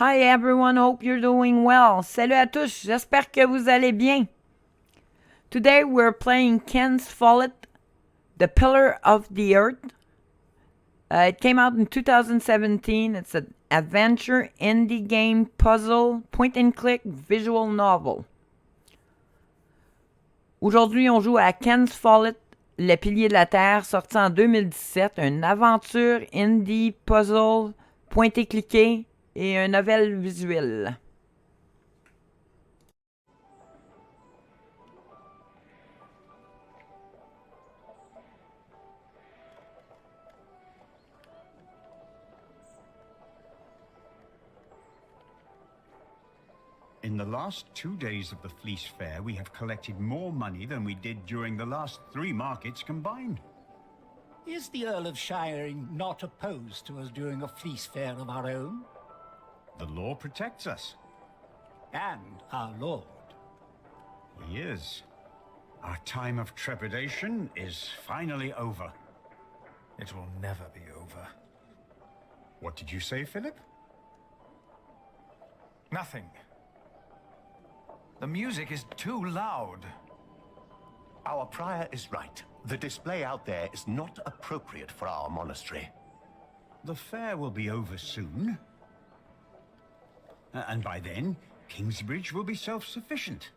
Hi everyone, hope you're doing well. Salut à tous, j'espère que vous allez bien. Today we're playing Ken's Follett, The Pillar of the Earth. It came out in 2017. It's an adventure, indie game, puzzle, point and click, visual novel. Aujourd'hui, on joue à Ken's Follett, Le Pilier de la Terre, sorti en 2017. Une aventure, indie, puzzle, point et cliquer et une nouvelle visuelle. In the last 2 days of the Fleece Fair, we have collected more money than we did during the last 3 markets combined. Is the Earl of Shiring not opposed to us doing a fleece fair of our own? The law protects us. And our lord. He is. Our time of trepidation is finally over. It will never be over. What did you say, Philip? Nothing. The music is too loud. Our prior is right. The display out there is not appropriate for our monastery. The fair will be over soon. And by then, Kingsbridge will be self-sufficient.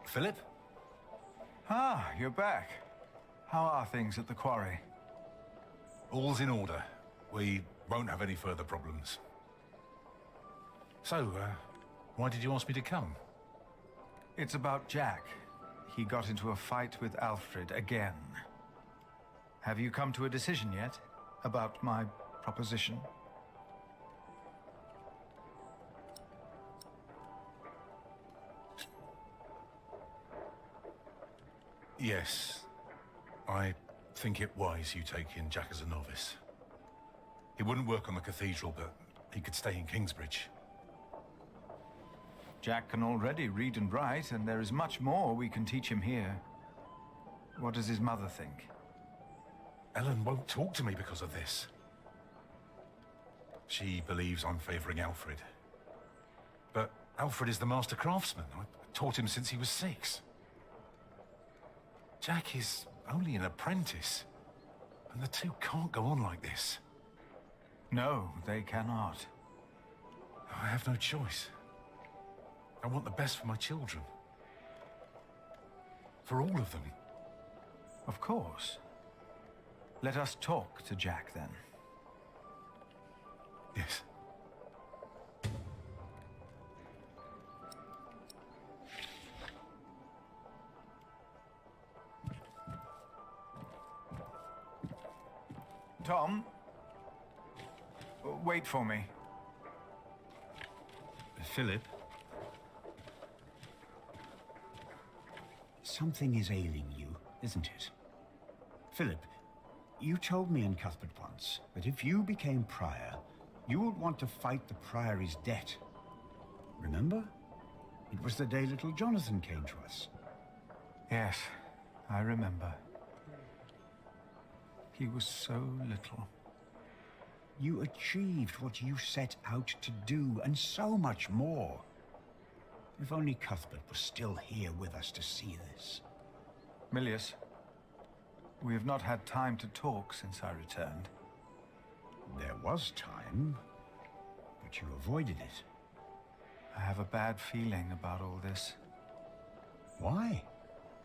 Philip? Ah, you're back. How are things at the quarry? All's in order. We won't have any further problems. So, why did you ask me to come? It's about Jack. He got into a fight with Alfred again. Have you come to a decision yet about my proposition? Yes. I think it wise you take in Jack as a novice. He wouldn't work on the cathedral, but he could stay in Kingsbridge. Jack can already read and write, and there is much more we can teach him here. What does his mother think? Ellen won't talk to me because of this. She believes I'm favoring Alfred. But Alfred is the master craftsman. I taught him since he was 6. Jack is only an apprentice, and the two can't go on like this. No, they cannot. I have no choice. I want the best for my children. For all of them. Of course. Let us talk to Jack, then. Yes. Tom? Wait for me. Philip? Something is ailing you, isn't it? Philip, you told me in Cuthbert once that if you became prior, you would want to fight the priory's debt. Remember? It was the day little Jonathan came to us. Yes, I remember. He was so little. You achieved what you set out to do, and so much more. If only Cuthbert was still here with us to see this. Milius, we have not had time to talk since I returned. There was time, but you avoided it. I have a bad feeling about all this. Why?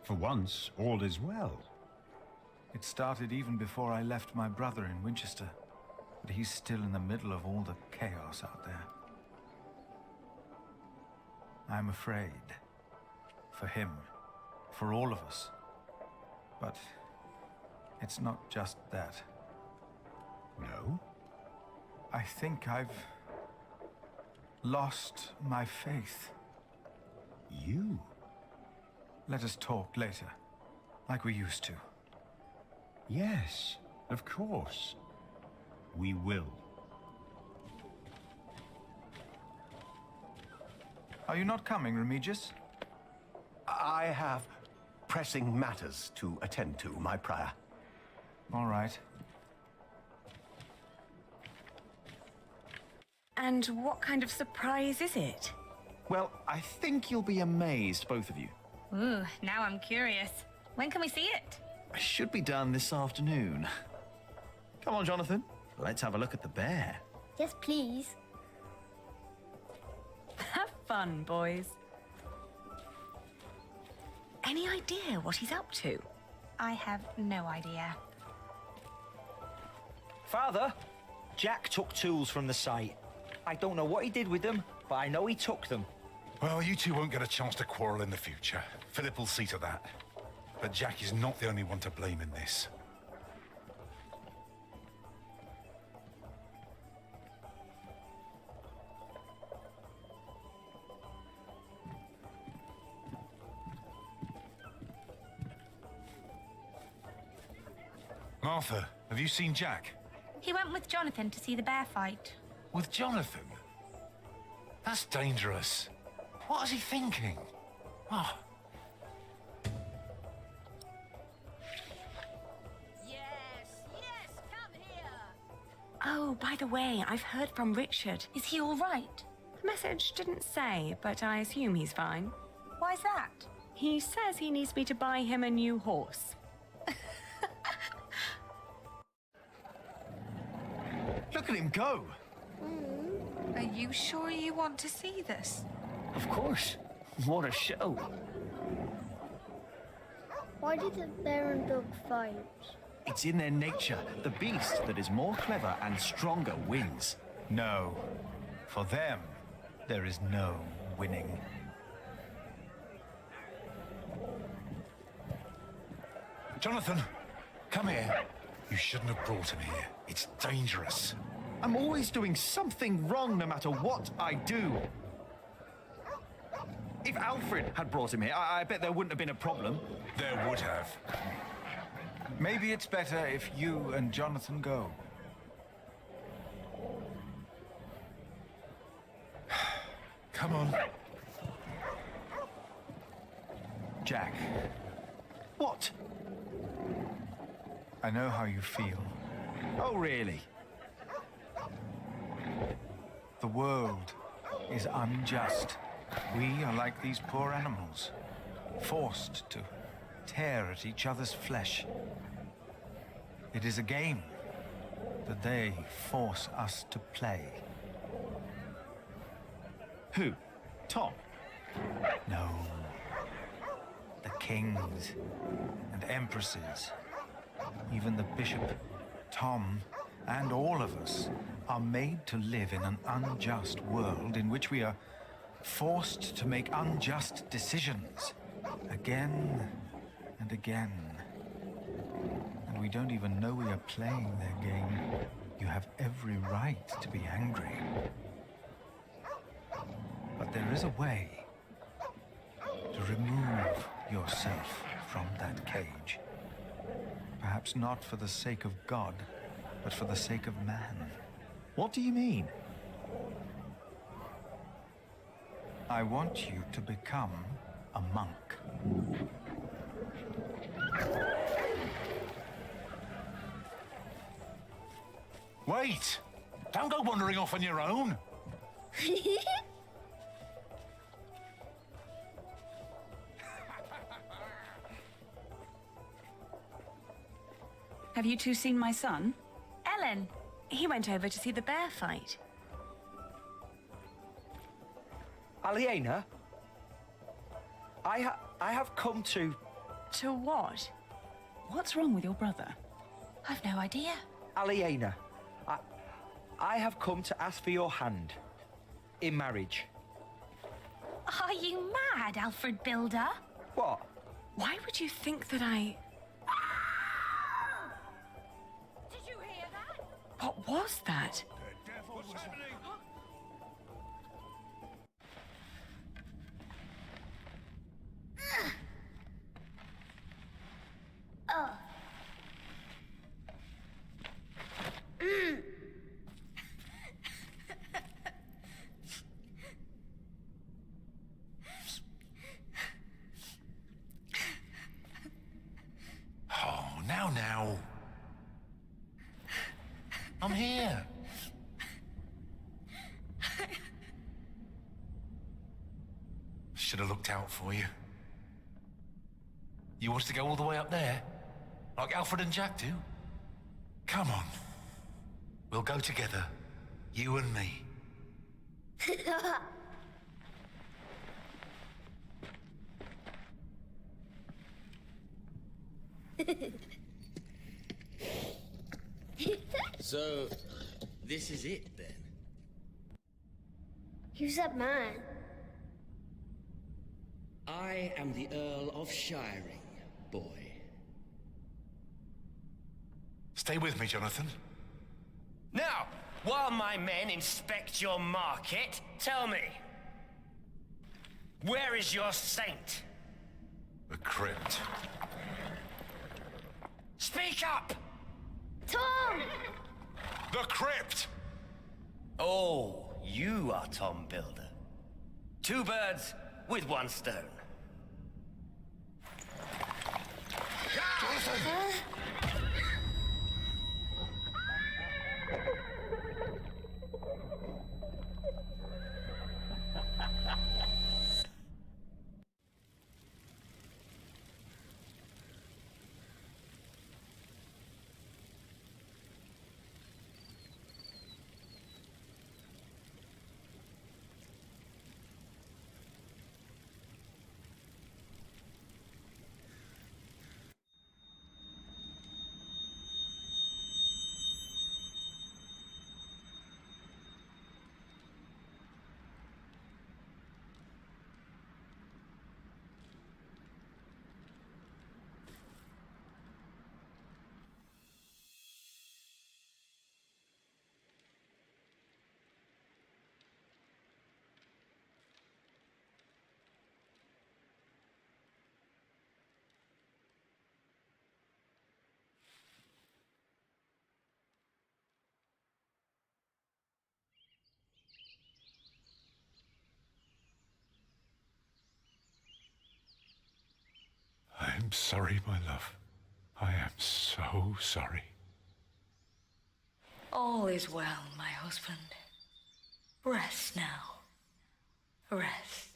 For once, all is well. It started even before I left my brother in Winchester, but he's still in the middle of all the chaos out there. I'm afraid. For him. For all of us. But it's not just that. No? I think I've lost my faith. You? Let us talk later, like we used to. Yes, of course. We will. Are you not coming, Remigius? I have pressing matters to attend to, my prior. All right. And what kind of surprise is it? Well, I think you'll be amazed, both of you. Ooh, now I'm curious. When can we see it? I should be done this afternoon. Come on, Jonathan. Let's have a look at the bear. Yes, please. Have fun, boys. Any idea what he's up to? I have no idea. Father, Jack took tools from the site. I don't know what he did with them, but I know he took them. Well, you two won't get a chance to quarrel in the future. Philip will see to that. But Jack is not the only one to blame in this. Martha, have you seen Jack? He went with Jonathan to see the bear fight. With Jonathan? That's dangerous. What is he thinking? Oh. Oh, by the way, I've heard from Richard. Is he all right? The message didn't say, but I assume he's fine. Why's that? He says he needs me to buy him a new horse. Look at him go! Are you sure you want to see this? Of course. What a show. Why did the bear and dog fight? It's in their nature. The beast that is more clever and stronger wins. No. For them, there is no winning. Jonathan, come here. You shouldn't have brought him here. It's dangerous. I'm always doing something wrong no matter what I do. If Alfred had brought him here, I bet there wouldn't have been a problem. There would have. Maybe it's better if you and Jonathan go. Come on. Jack, What? I know how you feel. Oh, really? The world is unjust. We are like these poor animals, forced to tear at each other's flesh. It is a game that they force us to play. Who? Tom? No. The kings and empresses, even the bishop, Tom, and all of us are made to live in an unjust world in which we are forced to make unjust decisions again and again. And we don't even know we are playing their game. You have every right to be angry. But there is a way to remove yourself from that cage. Perhaps not for the sake of God, but for the sake of man. What do you mean? I want you to become a monk. Wait! Don't go wandering off on your own. Have you two seen my son? Ellen, He went over to see the bear fight. Aliena? I have come to... To what? What's wrong with your brother? I've no idea. Aliena, I have come to ask for your hand. In marriage. Are you mad, Alfred Builder? What? Why would you think that I... Did you hear that? What was that? should have looked out for you. You want us to go all the way up there? Like Alfred and Jack do? Come on. We'll go together. You and me. So, this is it then? Who's that man? I am the Earl of Shiring, boy. Stay with me, Jonathan. Now, while my men inspect your market, tell me, where is your saint? The crypt. Speak up! Tom! The crypt! Oh, you are Tom Builder. Two birds with one stone. Jonathan! I'm sorry, my love. I am so sorry. All is well, my husband. Rest now. Rest.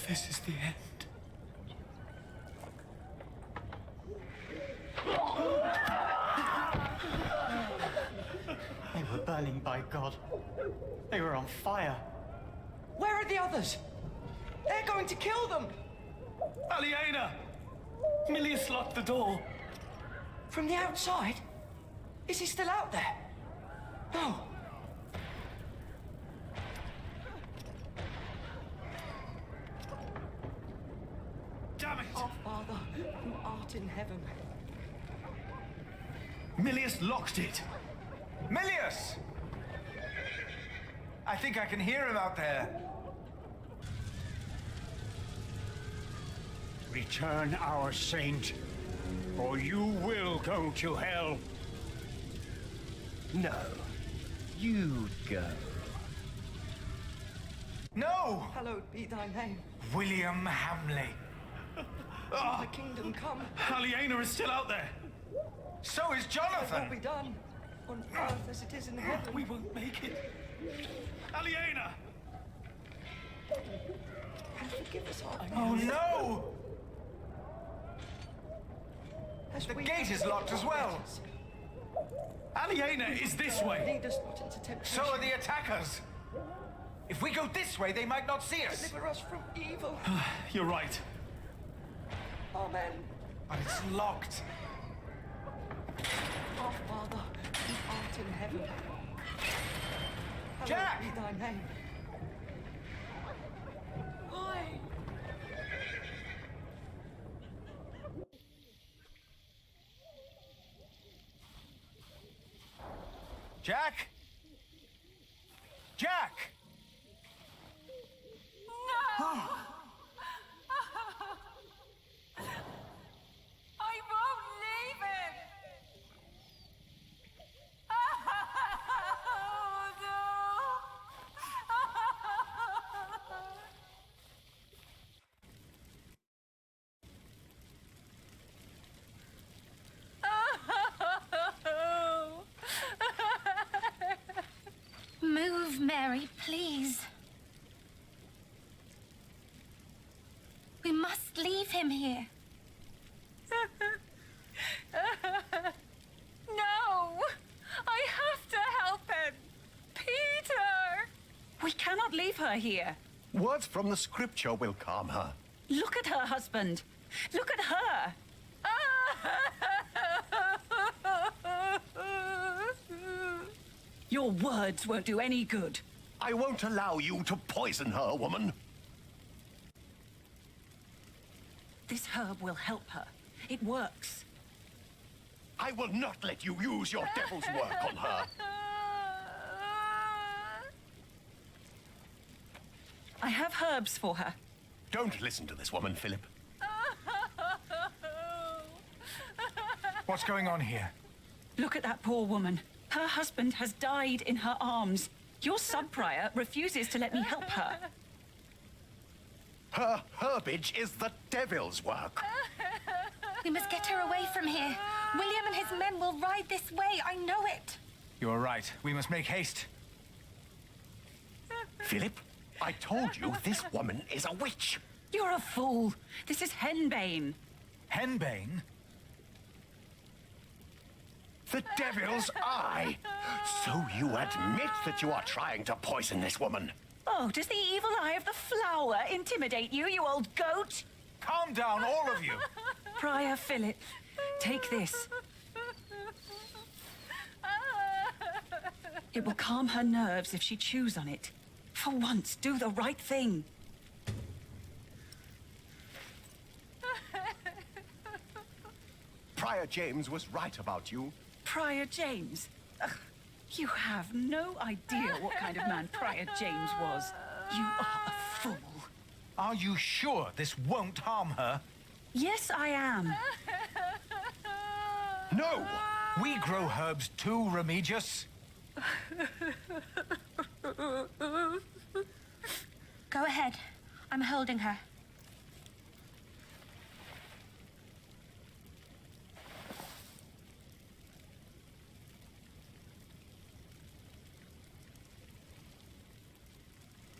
This is the end. They were burning, by God. They were on fire. Where are the others? They're going to kill them! Aliena! Milius locked the door. From the outside? Is he still out there? No. Damn it! Our Father, who art in heaven. Milius locked it! Milius! I think I can hear him out there. Return our saint, or you will go to hell. No, you go. No! Hallowed be thy name. William Hamley. Thy kingdom come. Aliena is still out there. So is Thy Jonathan. will be done, on earth as it is in heaven. We won't make it. Aliena! And forgive us our Oh sins, no! as The we gate is forgive locked as our well. debtors. Aliena is this way. Lead us not into temptation. So are the attackers. If we go this way, they might not see us. Deliver us from evil. You're right. Amen. But it's locked. Our Father, who art in heaven. Hallowed Jack! be thy name. Why? Jack? Jack! No! I won't leave him! Oh, no! Move, Mary, please. We must leave him here. No! I have to help him! Peter! We cannot leave her here. Words from the scripture will calm her. Look at her, husband. Look at her. Your words won't do any good. I won't allow you to poison her, woman. This herb will help her. It works. I will not let you use your devil's work on her. I have herbs for her. Don't listen to this woman, Philip. What's going on here? Look at that poor woman. Her husband has died in her arms. Your sub-prior refuses to let me help her. Her herbage is the devil's work. We must get her away from here. William and his men will ride this way. I know it. You are right. We must make haste. Philip, I told you this woman is a witch. You're a fool. This is henbane. Henbane? The devil's eye. So you admit that you are trying to poison this woman? Oh, does the evil eye of the flower intimidate you, you old goat? Calm down, all of you. Prior Philip, take this. It will calm her nerves if she chews on it. For once, do the right thing. Prior James was right about you. Prior James? Ugh, you have no idea what kind of man Prior James was. You are a fool. Are you sure this won't harm her? Yes, I am. No! We grow herbs too, Remigius. Go ahead. I'm holding her.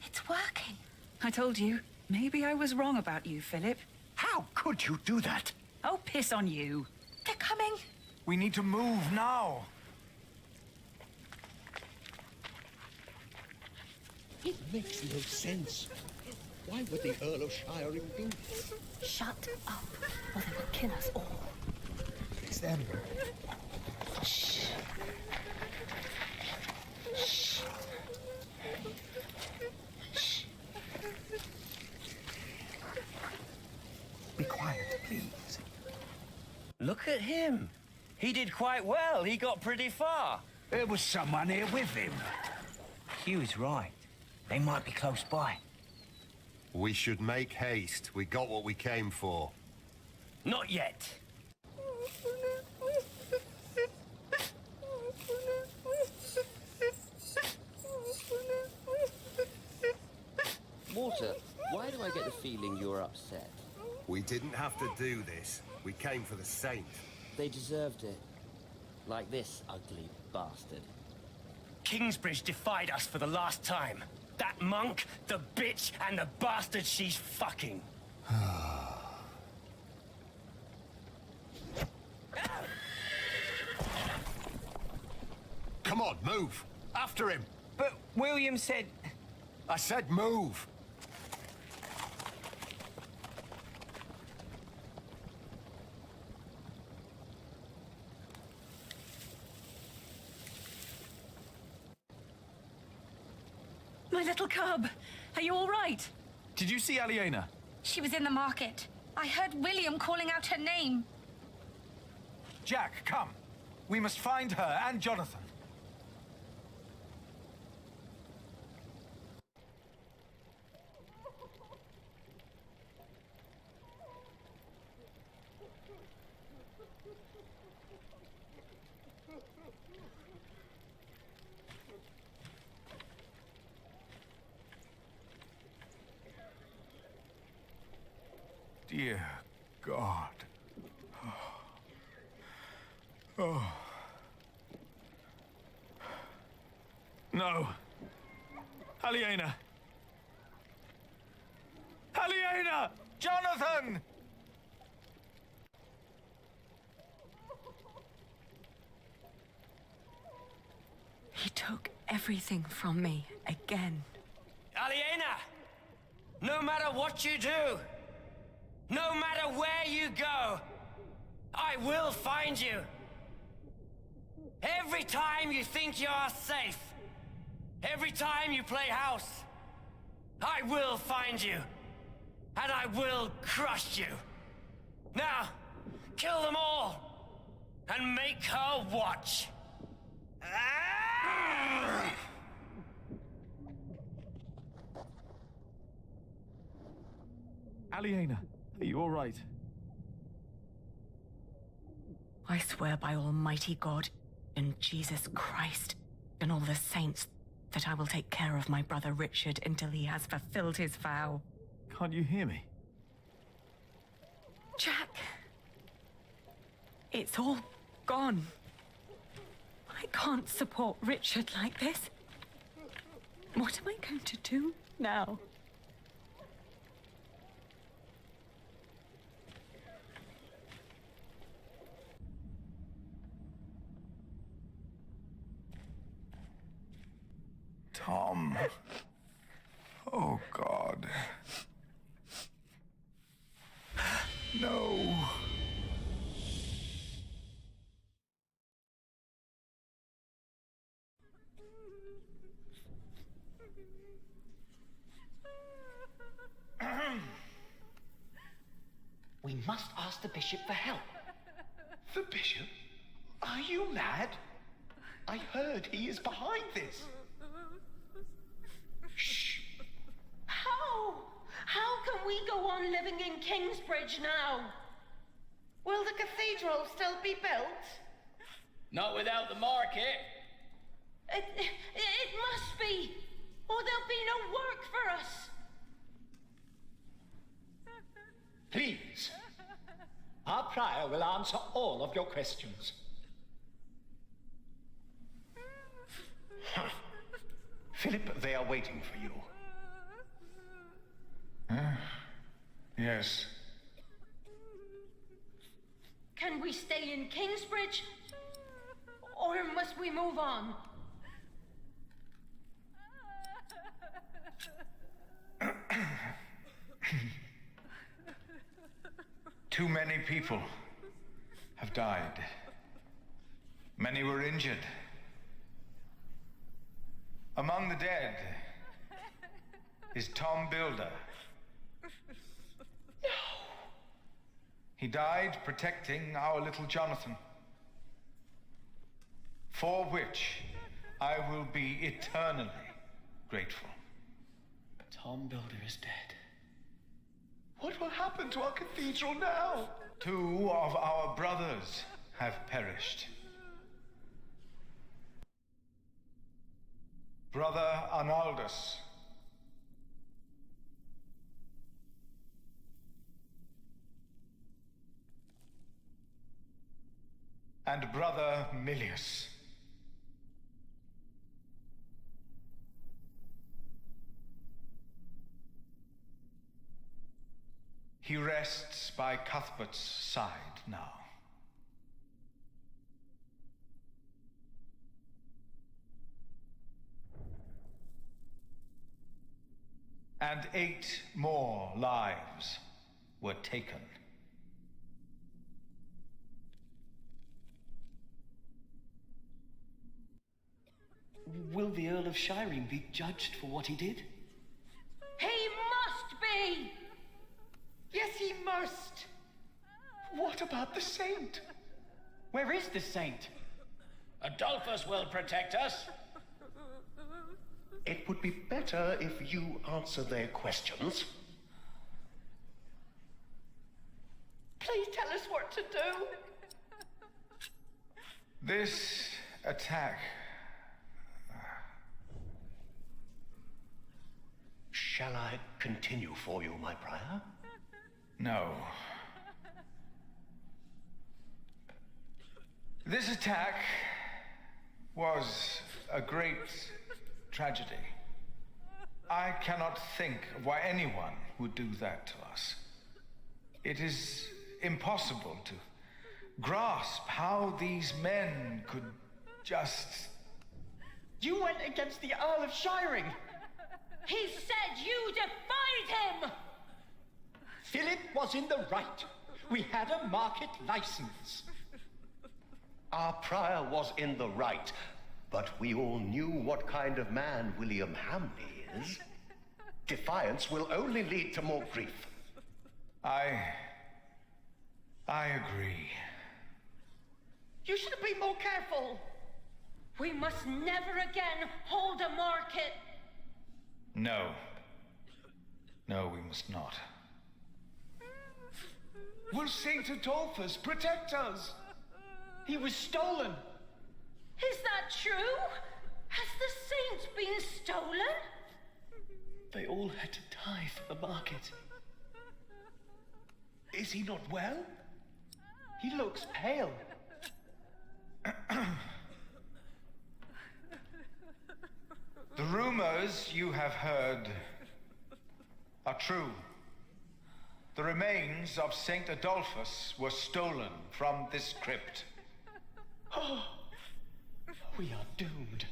It's working. I told you. Maybe I was wrong about you, Philip. How could you do that? Oh, piss on you. They're coming. We need to move now. It makes no sense. Why would the Earl of Shiring do this? Shut up, or they will kill us all. It's them. Shh. Shh. Shh. Be quiet, please. Look at him. He did quite well. He got pretty far. There was someone here with him. Hugh's right. They might be close by. We should make haste. We got what we came for. Not yet. Walter, why do I get the feeling you're upset? We didn't have to do this. We came for the saint. They deserved it. Like this ugly bastard. Kingsbridge defied us for the last time. That monk, the bitch, and the bastard she's fucking. Come on, move. After him. But William said... I said move. My little cub, are you all right? Did you see Aliena? She was in the market. I heard William calling out her name. Jack, come. We must find her and Jonathan. Dear God. Oh. No. Aliena! Aliena! Jonathan! He took everything from me again. Aliena! No matter what you do, no matter where you go, I will find you. Every time you think you are safe, every time you play house, I will find you, and I will crush you. Now, kill them all, and make her watch. Aliena, are you all right? I swear by Almighty God and Jesus Christ and all the saints that I will take care of my brother Richard until he has fulfilled his vow. Can't you hear me? Jack! It's all gone. I can't support Richard like this. What am I going to do now? Tom. Oh, God. No. We must ask the bishop for help. The bishop? Are you mad? I heard he is behind this. Shh! How? How can we go on living in Kingsbridge now? Will the cathedral still be built? Not without the market. It must be, or there'll be no work for us. Please. Our prior will answer all of your questions. Philip, they are waiting for you. Yes. Can we stay in Kingsbridge? Or must we move on? Too many people have died. Many were injured. Among the dead is Tom Builder. No! He died protecting our little Jonathan, for which I will be eternally grateful. Tom Builder is dead. What will happen to our cathedral now? 2 of our brothers have perished. Brother Arnaldus. And Brother Milius. He rests by Cuthbert's side now. And 8 more lives were taken. Will the Earl of Shiring be judged for what he did? He must be! Yes, he must. What about the saint? Where is the saint? Adolphus will protect us. It would be better if you answer their questions. Please tell us what to do. This attack... Shall I continue for you, my prior? No. This attack was a great tragedy. I cannot think of why anyone would do that to us. It is impossible to grasp how these men could just... You went against the Earl of Shiring! He said you defied him! Philip was in the right. We had a market license. Our prior was in the right, but we all knew what kind of man William Hamley is. Defiance will only lead to more grief. I agree. You should be more careful. We must never again hold a market. No. No, we must not. Will Saint Adolphus protect us? He was stolen. Is that true? Has the saint been stolen? They all had to die for the market. Is he not well? He looks pale. The rumors you have heard are true. The remains of Saint Adolphus were stolen from this crypt. Oh, we are doomed.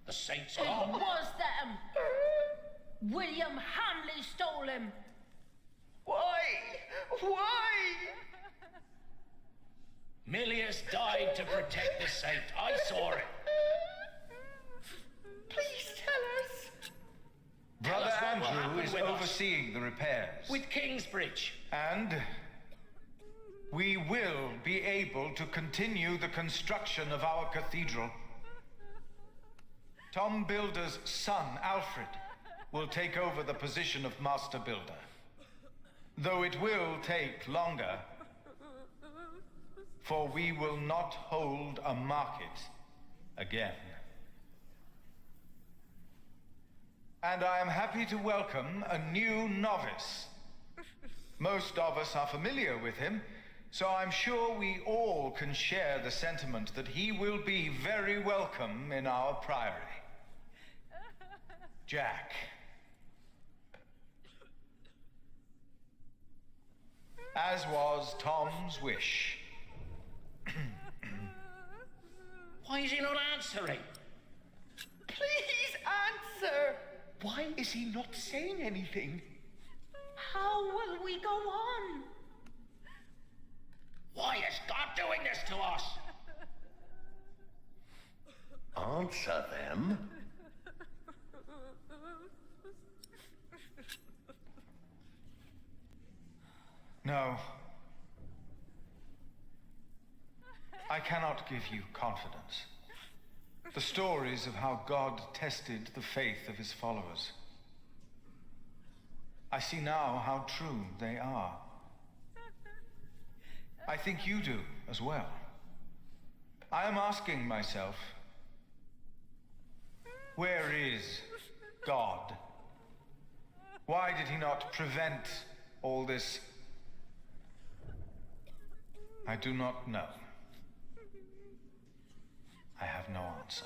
The saints It are... was them. William Hamley stole him. Why? Why? Milius died to protect the saint. I saw it. Please tell us. Brother us what will Andrew happen is with us. overseeing the repairs. With Kingsbridge. And we will be able to continue the construction of our cathedral. Tom Builder's son, Alfred, will take over the position of Master Builder. Though it will take longer, for we will not hold a market again. And I am happy to welcome a new novice. Most of us are familiar with him, so I'm sure we all can share the sentiment that he will be very welcome in our priory. Jack. As was Tom's wish. Why is he not answering? Please answer. Why is he not saying anything? How will we go on? Why is God doing this to us? Answer them. No. I cannot give you confidence. The stories of how God tested the faith of his followers. I see now how true they are. I think you do as well. I am asking myself, where is God? Why did he not prevent all this? I do not know. I have no answer.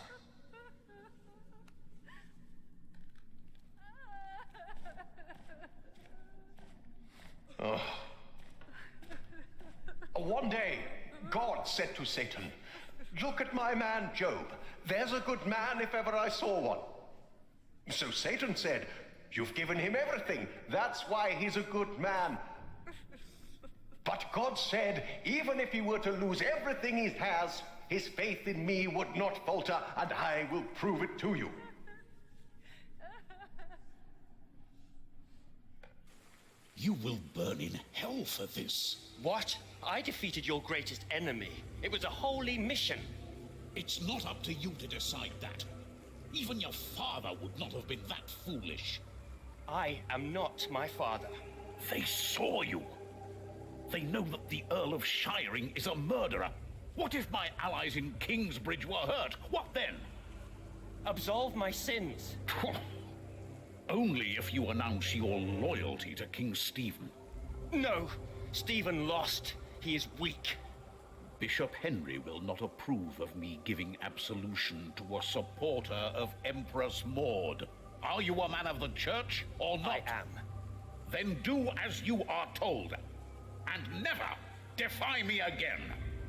Oh. One day, God said to Satan, "Look at my man Job. There's a good man if ever I saw one." So Satan said, "You've given him everything. That's why he's a good man." But God said, even if he were to lose everything he has, his faith in me would not falter, and I will prove it to you. You will burn in hell for this. What? I defeated your greatest enemy. It was a holy mission. It's not up to you to decide that. Even your father would not have been that foolish. I am not my father. They saw you. They know that the Earl of Shiring is a murderer. What if my allies in Kingsbridge were hurt? What then? Absolve my sins. Only if you announce your loyalty to King Stephen. No, Stephen lost. He is weak. Bishop Henry will not approve of me giving absolution to a supporter of Empress Maud. Are you a man of the church or not? I am. Then do as you are told. And never defy me again.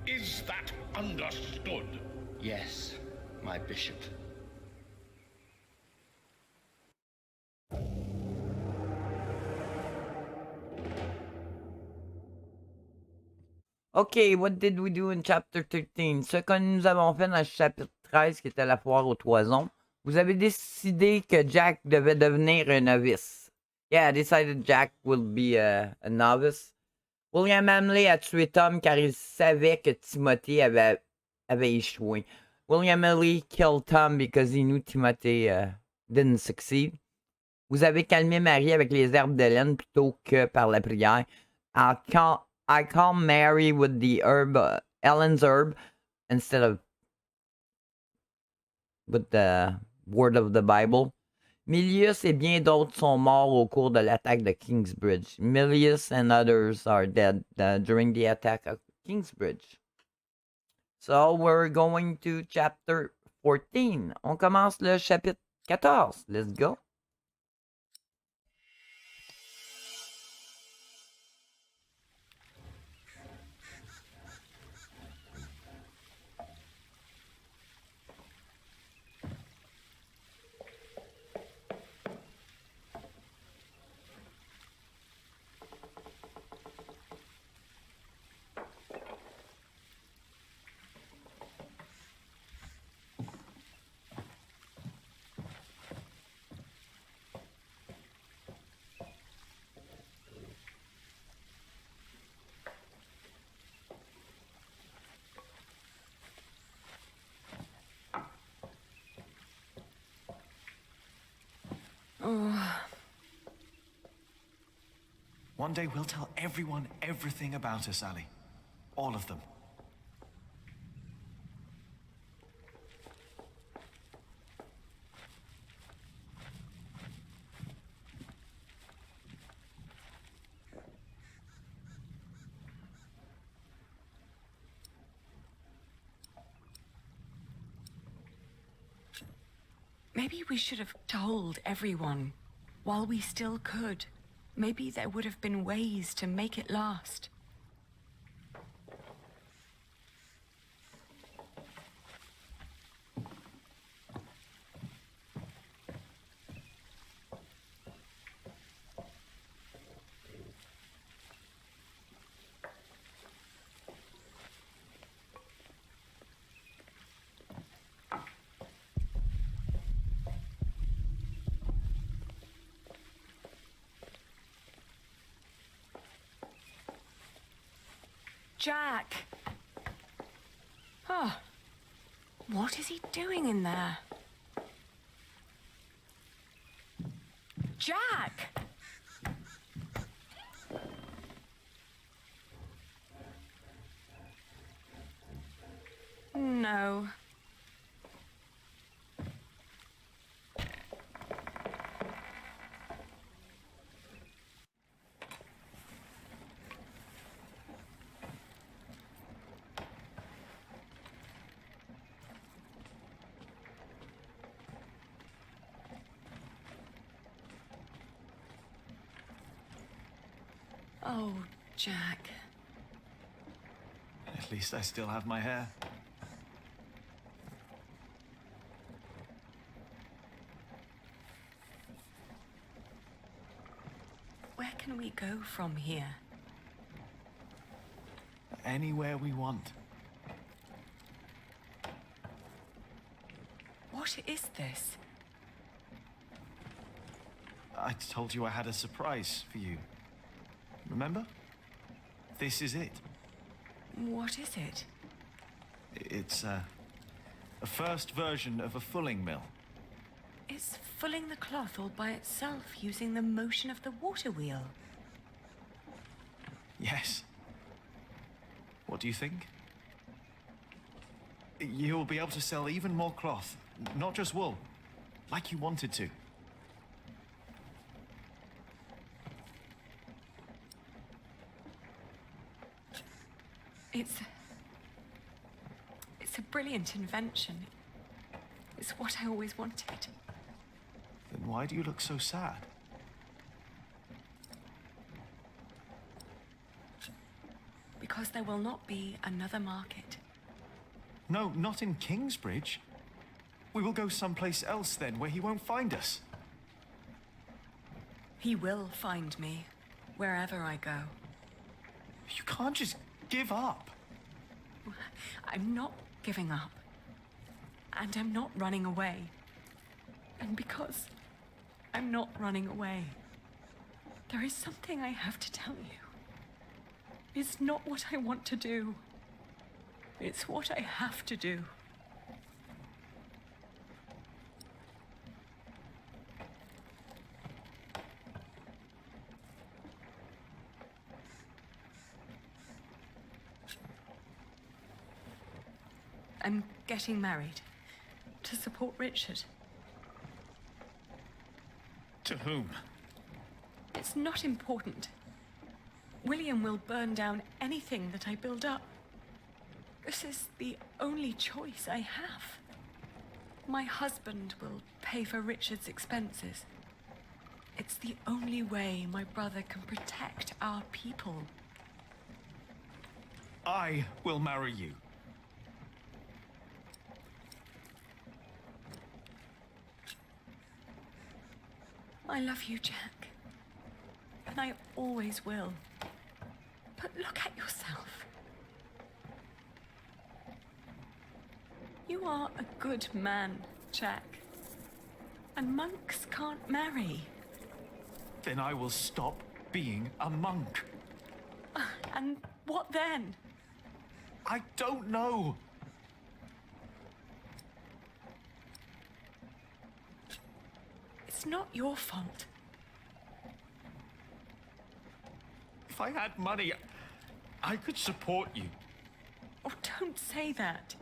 Is that understood? Yes, my bishop. OK, what did we do in chapter 13? Ce que nous avons fait dans le chapitre 13, qui était la foire aux toisons, vous avez décidé que Jack devait devenir un novice. Yeah, I decided Jack will be a novice. William Hamley a tué Tom car il savait que Timothy avait échoué. William Hamley killed Tom because he knew Timothy didn't succeed. Vous avez calmé Marie avec les herbes d'Hélène plutôt que par la prière. I calm Mary with the herb, Ellen's herb, instead of with the word of the Bible. Milius et bien d'autres sont morts au cours de l'attaque de Kingsbridge. Milius and others are dead during the attack of Kingsbridge. So we're going to chapter 14. On commence le chapitre 14. Let's go. One day we'll tell everyone everything about us, Sally. All of them. Maybe we should have told everyone while we still could. Maybe there would have been ways to make it last. Jack! Oh, what is he doing in there? Jack! No. Oh, Jack. At least I still have my hair. Where can we go from here? Anywhere we want. What is this? I told you I had a surprise for you. Remember? This is it. What is it? It's a first version of a fulling mill. It's fulling the cloth all by itself using the motion of the water wheel. Yes. What do you think? You'll be able to sell even more cloth, not just wool, like you wanted to. It's a brilliant invention. It's what I always wanted. Then why do you look so sad? Because there will not be another market. No, not in Kingsbridge. We will go someplace else then, where he won't find us. He will find me, wherever I go. You can't just give up. I'm not giving up. And I'm not running away. And because I'm not running away, there is something I have to tell you. It's not what I want to do. It's what I have to do. I'm getting married to support Richard. To whom? It's not important. William will burn down anything that I build up. This is the only choice I have. My husband will pay for Richard's expenses. It's the only way my brother can protect our people. I will marry you. I love you, Jack. And I always will. But look at yourself. You are a good man, Jack. And monks can't marry. Then I will stop being a monk. And what then? I don't know. It's not your fault. If I had money, I could support you. Oh, don't say that.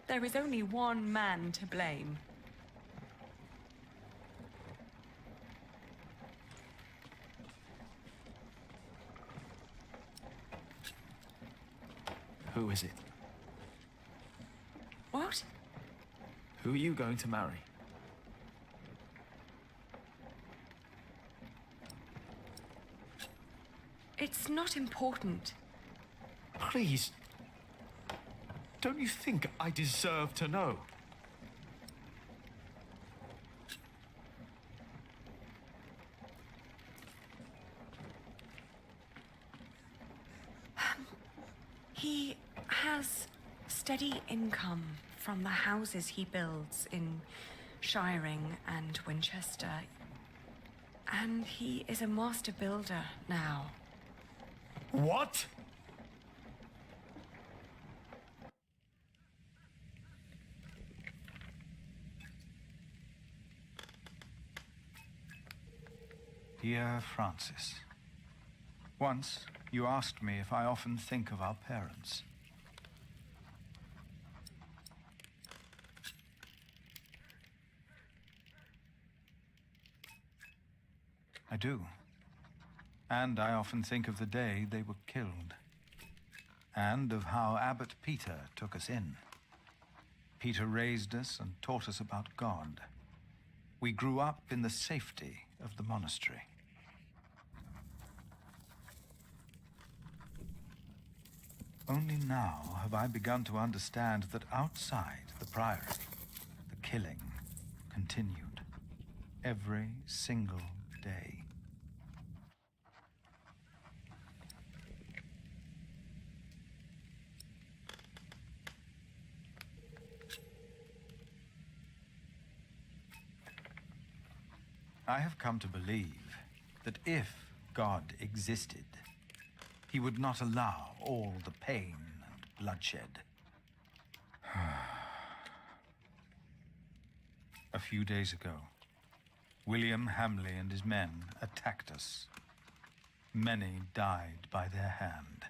There is only one man to blame. Who is it? What? Who are you going to marry? It's not important. Please. Don't you think I deserve to know? He has steady income from the houses he builds in Shiring and Winchester. And he is a master builder now. What? Dear Francis, once you asked me if I often think of our parents. I do. And I often think of the day they were killed. And of how Abbot Peter took us in. Peter raised us and taught us about God. We grew up in the safety of the monastery. Only now have I begun to understand that outside the priory, the killing continued every single day. I have come to believe that if God existed, he would not allow all the pain and bloodshed. A few days ago, William Hamley and his men attacked us. Many died by their hand.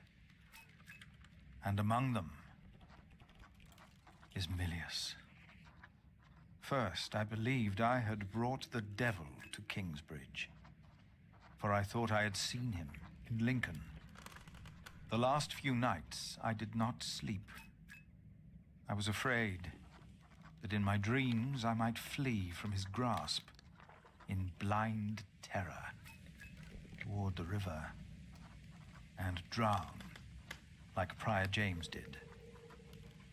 And among them is Milius. First, I believed I had brought the devil to Kingsbridge, for I thought I had seen him in Lincoln. The last few nights, I did not sleep. I was afraid that in my dreams I might flee from his grasp. blind terror toward the river and drown like Prior James did.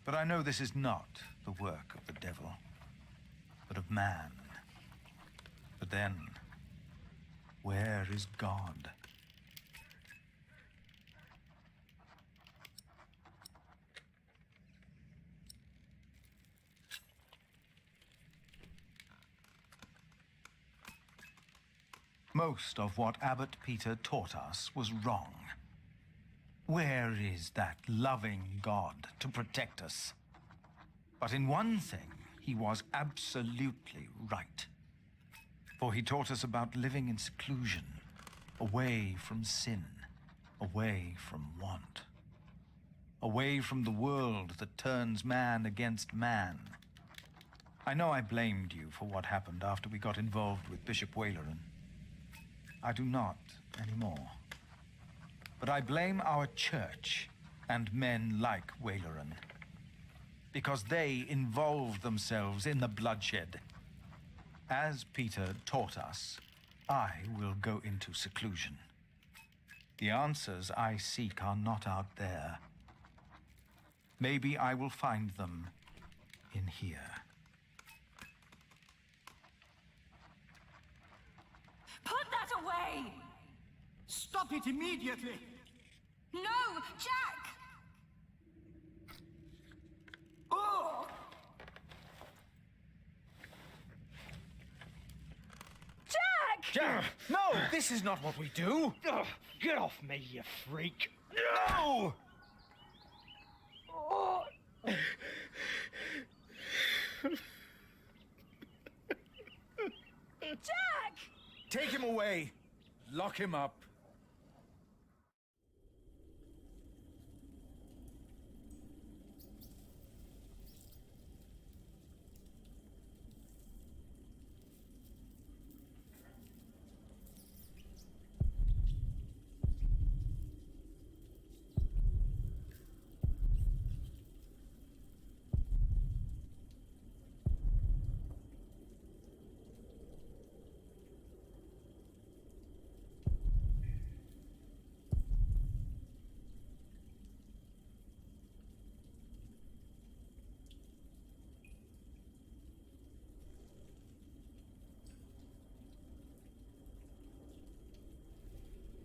But I know this is not the work of the devil, but of man. But then, where is God? Most of what Abbot Peter taught us was wrong. Where is that loving God to protect us? But in one thing, he was absolutely right. For he taught us about living in seclusion, away from sin, away from want, away from the world that turns man against man. I know I blamed you for what happened after we got involved with Bishop Waleran. I do not anymore. But I blame our church and men like Waleran, because they involved themselves in the bloodshed. As Peter taught us, I will go into seclusion. The answers I seek are not out there. Maybe I will find them in here. Put that away! Stop it immediately! No, Jack! Oh! Jack! Jack! No! This is not what we do! Get off me, you freak! No! Oh. Jack! Take him away. Lock him up.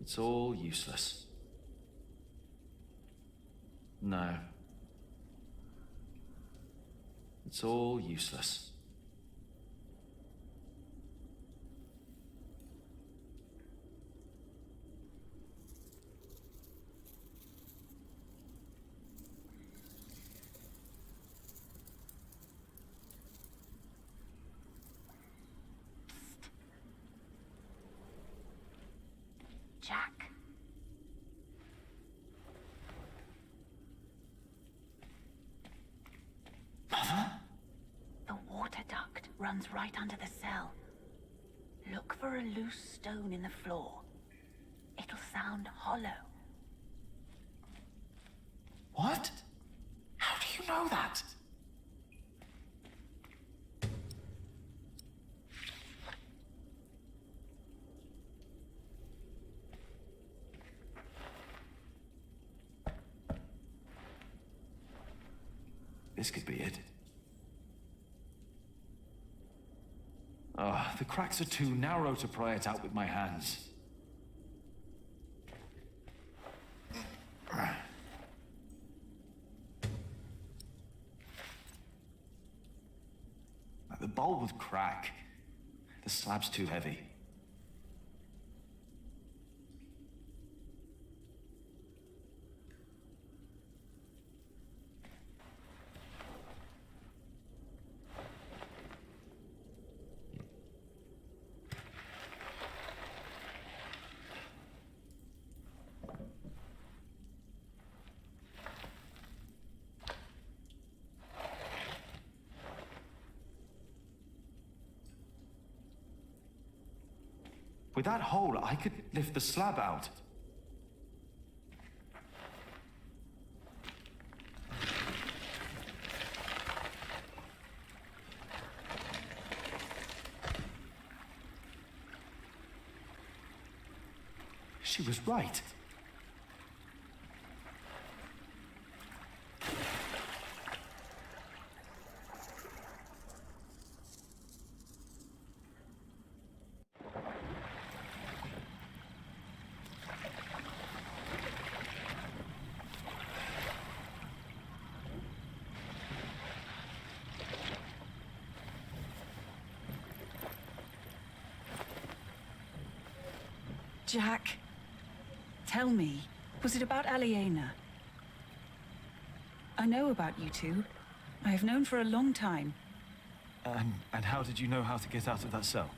It's all useless. No. It's all useless. Jack. Mother? The water duct runs right under the cell. Look for a loose stone in the floor. It'll sound hollow. What? How do you know that? This could be it. Ah, the cracks are too narrow to pry it out with my hands. The bowl would crack. The slab's too heavy. With that hole, I could lift the slab out. She was right. Jack, tell me, was it about Aliena? I know about you two. I have known for a long time. And how did you know how to get out of that cell?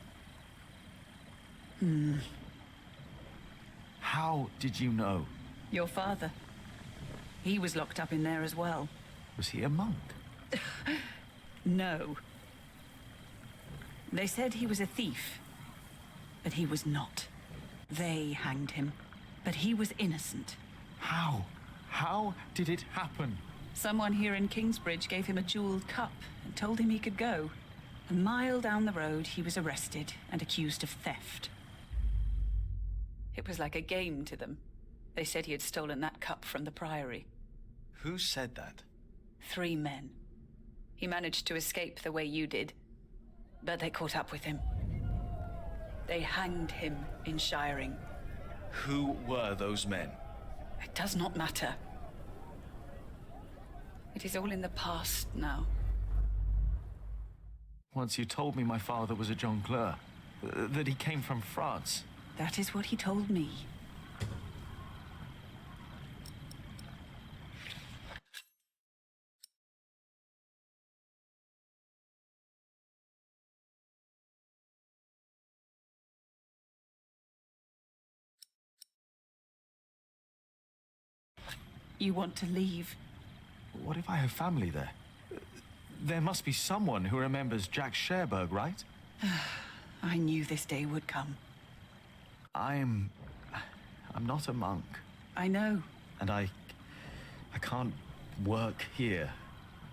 How did you know? Your father. He was locked up in there as well. Was he a monk? No. They said he was a thief, but he was not. They hanged him, but he was innocent. How? How did it happen? Someone here in Kingsbridge gave him a jeweled cup and told him he could go. A mile down the road, he was arrested and accused of theft. It was like a game to them. They said he had stolen that cup from the Priory. Who said that? 3 men. He managed to escape the way you did, but they caught up with him. They hanged him in Shiring. Who were those men? It does not matter. It is all in the past now. Once you told me my father was a jongleur, that he came from France. That is what he told me. You want to leave? What if I have family there? There must be someone who remembers Jack Sherberg, right? I knew this day would come. I'm not a monk. I know. And I can't work here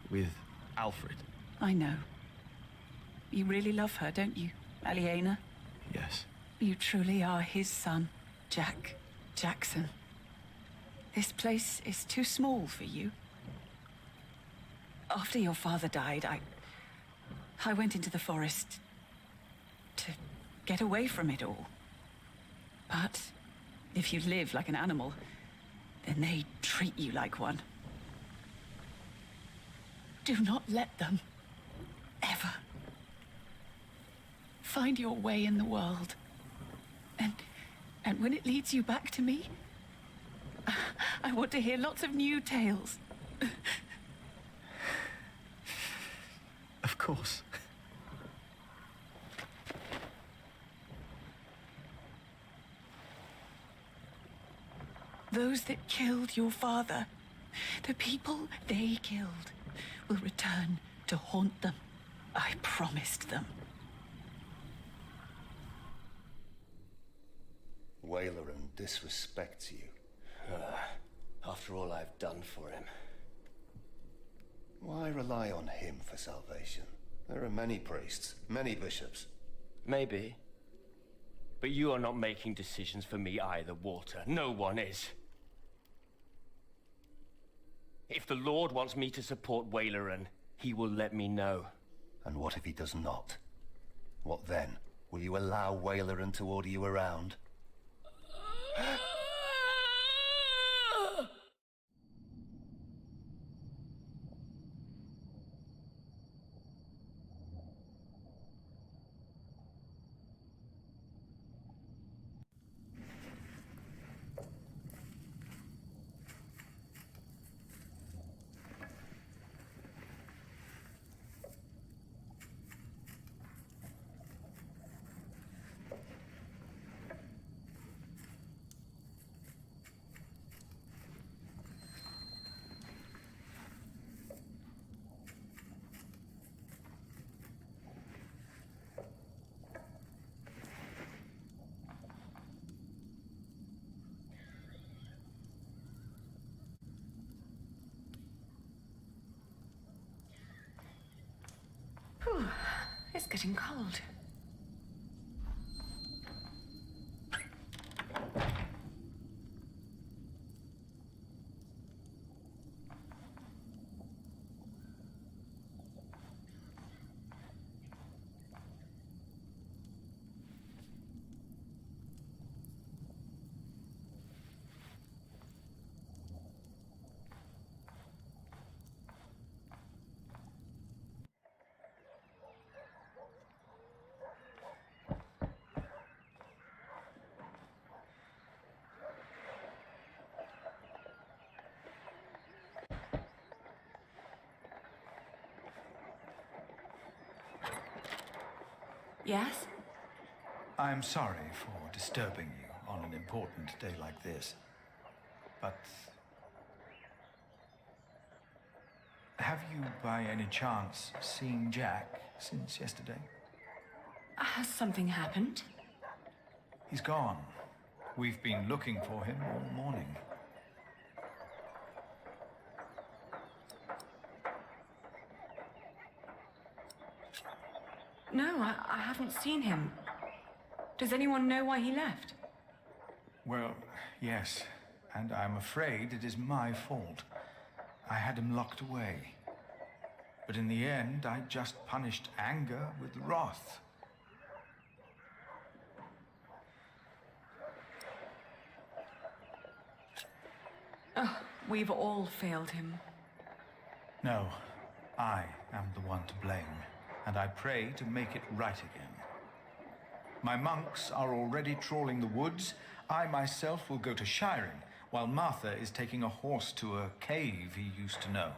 with Alfred. I know. You really love her, don't you, Aliena? Yes. You truly are his son, Jack Jackson. This place is too small for you. After your father died, I went into the forest to get away from it all. But if you live like an animal, then they treat you like one. Do not let them, ever. Find your way in the world. And when it leads you back to me, I want to hear lots of new tales. Of course. Those that killed your father, the people they killed, will return to haunt them. I promised them. Wayleran disrespects you. After all I've done for him. Why rely on him for salvation? There are many priests, many bishops. Maybe. But you are not making decisions for me either, Walter. No one is. If the Lord wants me to support Wayleran, he will let me know. And what if he does not? What then? Will you allow Wayleran to order you around? Whew, it's getting cold. Yes? I'm sorry for disturbing you on an important day like this, but have you by any chance seen Jack since yesterday? Has something happened? He's gone. We've been looking for him all morning. No, I haven't seen him. Does anyone know why he left? Well, yes, and I'm afraid it is my fault. I had him locked away. But in the end, I just punished anger with wrath. Oh, we've all failed him. No, I am the one to blame, and I pray to make it right again. My monks are already trawling the woods. I myself will go to shiring, while Martha is taking a horse to a cave he used to know.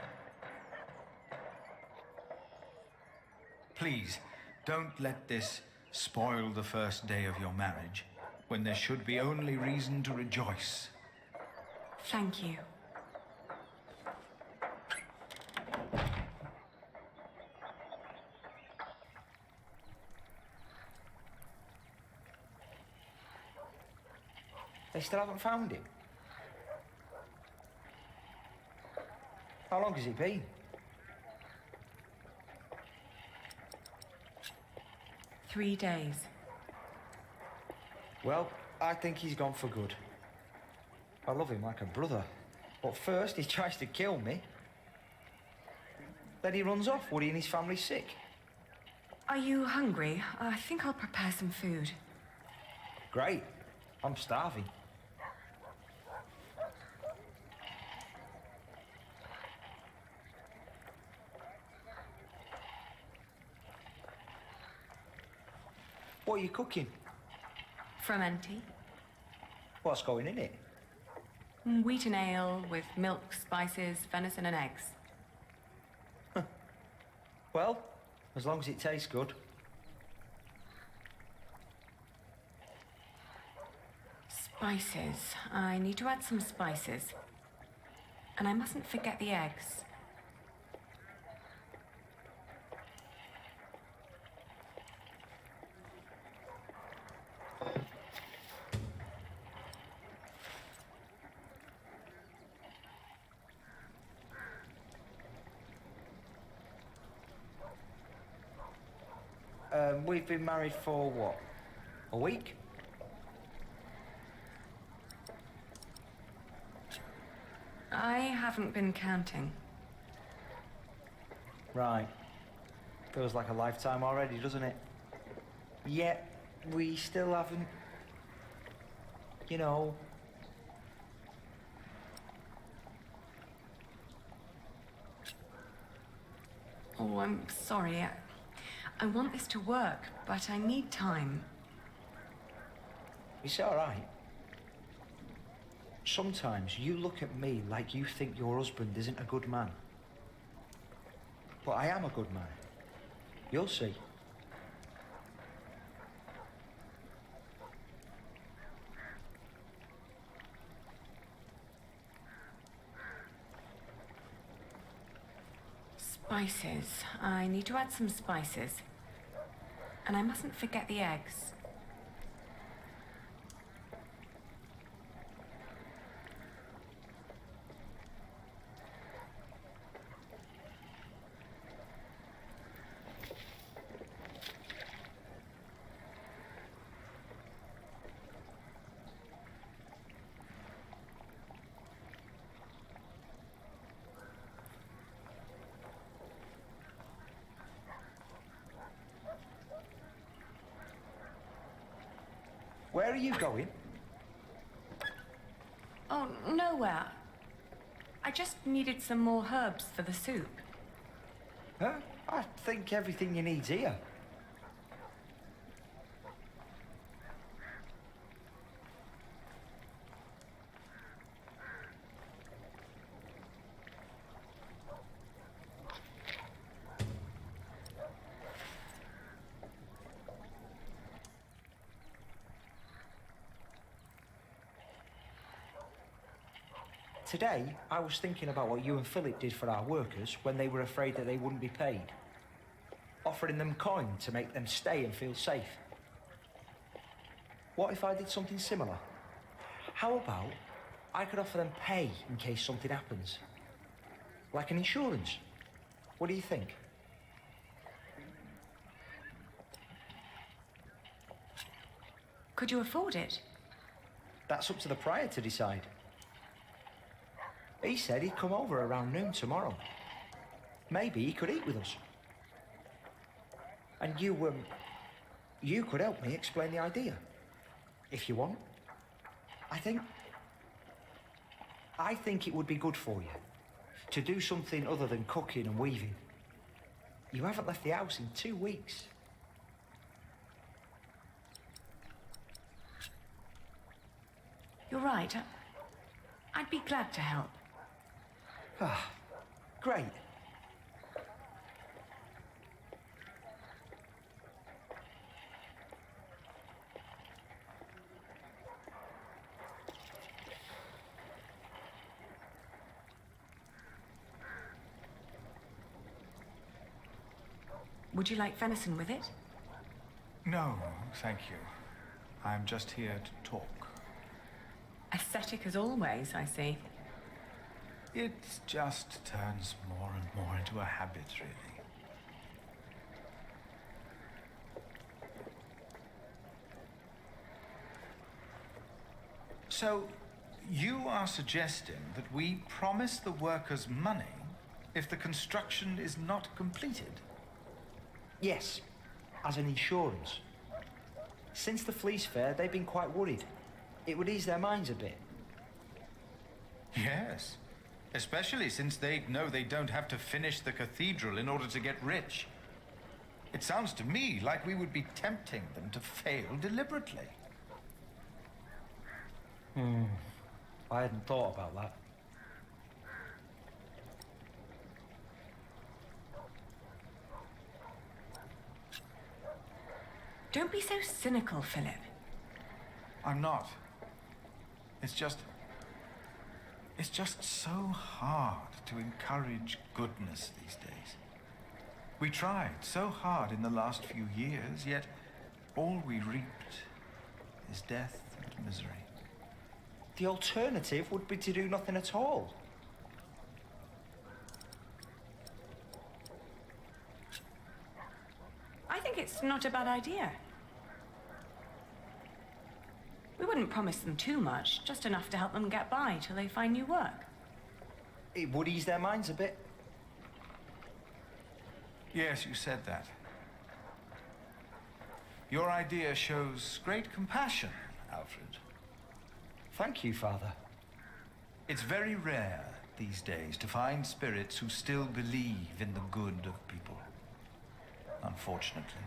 Please, don't let this spoil the first day of your marriage, when there should be only reason to rejoice. Thank you. They still haven't found him? How long has it been? Three days. Well, I think he's gone for good. I love him like a brother. But first he tries to kill me. Then he runs off. Woody and his family's sick. Are you hungry? I think I'll prepare some food. Great. I'm starving. What are you cooking? Frumenti. What's going in it? Wheaten ale with milk, spices, venison and eggs. Well, as long as it tastes good. Spices. I need to add some spices. And I mustn't forget the eggs. We've been married for what? A week? I haven't been counting. Right. Feels like a lifetime already, doesn't it? Yet, we still haven't... You know... Oh, I'm sorry. I want this to work, but I need time. It's all right. Sometimes you look at me like you think your husband isn't a good man. But I am a good man. You'll see. Spices. I need to add some spices. And I mustn't forget the eggs. Where are you going? Oh, nowhere. I just needed some more herbs for the soup. Huh? I think everything you need's here. Today, I was thinking about what you and Philip did for our workers when they were afraid that they wouldn't be paid. Offering them coin to make them stay and feel safe. What if I did something similar? How about I could offer them pay in case something happens? Like an insurance. What do you think? Could you afford it? That's up to the prior to decide. He said he'd come over around noon tomorrow. Maybe he could eat with us. And you could help me explain the idea. If you want. I think it would be good for you. To do something other than cooking and weaving. You haven't left the house in 2 weeks. You're right. I'd be glad to help. Ah, great. Would you like venison with it? No, thank you. I'm just here to talk. Ascetic as always, I see. It just turns more and more into a habit, really. So, you are suggesting that we promise the workers money if the construction is not completed? Yes, as an insurance. Since the Fleece Fair, they've been quite worried. It would ease their minds a bit. Yes, especially since they know they don't have to finish the cathedral in order to get rich. It sounds to me like we would be tempting them to fail deliberately. I hadn't thought about that. Don't be so cynical, Philip. I'm not. It's just so hard to encourage goodness these days. We tried so hard in the last few years, yet all we reaped is death and misery. The alternative would be to do nothing at all. I think it's not a bad idea. We wouldn't promise them too much, just enough to help them get by till they find new work. It would ease their minds a bit. Yes, you said that. Your idea shows great compassion, Alfred. Thank you, Father. It's very rare these days to find spirits who still believe in the good of people. Unfortunately.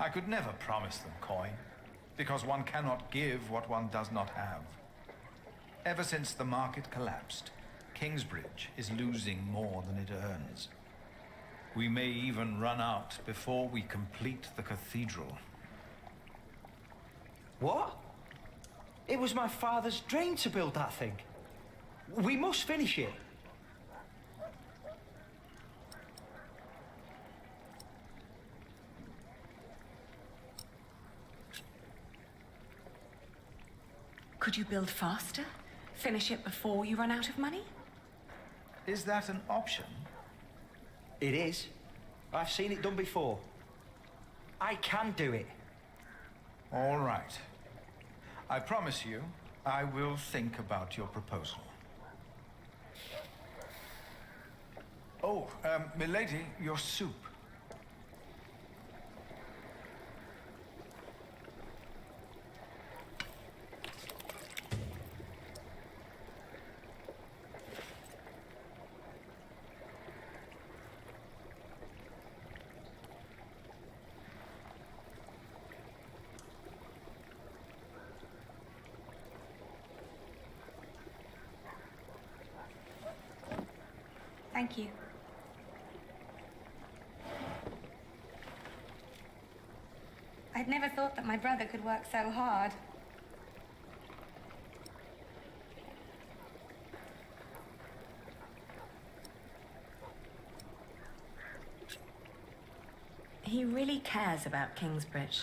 I could never promise them coin, because one cannot give what one does not have. Ever since the market collapsed, Kingsbridge is losing more than it earns. We may even run out before we complete the cathedral. What? It was my father's dream to build that thing. We must finish it. Could you build faster? Finish it before you run out of money? Is that an option? It is. I've seen it done before. I can do it. All right. I promise you, I will think about your proposal. Oh, milady, your soup. Thank you. I'd never thought that my brother could work so hard. He really cares about Kingsbridge.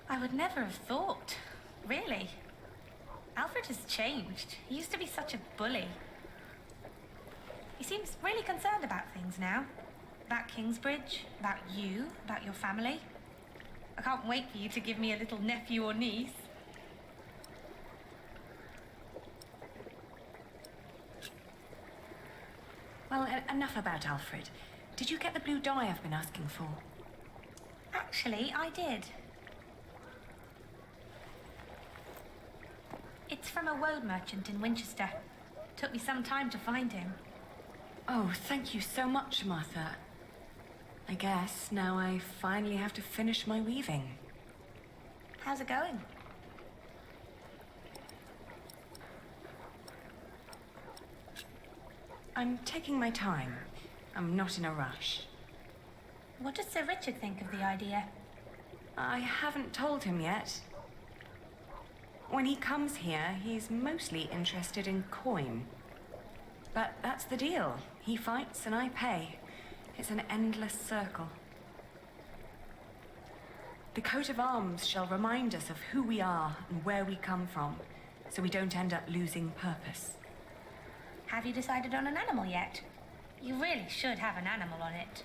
I would never have thought. Really. Alfred has changed. He used to be such a bully. He seems really concerned about things now. About Kingsbridge, about you, about your family. I can't wait for you to give me a little nephew or niece. Well, enough about Alfred. Did you get the blue dye I've been asking for? Actually, I did. It's from a woad merchant in Winchester. Took me some time to find him. Oh, thank you so much, Martha. I guess now I finally have to finish my weaving. How's it going? I'm taking my time. I'm not in a rush. What does Sir Richard think of the idea? I haven't told him yet. When he comes here, he's mostly interested in coin. But that's the deal. He fights and I pay. It's an endless circle. The coat of arms shall remind us of who we are and where we come from, so we don't end up losing purpose. Have you decided on an animal yet? You really should have an animal on it.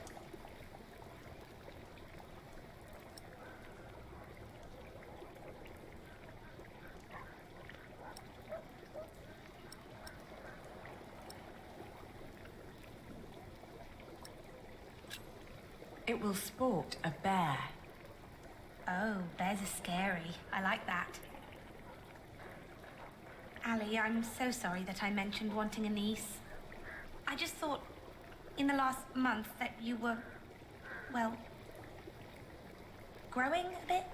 It will sport a bear. Oh, bears are scary. I like that. Ali, I'm so sorry that I mentioned wanting a niece. I just thought, in the last month, that you were, well, growing a bit.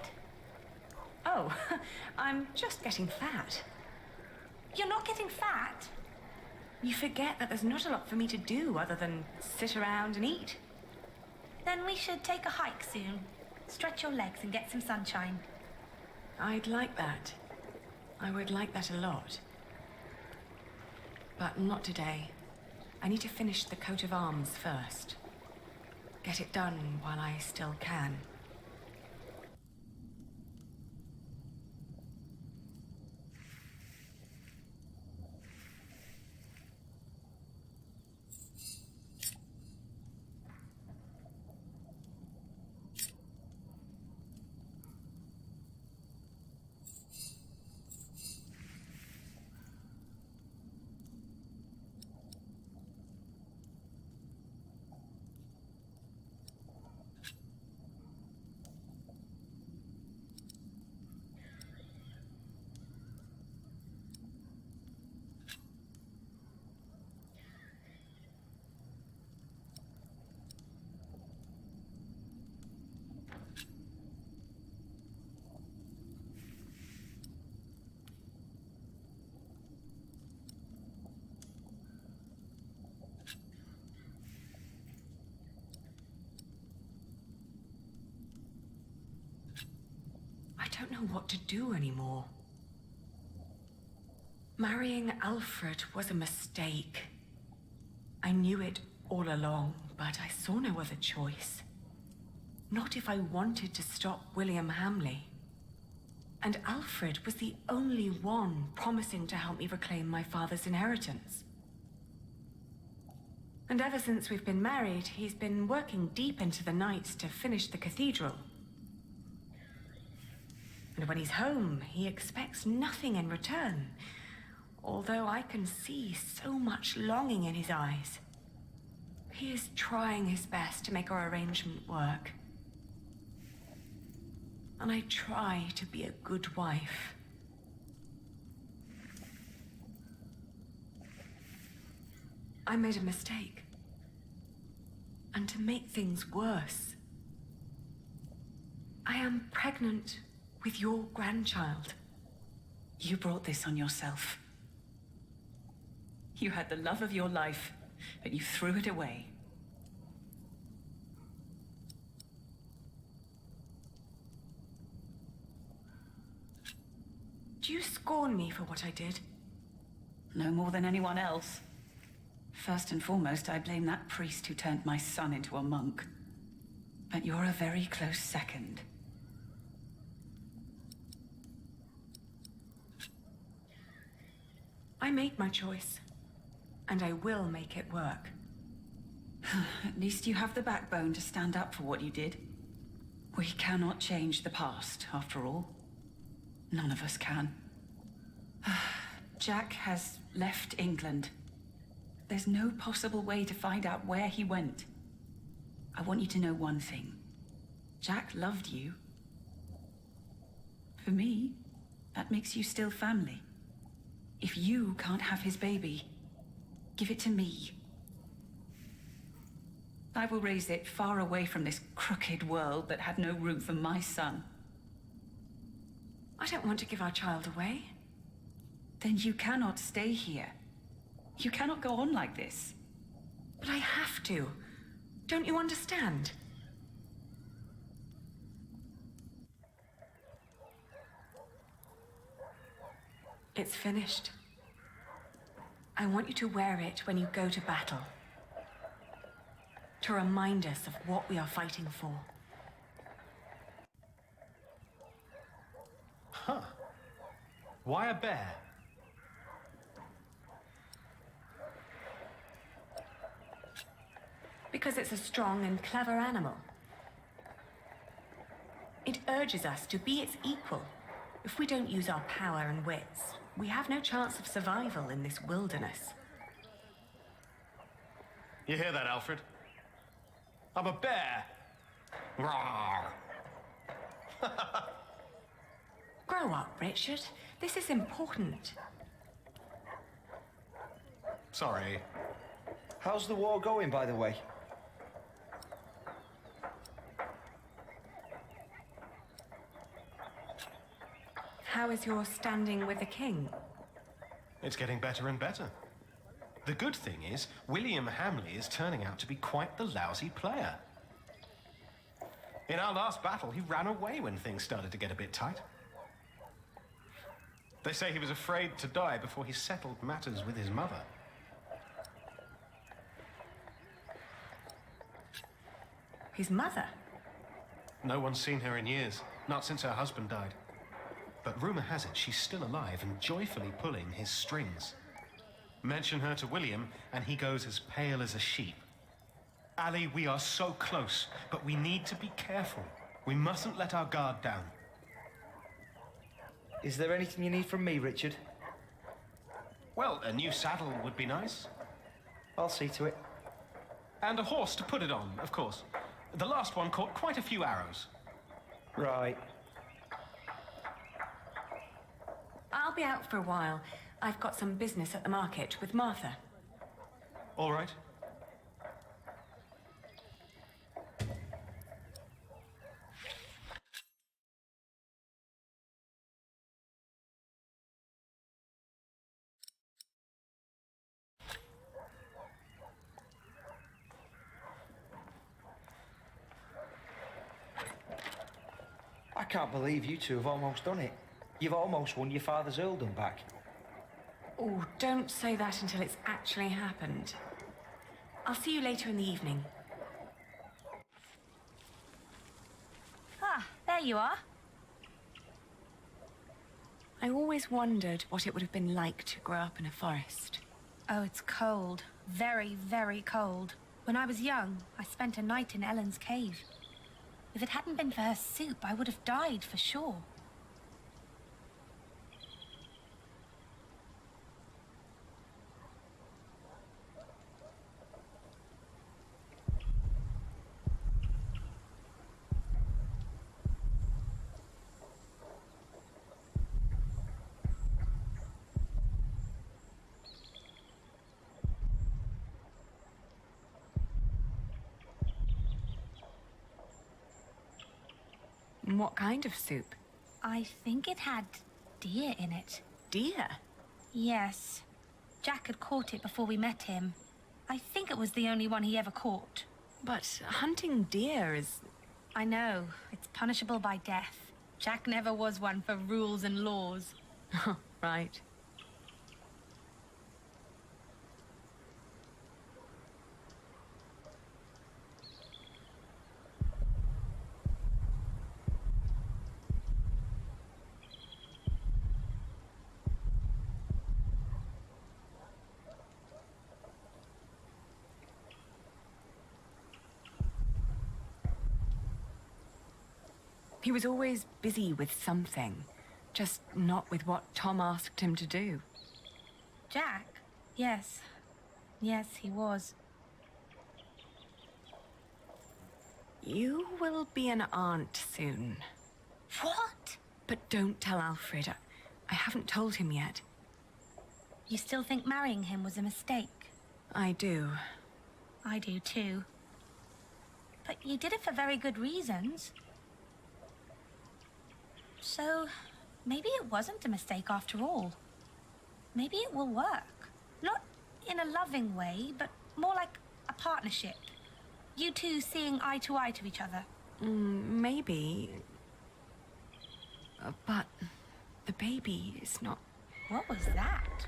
Oh, I'm just getting fat. You're not getting fat? You forget that there's not a lot for me to do other than sit around and eat. Then we should take a hike soon. Stretch your legs and get some sunshine. I'd like that. I would like that a lot. But not today. I need to finish the coat of arms first. Get it done while I still can. I don't know what to do anymore. Marrying Alfred was a mistake. I knew it all along, but I saw no other choice. Not if I wanted to stop William Hamley. And Alfred was the only one promising to help me reclaim my father's inheritance. And ever since we've been married, he's been working deep into the night to finish the cathedral. And when he's home, he expects nothing in return, although I can see so much longing in his eyes. He is trying his best to make our arrangement work. And I try to be a good wife. I made a mistake. And to make things worse, I am pregnant with your grandchild. You brought this on yourself. You had the love of your life, but you threw it away. Do you scorn me for what I did? No more than anyone else. First and foremost, I blame that priest who turned my son into a monk. But you're a very close second. I made my choice, and I will make it work. At least you have the backbone to stand up for what you did. We cannot change the past, after all. None of us can. Jack has left England. There's no possible way to find out where he went. I want you to know one thing. Jack loved you. For me, that makes you still family. If you can't have his baby, give it to me. I will raise it far away from this crooked world that had no room for my son. I don't want to give our child away. Then you cannot stay here. You cannot go on like this. But I have to. Don't you understand? It's finished. I want you to wear it when you go to battle. To remind us of what we are fighting for. Huh. Why a bear? Because it's a strong and clever animal. It urges us to be its equal. If we don't use our power and wits, we have no chance of survival in this wilderness. You hear that, Alfred? I'm a bear. Rawr. Grow up, Richard. This is important. Sorry. How's the war going, by the way? How is your standing with the king? It's getting better and better. The good thing is, William Hamley is turning out to be quite the lousy player. In our last battle, he ran away when things started to get a bit tight. They say he was afraid to die before he settled matters with his mother. His mother? No one's seen her in years, not since her husband died. But rumor has it she's still alive and joyfully pulling his strings. Mention her to William, and he goes as pale as a sheep. Ali, we are so close, but we need to be careful. We mustn't let our guard down. Is there anything you need from me, Richard? Well, a new saddle would be nice. I'll see to it. And a horse to put it on, of course. The last one caught quite a few arrows. Right. I'll be out for a while. I've got some business at the market with Martha. All right. I can't believe you two have almost done it. You've almost won your father's earldom back. Oh, don't say that until it's actually happened. I'll see you later in the evening. Ah, there you are. I always wondered what it would have been like to grow up in a forest. Oh, it's cold. Very, very cold. When I was young, I spent a night in Ellen's cave. If it hadn't been for her soup, I would have died for sure. What kind of soup? I think it had deer in it. Deer? Yes. Jack had caught it before we met him. I think it was the only one he ever caught. But hunting deer is... I know. It's punishable by death. Jack never was one for rules and laws. Right. He was always busy with something, just not with what Tom asked him to do. Jack? Yes. Yes, he was. You will be an aunt soon. What? But don't tell Alfred. I haven't told him yet. You still think marrying him was a mistake? I do. I do too. But you did it for very good reasons. So, maybe it wasn't a mistake after all. Maybe it will work. Not in a loving way, but more like a partnership. You two seeing eye to each other. Maybe. But the baby is not... What was that?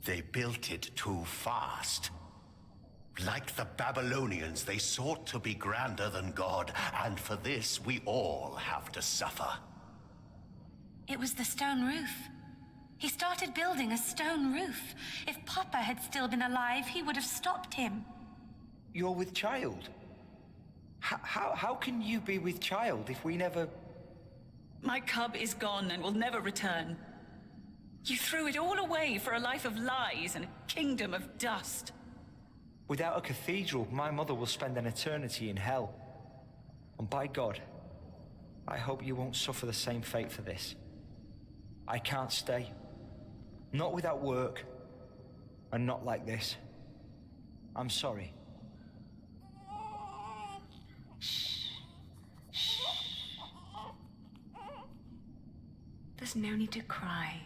They built it too fast. Like the Babylonians, they sought to be grander than God, and for this we all have to suffer. It was the stone roof. He started building a stone roof. If Papa had still been alive, he would have stopped him. You're with child? How can you be with child if we never... My cub is gone and will never return. You threw it all away for a life of lies and a kingdom of dust. Without a cathedral, my mother will spend an eternity in hell. And by God, I hope you won't suffer the same fate for this. I can't stay. Not without work. And not like this. I'm sorry. There's no need to cry.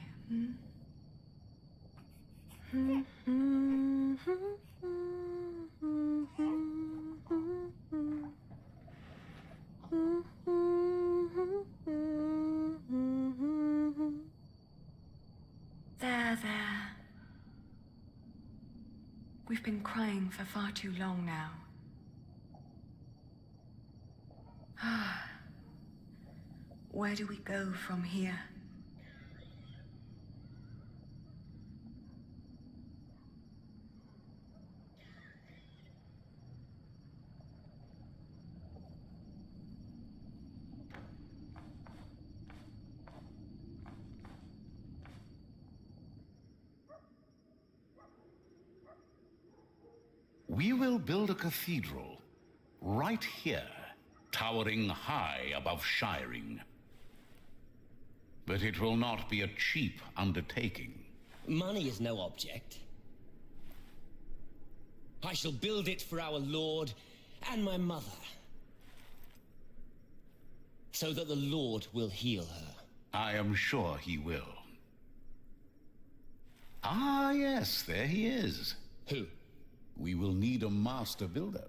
There. We've been crying for far too long now. Where do we go from here? We will build a cathedral right here, towering high above Shiring. But it will not be a cheap undertaking. Money is no object. I shall build it for our Lord and my mother, so that the Lord will heal her. I am sure he will. Ah, yes, there he is. Who? We will need a master builder.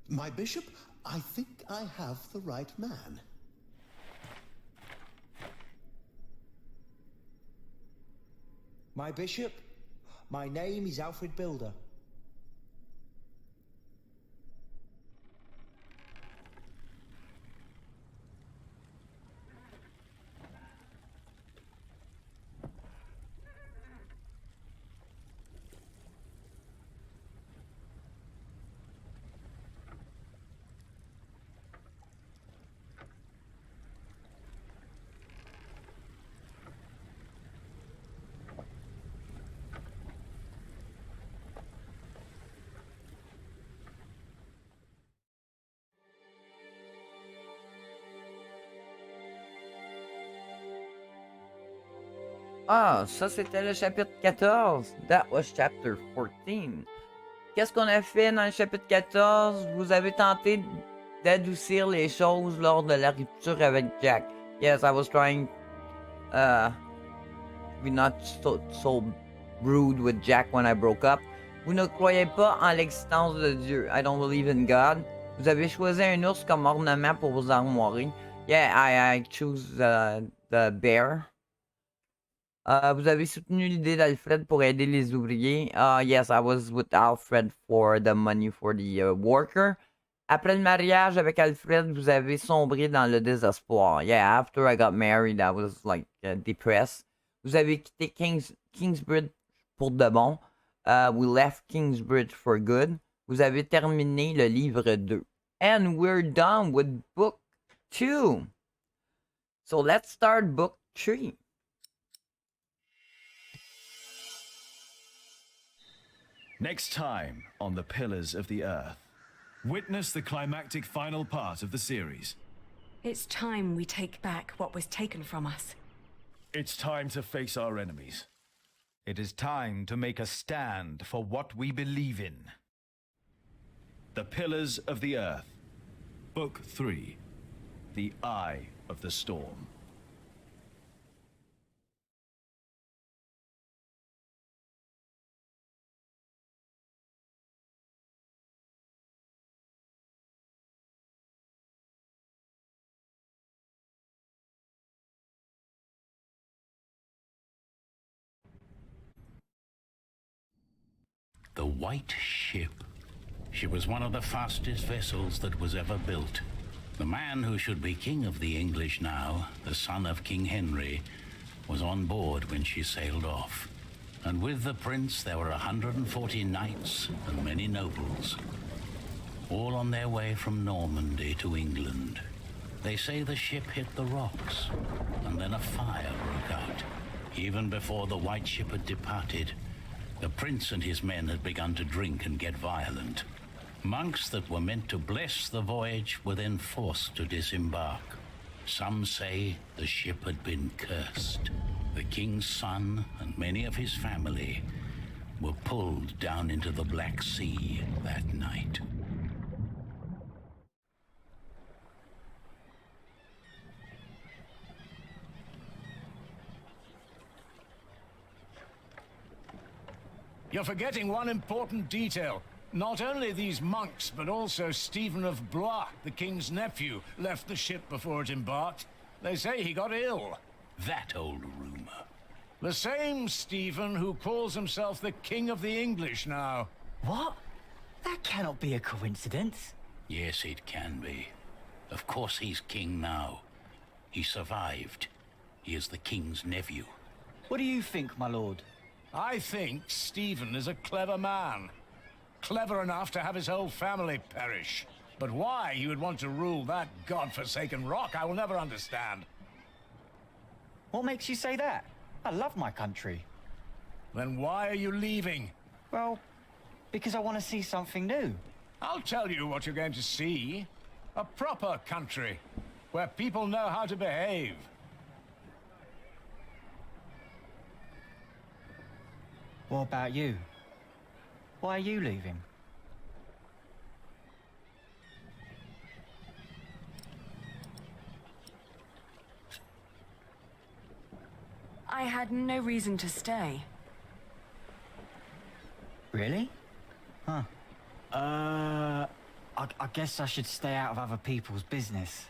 My bishop, I think I have the right man. My bishop, my name is Alfred Builder. Ah, ça c'était le chapitre 14. That was chapter 14. Qu'est-ce qu'on a fait dans le chapitre 14? Vous avez tenté d'adoucir les choses lors de la rupture avec Jack. Yes, I was trying to be not so rude with Jack when I broke up. Vous ne croyez pas en l'existence de Dieu. I don't believe in God. Vous avez choisi un ours comme ornement pour vos armoiries. Yeah, I choose the bear. Vous avez soutenu l'idée d'Alfred pour aider les ouvriers. Yes, I was with Alfred for the money for the worker. Après le mariage avec Alfred, vous avez sombré dans le désespoir. Yeah, after I got married, I was like depressed. Vous avez quitté Kingsbridge pour de bon. We left Kingsbridge for good. Vous avez terminé le livre 2. And we're done with book 2. So let's start book 3. Next time on The Pillars of the Earth, witness the climactic final part of the series. It's time we take back what was taken from us. It's time to face our enemies. It is time to make a stand for what we believe in. The Pillars of the Earth, Book 3, The Eye of the Storm. The White Ship. She was one of the fastest vessels that was ever built. The man who should be king of the English now, the son of King Henry, was on board when she sailed off. And with the prince there were 140 knights and many nobles, all on their way from Normandy to England. They say the ship hit the rocks, and then a fire broke out. Even before the White Ship had departed, the prince and his men had begun to drink and get violent. Monks that were meant to bless the voyage were then forced to disembark. Some say the ship had been cursed. The king's son and many of his family were pulled down into the Black Sea that night. You're forgetting one important detail. Not only these monks, but also Stephen of Blois, the king's nephew, left the ship before it embarked. They say he got ill. That old rumor. The same Stephen who calls himself the King of the English now. What? That cannot be a coincidence. Yes, it can be. Of course he's king now. He survived. He is the king's nephew. What do you think, my lord? I think Stephen is a clever man. Clever enough to have his whole family perish. But why he would want to rule that godforsaken rock, I will never understand. What makes you say that? I love my country. Then why are you leaving? Well, because I want to see something new. I'll tell you what you're going to see. A proper country, where people know how to behave. What about you? Why are you leaving? I had no reason to stay. Really? Huh. I guess I should stay out of other people's business.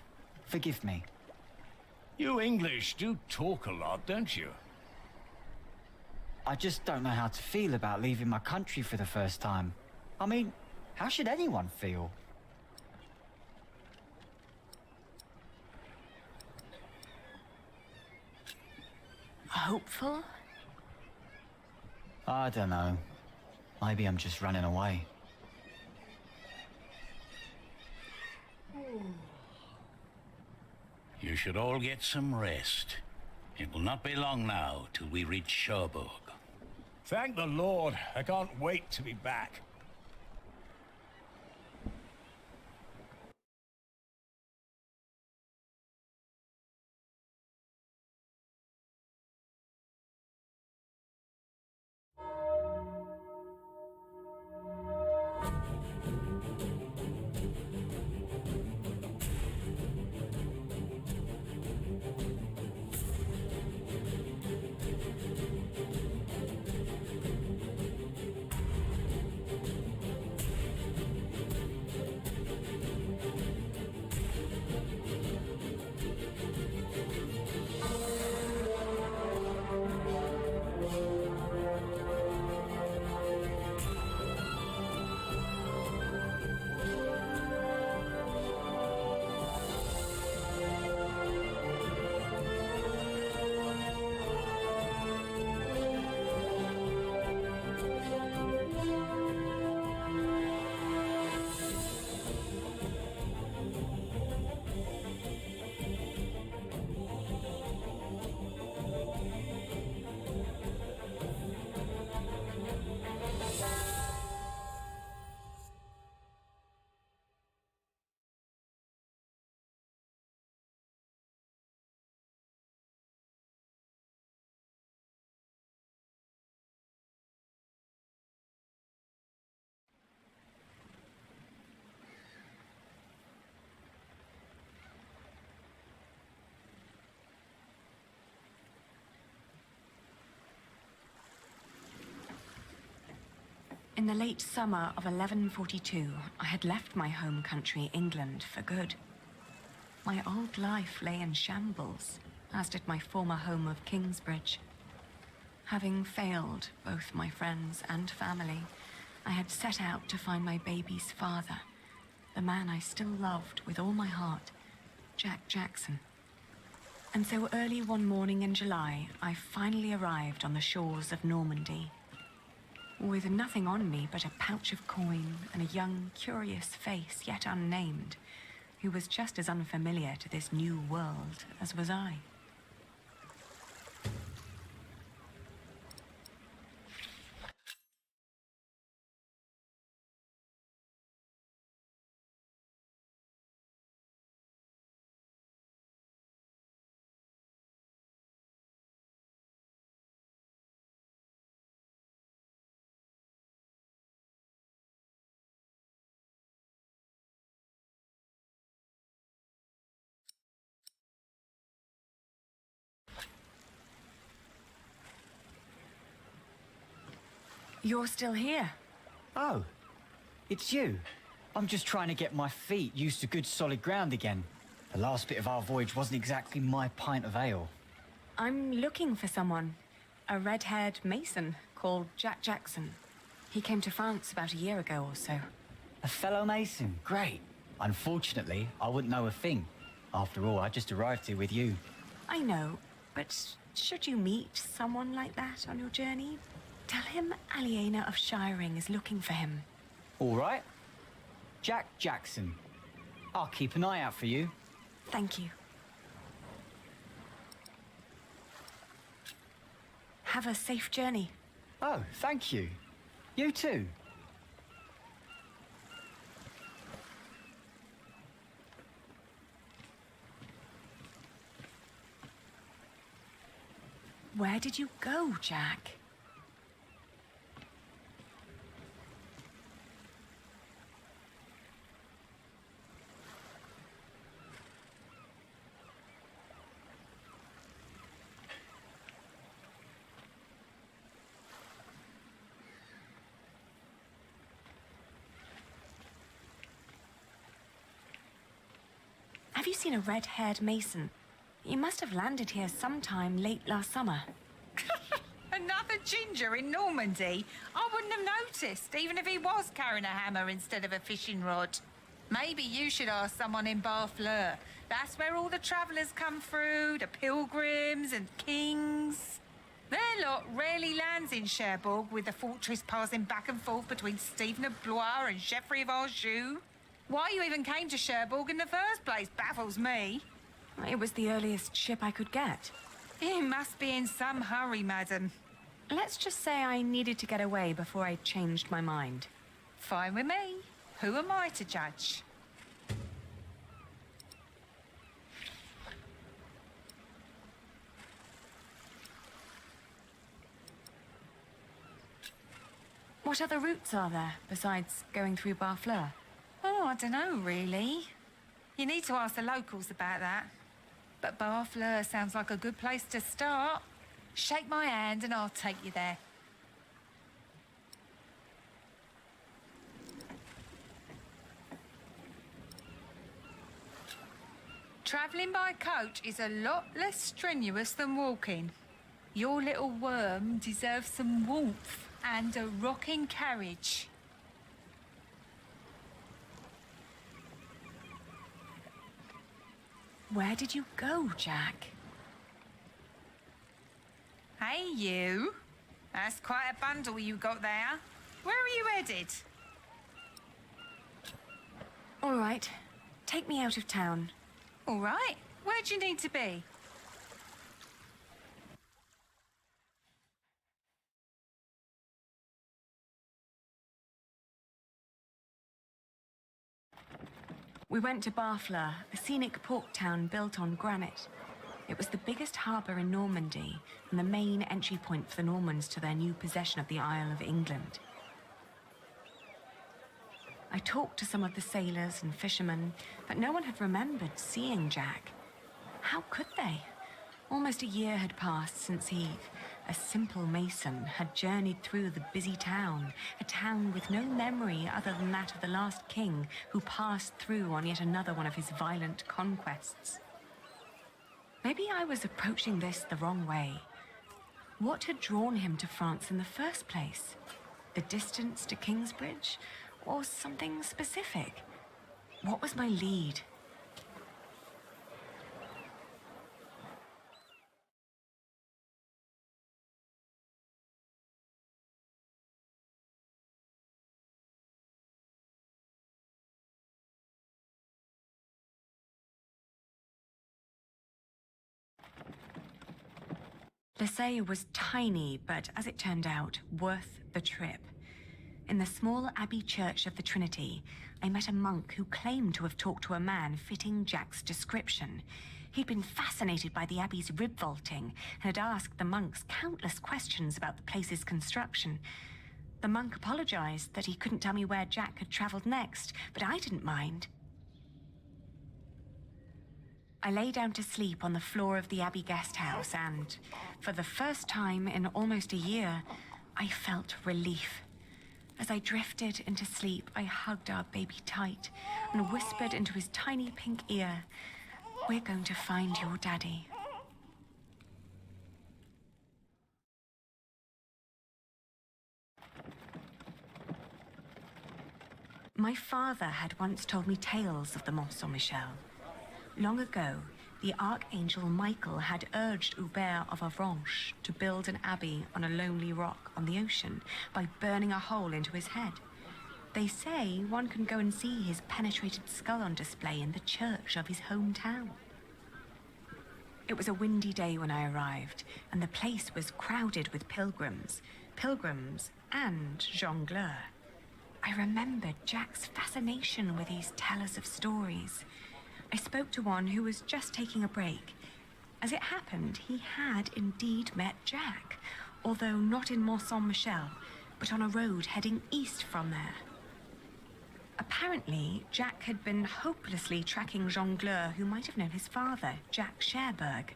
Forgive me. You English do talk a lot, don't you? I just don't know how to feel about leaving my country for the first time. I mean, how should anyone feel? Hopeful? I don't know. Maybe I'm just running away. You should all get some rest. It will not be long now till we reach Cherbourg. Thank the Lord. I can't wait to be back. In the late summer of 1142, I had left my home country, England, for good. My old life lay in shambles, as did my former home of Kingsbridge. Having failed both my friends and family, I had set out to find my baby's father, the man I still loved with all my heart, Jack Jackson. And so early one morning in July, I finally arrived on the shores of Normandy. With nothing on me but a pouch of coin and a young, curious face yet unnamed, who was just as unfamiliar to this new world as was I. You're still here? Oh, it's you. I'm just trying to get my feet used to good solid ground again. The last bit of our voyage wasn't exactly my pint of ale. I'm looking for someone. A red-haired mason called Jack Jackson. He came to France about a year ago or so. A fellow mason? Great. Unfortunately, I wouldn't know a thing. After all, I just arrived here with you. I know, but should you meet someone like that on your journey, tell him Aliena of Shiring is looking for him. All right. Jack Jackson. I'll keep an eye out for you. Thank you. Have a safe journey. Oh, thank you. You too. Where did you go, Jack? Have you seen a red-haired mason? You must have landed here sometime late last summer. Another ginger in Normandy? I wouldn't have noticed, even if he was carrying a hammer instead of a fishing rod. Maybe you should ask someone in Barfleur. That's where all the travellers come through, the pilgrims and kings. Their lot rarely lands in Cherbourg, with the fortress passing back and forth between Stephen of Blois and Geoffrey of Anjou. Why you even came to Cherbourg in the first place baffles me. It was the earliest ship I could get. You must be in some hurry, madam. Let's just say I needed to get away before I changed my mind. Fine with me. Who am I to judge? What other routes are there, besides going through Barfleur? Oh, I don't know, really. You need to ask the locals about that. But Barfleur sounds like a good place to start. Shake my hand and I'll take you there. Travelling by coach is a lot less strenuous than walking. Your little worm deserves some warmth and a rocking carriage. Where did you go, Jack? Hey, you. That's quite a bundle you got there. Where are you headed? All right. Take me out of town. All right. Where do you need to be? We went to Barfleur, a scenic port town built on granite. It was the biggest harbour in Normandy and the main entry point for the Normans to their new possession of the Isle of England. I talked to some of the sailors and fishermen, but no one had remembered seeing Jack. How could they? Almost a year had passed since he a simple mason, had journeyed through the busy town, a town with no memory other than that of the last king who passed through on yet another one of his violent conquests. Maybe I was approaching this the wrong way. What had drawn him to France in the first place? The distance to Kingsbridge? Or something specific? What was my lead? Restez was tiny, but as it turned out, worth the trip. In the small abbey church of the Trinity, I met a monk who claimed to have talked to a man fitting Jack's description. He'd been fascinated by the abbey's rib vaulting and had asked the monks countless questions about the place's construction. The monk apologized that he couldn't tell me where Jack had traveled next, but I didn't mind. I lay down to sleep on the floor of the Abbey guest house and, for the first time in almost a year, I felt relief. As I drifted into sleep, I hugged our baby tight and whispered into his tiny pink ear, "We're going to find your daddy." My father had once told me tales of the Mont Saint-Michel. Long ago, the Archangel Michael had urged Hubert of Avranches to build an abbey on a lonely rock on the ocean by burning a hole into his head. They say one can go and see his penetrated skull on display in the church of his hometown. It was a windy day when I arrived, and the place was crowded with pilgrims and jongleurs. I remembered Jack's fascination with these tellers of stories. I spoke to one who was just taking a break. As it happened, he had indeed met Jack, although not in Mont Saint-Michel, but on a road heading east from there. Apparently, Jack had been hopelessly tracking jongleurs who might have known his father, Jack Cherbourg.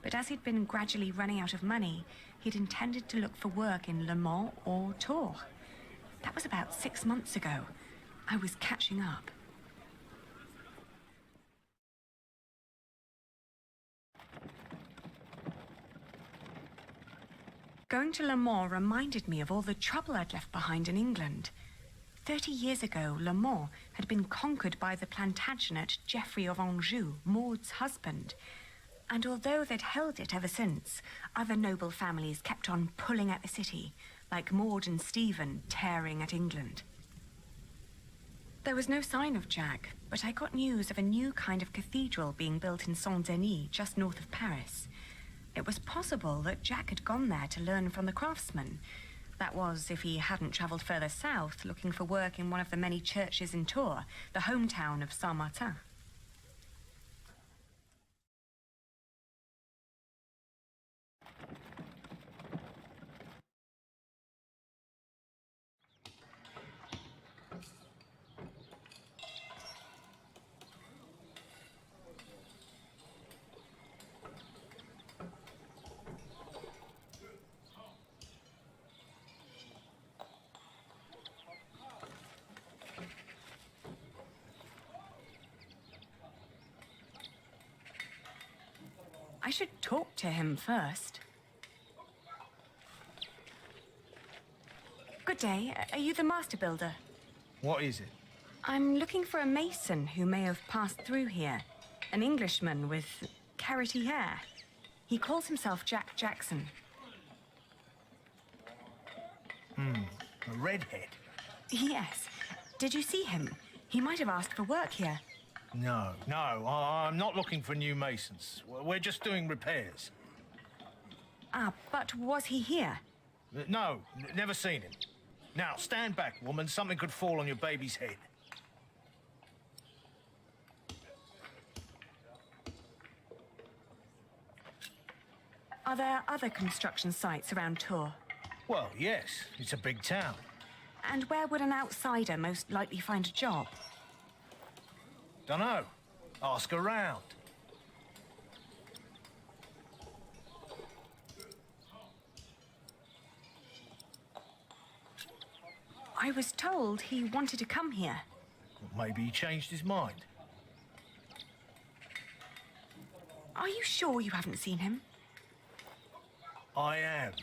But as he'd been gradually running out of money, he'd intended to look for work in Le Mans or Tours. That was about 6 months ago. I was catching up. Going to Le Mans reminded me of all the trouble I'd left behind in England. 30 years ago, Le Mans had been conquered by the Plantagenet Geoffrey of Anjou, Maud's husband. And although they'd held it ever since, other noble families kept on pulling at the city, like Maud and Stephen tearing at England. There was no sign of Jack, but I got news of a new kind of cathedral being built in Saint-Denis, just north of Paris. It was possible that Jack had gone there to learn from the craftsmen. That was, if he hadn't travelled further south, looking for work in one of the many churches in Tours, the hometown of Saint-Martin. I should talk to him first. Good day. Are you the master builder? What is it? I'm looking for a mason who may have passed through here. An Englishman with carroty hair. He calls himself Jack Jackson. A redhead? Yes. Did you see him? He might have asked for work here. No, I'm not looking for new masons. We're just doing repairs. Ah, but was he here? No, never seen him. Now, stand back, woman. Something could fall on your baby's head. Are there other construction sites around Tours? Well, yes. It's a big town. And where would an outsider most likely find a job? Dunno. Ask around. I was told he wanted to come here. Maybe he changed his mind. Are you sure you haven't seen him? I am.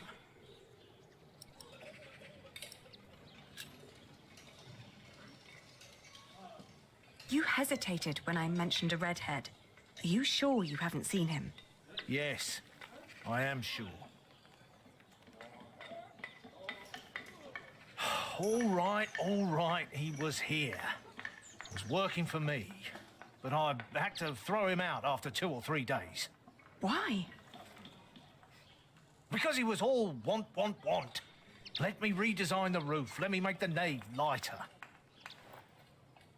You hesitated when I mentioned a redhead. Are you sure you haven't seen him? Yes, I am sure. All right, he was here. He was working for me. But I had to throw him out after 2 or 3 days. Why? Because he was all want. Let me redesign the roof, let me make the nave lighter.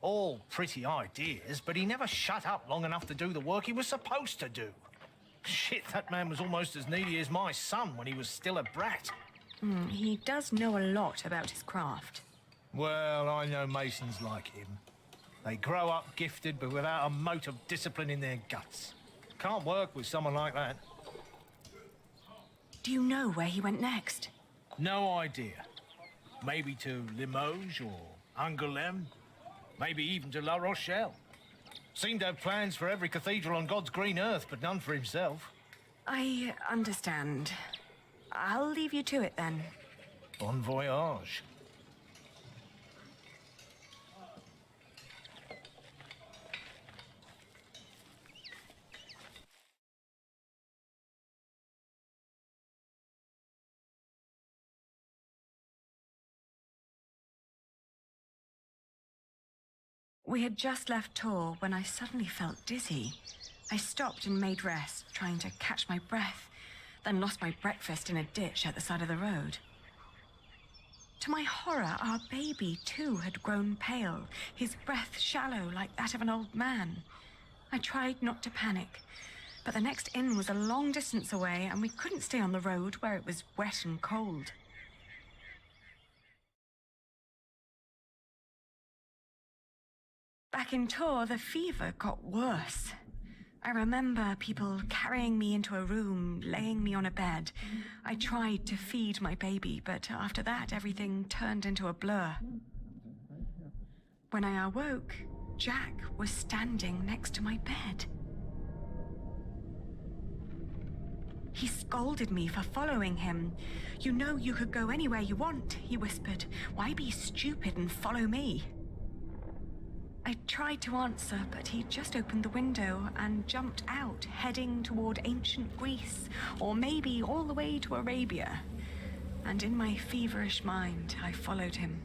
All pretty ideas, but he never shut up long enough to do the work he was supposed to do. Shit, that man was almost as needy as my son when he was still a brat. He does know a lot about his craft. Well, I know masons like him. They grow up gifted, but without a mote of discipline in their guts. Can't work with someone like that. Do you know where he went next? No idea. Maybe to Limoges or Angoulême. Maybe even to La Rochelle. Seemed to have plans for every cathedral on God's green earth, but none for himself. I understand. I'll leave you to it then. Bon voyage. We had just left Tours when I suddenly felt dizzy. I stopped and made rest, trying to catch my breath, then lost my breakfast in a ditch at the side of the road. To my horror, our baby too had grown pale, his breath shallow like that of an old man. I tried not to panic, but the next inn was a long distance away and we couldn't stay on the road where it was wet and cold. Back in Tours, the fever got worse. I remember people carrying me into a room, laying me on a bed. I tried to feed my baby, but after that, everything turned into a blur. When I awoke, Jack was standing next to my bed. He scolded me for following him. "You know you could go anywhere you want," he whispered. "Why be stupid and follow me?" I tried to answer, but he just opened the window and jumped out, heading toward ancient Greece, or maybe all the way to Arabia. And in my feverish mind, I followed him.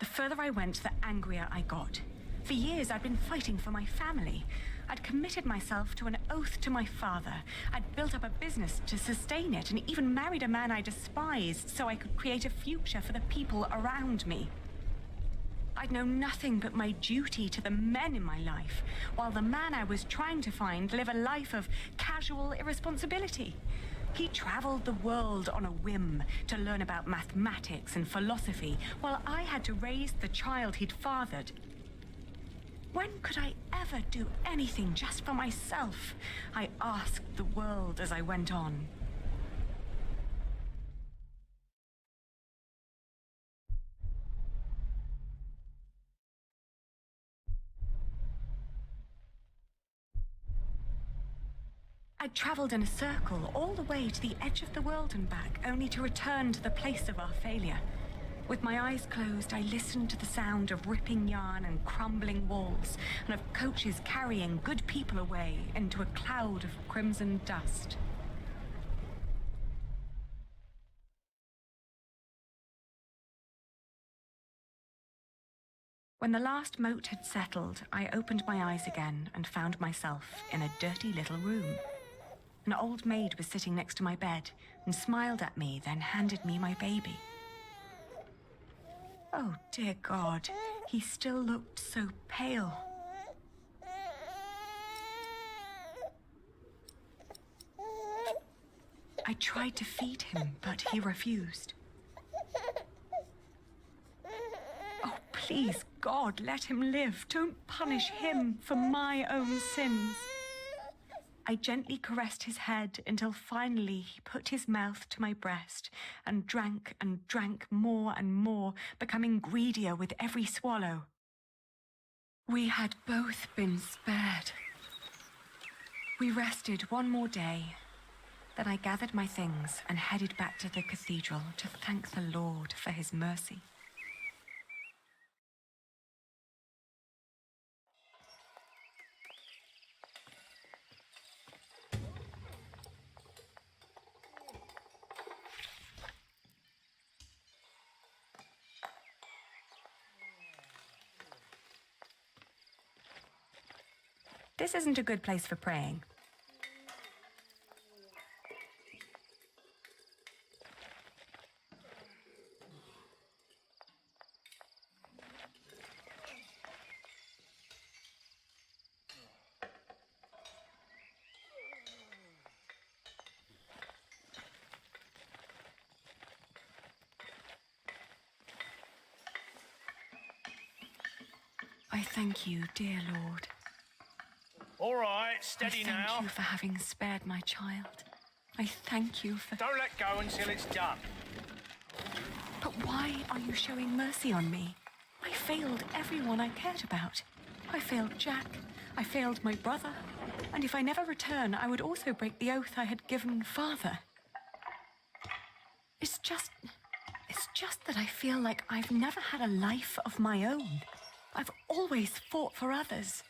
The further I went, the angrier I got. For years, I'd been fighting for my family. I'd committed myself to an oath to my father. I'd built up a business to sustain it and even married a man I despised so I could create a future for the people around me. I'd known nothing but my duty to the men in my life, while the man I was trying to find lived a life of casual irresponsibility. He traveled the world on a whim to learn about mathematics and philosophy, while I had to raise the child he'd fathered. When could I ever do anything just for myself? I asked the world as I went on. I traveled in a circle all the way to the edge of the world and back, only to return to the place of our failure. With my eyes closed, I listened to the sound of ripping yarn and crumbling walls, and of coaches carrying good people away into a cloud of crimson dust. When the last moat had settled, I opened my eyes again and found myself in a dirty little room. An old maid was sitting next to my bed and smiled at me, then handed me my baby. Oh, dear God, he still looked so pale. I tried to feed him, but he refused. Oh, Please, God, let him live. Don't punish him for my own sins. I gently caressed his head until finally he put his mouth to my breast and drank more and more, becoming greedier with every swallow. We had both been spared. We rested one more day. Then I gathered my things and headed back to the cathedral to thank the Lord for his mercy. This isn't a good place for praying. I thank you, dear Lord. All right, steady now. I thank you for having spared my child. I thank you for... Don't let go until it's done. But why are you showing mercy on me? I failed everyone I cared about. I failed Jack. I failed my brother. And if I never return, I would also break the oath I had given Father. It's just that I feel like I've never had a life of my own. I've always fought for others.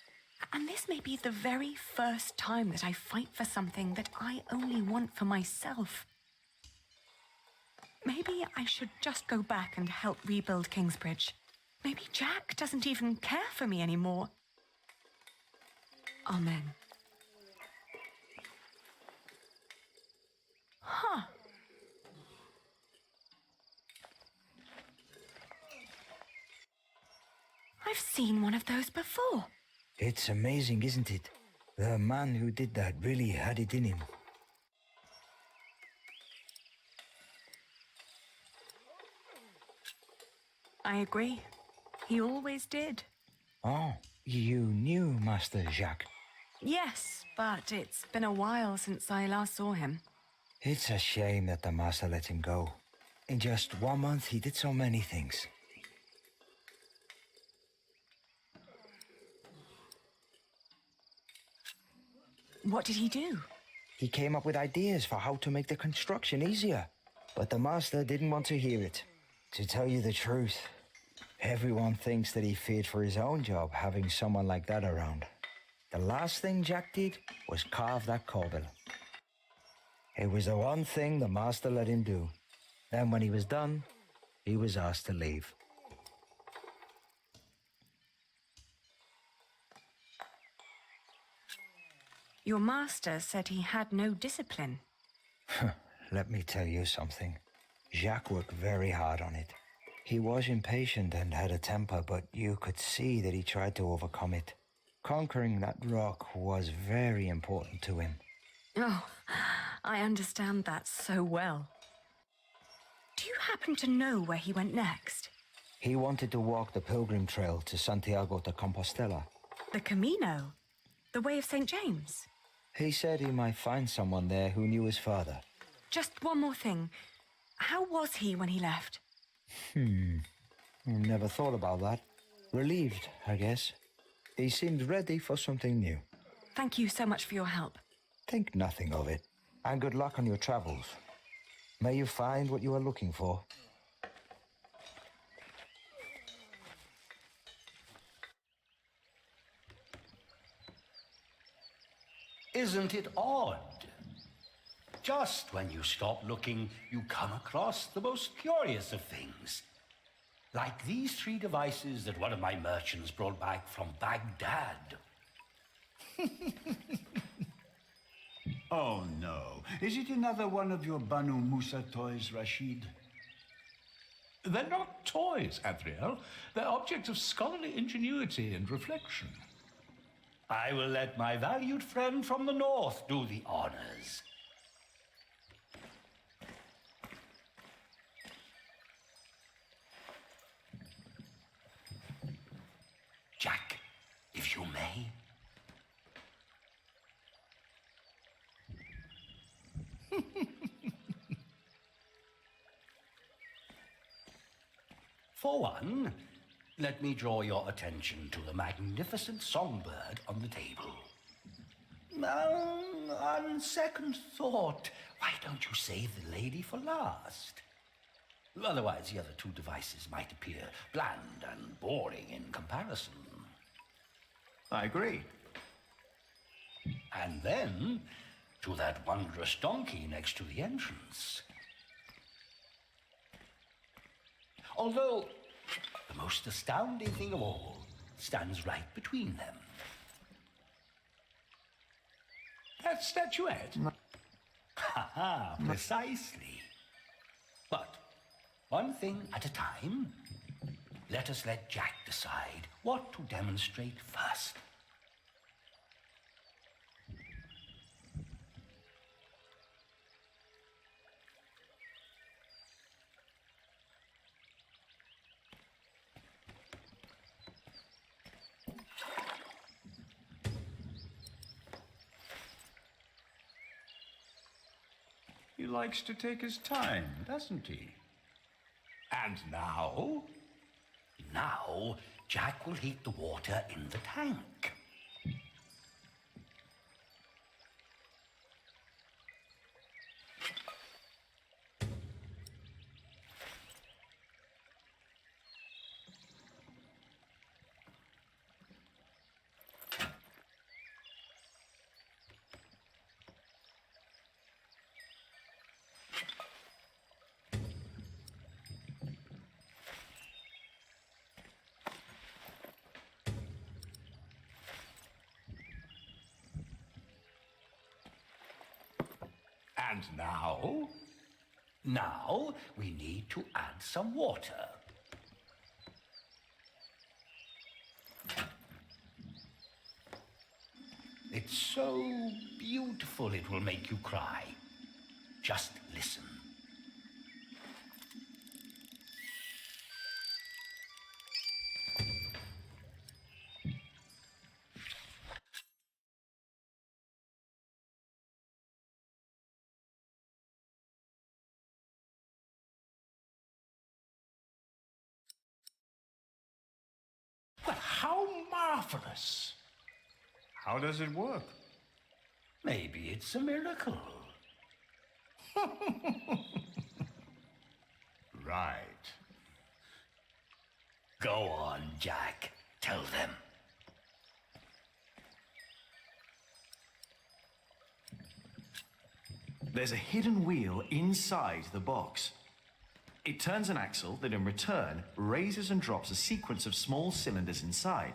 And this may be the very first time that I fight for something that I only want for myself. Maybe I should just go back and help rebuild Kingsbridge. Maybe Jack doesn't even care for me anymore. Amen. Huh. I've seen one of those before. It's amazing, isn't it? The man who did that really had it in him. I agree. He always did. Oh, you knew Master Jacques? Yes, but it's been a while since I last saw him. It's a shame that the Master let him go. In just 1 month, he did so many things. What did he do? He came up with ideas for how to make the construction easier. But the Master didn't want to hear it. To tell you the truth, everyone thinks that he feared for his own job having someone like that around. The last thing Jack did was carve that corbel. It was the one thing the Master let him do. Then when he was done, he was asked to leave. Your master said he had no discipline. Let me tell you something. Jacques worked very hard on it. He was impatient and had a temper, but you could see that he tried to overcome it. Conquering that rock was very important to him. Oh, I understand that so well. Do you happen to know where he went next? He wanted to walk the Pilgrim Trail to Santiago de Compostela. The Camino? The Way of St. James? He said he might find someone there who knew his father. Just one more thing. How was he when he left? Never thought about that. Relieved, I guess. He seemed ready for something new. Thank you so much for your help. Think nothing of it. And good luck on your travels. May you find what you are looking for. Isn't it odd? Just when you stop looking, you come across the most curious of things. Like these 3 devices that one of my merchants brought back from Baghdad. Oh, no. Is it another one of your Banu Musa toys, Rashid? They're not toys, Adriel. They're objects of scholarly ingenuity and reflection. I will let my valued friend from the north do the honors. if you may. For one, let me draw your attention to the magnificent songbird on the table. On second thought, why don't you save the lady for last? Otherwise, the other two devices might appear bland and boring in comparison. I agree. And then, to that wondrous donkey next to the entrance. Although, the most astounding thing of all stands right between them. That statuette? Ha ha, precisely. But, one thing at a time, let us let Jack decide what to demonstrate first. He likes to take his time, doesn't he? And now? Now, Jack will heat the water in the tank. And now? Now, we need to add some water. It's so beautiful it will make you cry. Just listen. Well, how marvelous! How does it work? Maybe it's a miracle. Right. Go on, Jack. Tell them. There's a hidden wheel inside the box. It turns an axle that in return raises and drops a sequence of small cylinders inside.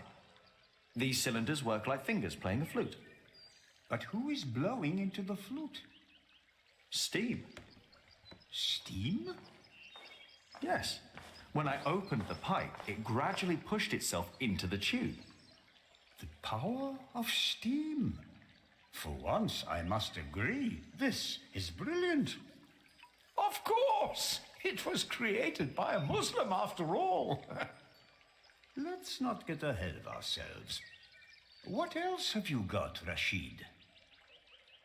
These cylinders work like fingers playing a flute. But who is blowing into the flute? Steam. Steam? Yes. When I opened the pipe, it gradually pushed itself into the tube. The power of steam. For once, I must agree. This is brilliant. Of course! It was created by a Muslim after all. Let's not get ahead of ourselves. What else have you got, Rashid?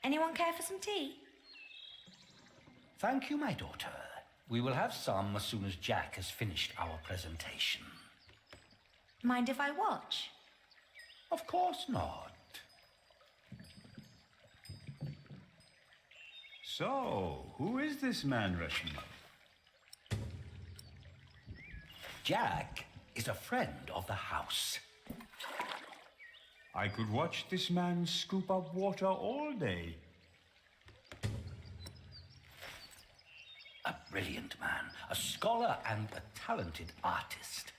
Anyone care for some tea? Thank you, my daughter. We will have some as soon as Jack has finished our presentation. Mind if I watch? Of course not. So, who is this man, Rashid? Jack is a friend of the house. I could watch this man scoop up water all day. A brilliant man, a scholar and a talented artist.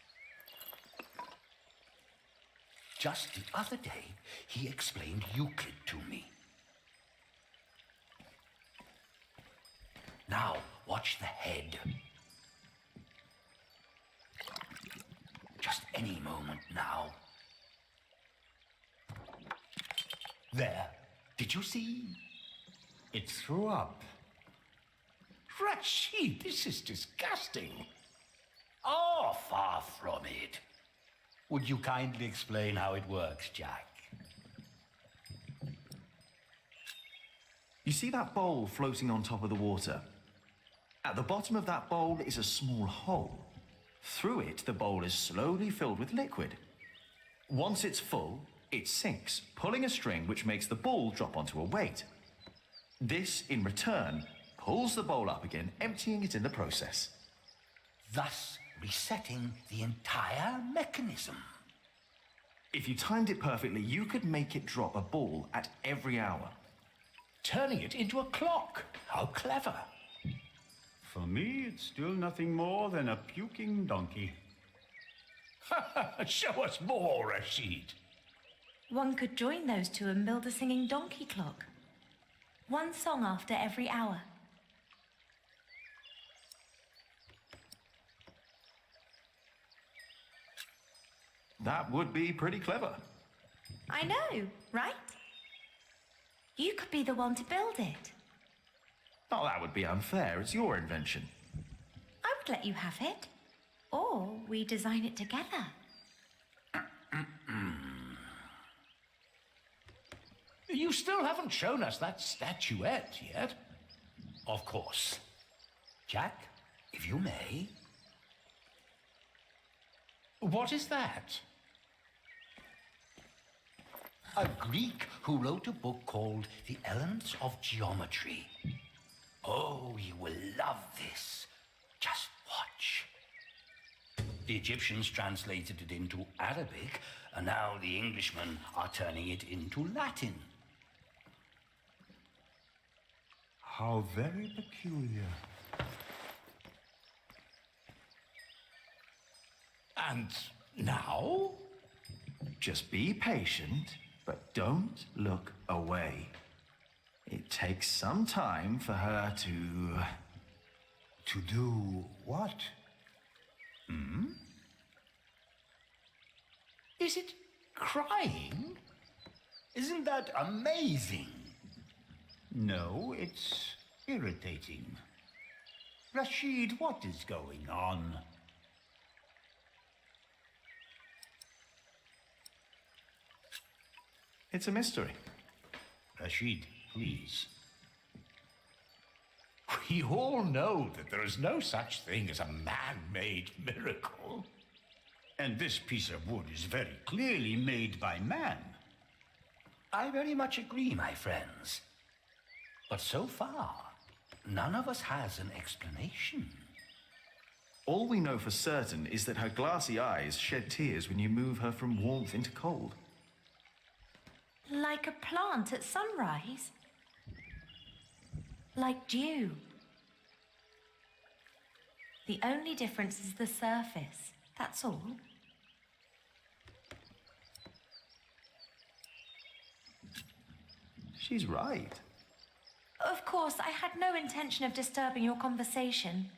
Just the other day, he explained Euclid to me. Now, watch the head. Just any moment now. There. Did you see? It threw up. Rashid, this is disgusting. Oh, far from it. Would you kindly explain how it works, Jack? You see that bowl floating on top of the water? At the bottom of that bowl is a small hole. Through it, the bowl is slowly filled with liquid. Once it's full, it sinks, pulling a string which makes the ball drop onto a weight. This, in return, pulls the bowl up again, emptying it in the process. Thus resetting the entire mechanism. If you timed it perfectly, you could make it drop a ball at every hour. Turning it into a clock. How clever. For me, it's still nothing more than a puking donkey. Show us more, Rashid. One could join those two and build a singing donkey clock. One song after every hour. That would be pretty clever. I know, right? You could be the one to build it. Oh, that would be unfair. It's your invention. I would let you have it. Or we design it together. You still haven't shown us that statuette yet. Of course. Jack, if you may. What is that? A Greek who wrote a book called The Elements of Geometry. Oh, you will love this. Just watch. The Egyptians translated it into Arabic, and now the Englishmen are turning it into Latin. How very peculiar. And now? Just be patient, but don't look away. It takes some time for her to... To do what? Hmm? Is it crying? Isn't that amazing? No, it's irritating. Rashid, what is going on? It's a mystery. Rashid, please. We all know that there is no such thing as a man-made miracle. And this piece of wood is very clearly made by man. I very much agree, my friends. But so far, none of us has an explanation. All we know for certain is that her glassy eyes shed tears when you move her from warmth into cold. Like a plant at sunrise. Like dew. The only difference is the surface, that's all. She's right. Of course, I had no intention of disturbing your conversation.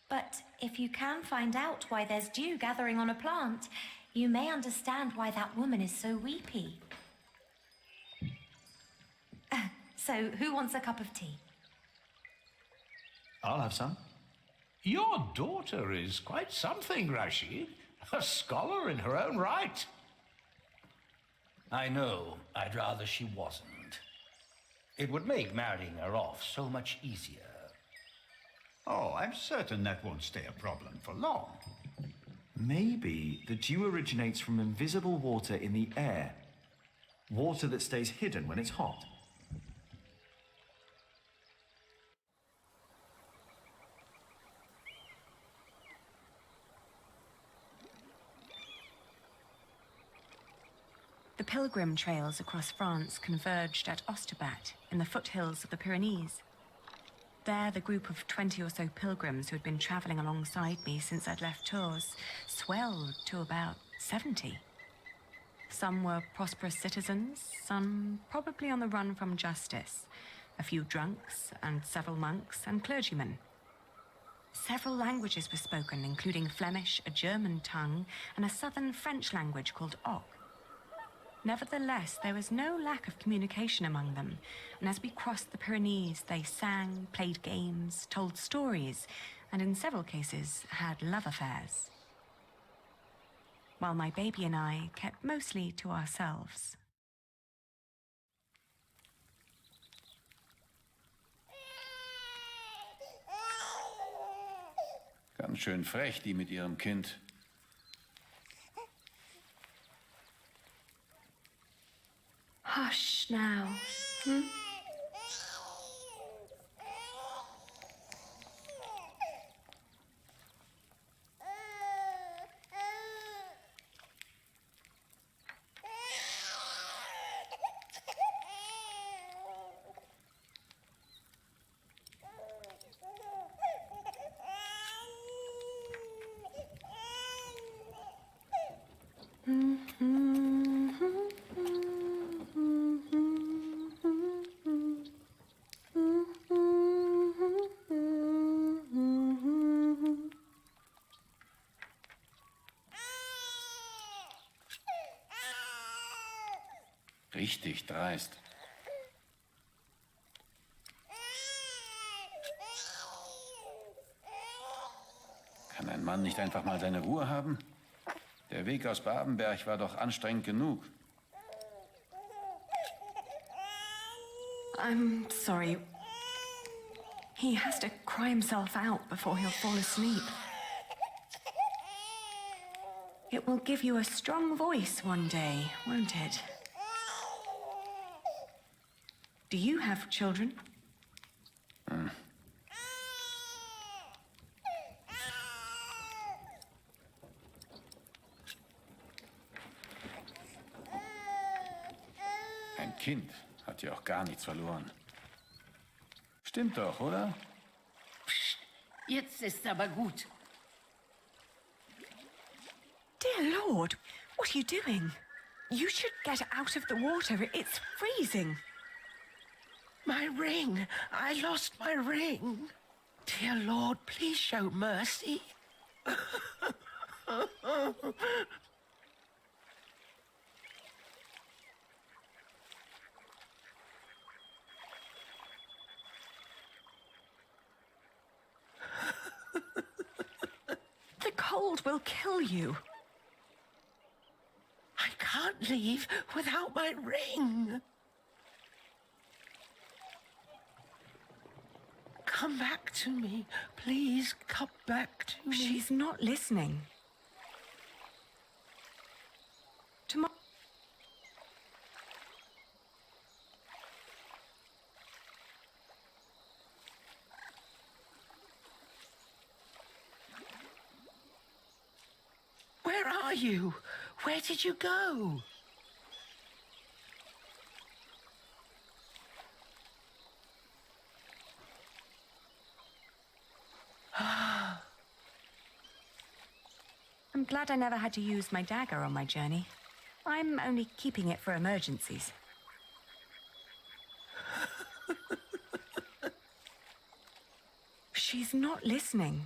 But if you can find out why there's dew gathering on a plant, you may understand why that woman is so weepy. So, who wants a cup of tea? I'll have some. Your daughter is quite something, Rashid. A scholar in her own right. I know. I'd rather she wasn't. It would make marrying her off so much easier. Oh, I'm certain that won't stay a problem for long. Maybe the dew originates from invisible water in the air. Water that stays hidden when it's hot. The Pilgrim Trails across France converged at Osterbat in the foothills of the Pyrenees. There, the group of 20 or so pilgrims who had been travelling alongside me since I'd left Tours swelled to about 70. Some were prosperous citizens, some probably on the run from justice, a few drunks, and several monks and clergymen. Several languages were spoken, including Flemish, a German tongue, and a southern French language called Oc. Nevertheless, there was no lack of communication among them, and as we crossed the Pyrenees, they sang, played games, told stories, and in several cases had love affairs. while my baby and I kept mostly to ourselves. Ganz schön frech, die mit ihrem Kind. Hush now. Hmm? Richtig dreist. Kann ein Mann nicht einfach mal seine Ruhe haben? Der Weg aus Babenberg war doch anstrengend genug. I'm sorry. He has to cry himself out before he'll fall asleep. It will give you a strong voice one day, won't it? Do you have children? Ein Kind hat ja auch gar nichts verloren. Stimmt doch, oder? Psst, jetzt ist aber gut. Dear Lord, what are you doing? You should get out of the water. It's freezing. My ring. I lost my ring. Dear Lord, please show mercy. The cold will kill you. I can't leave without my ring. Come back to me. Please come back to me. She's not listening. Tomorrow. Where are you? Where did you go? I'm glad I never had to use my dagger on my journey. I'm only keeping it for emergencies. She's not listening.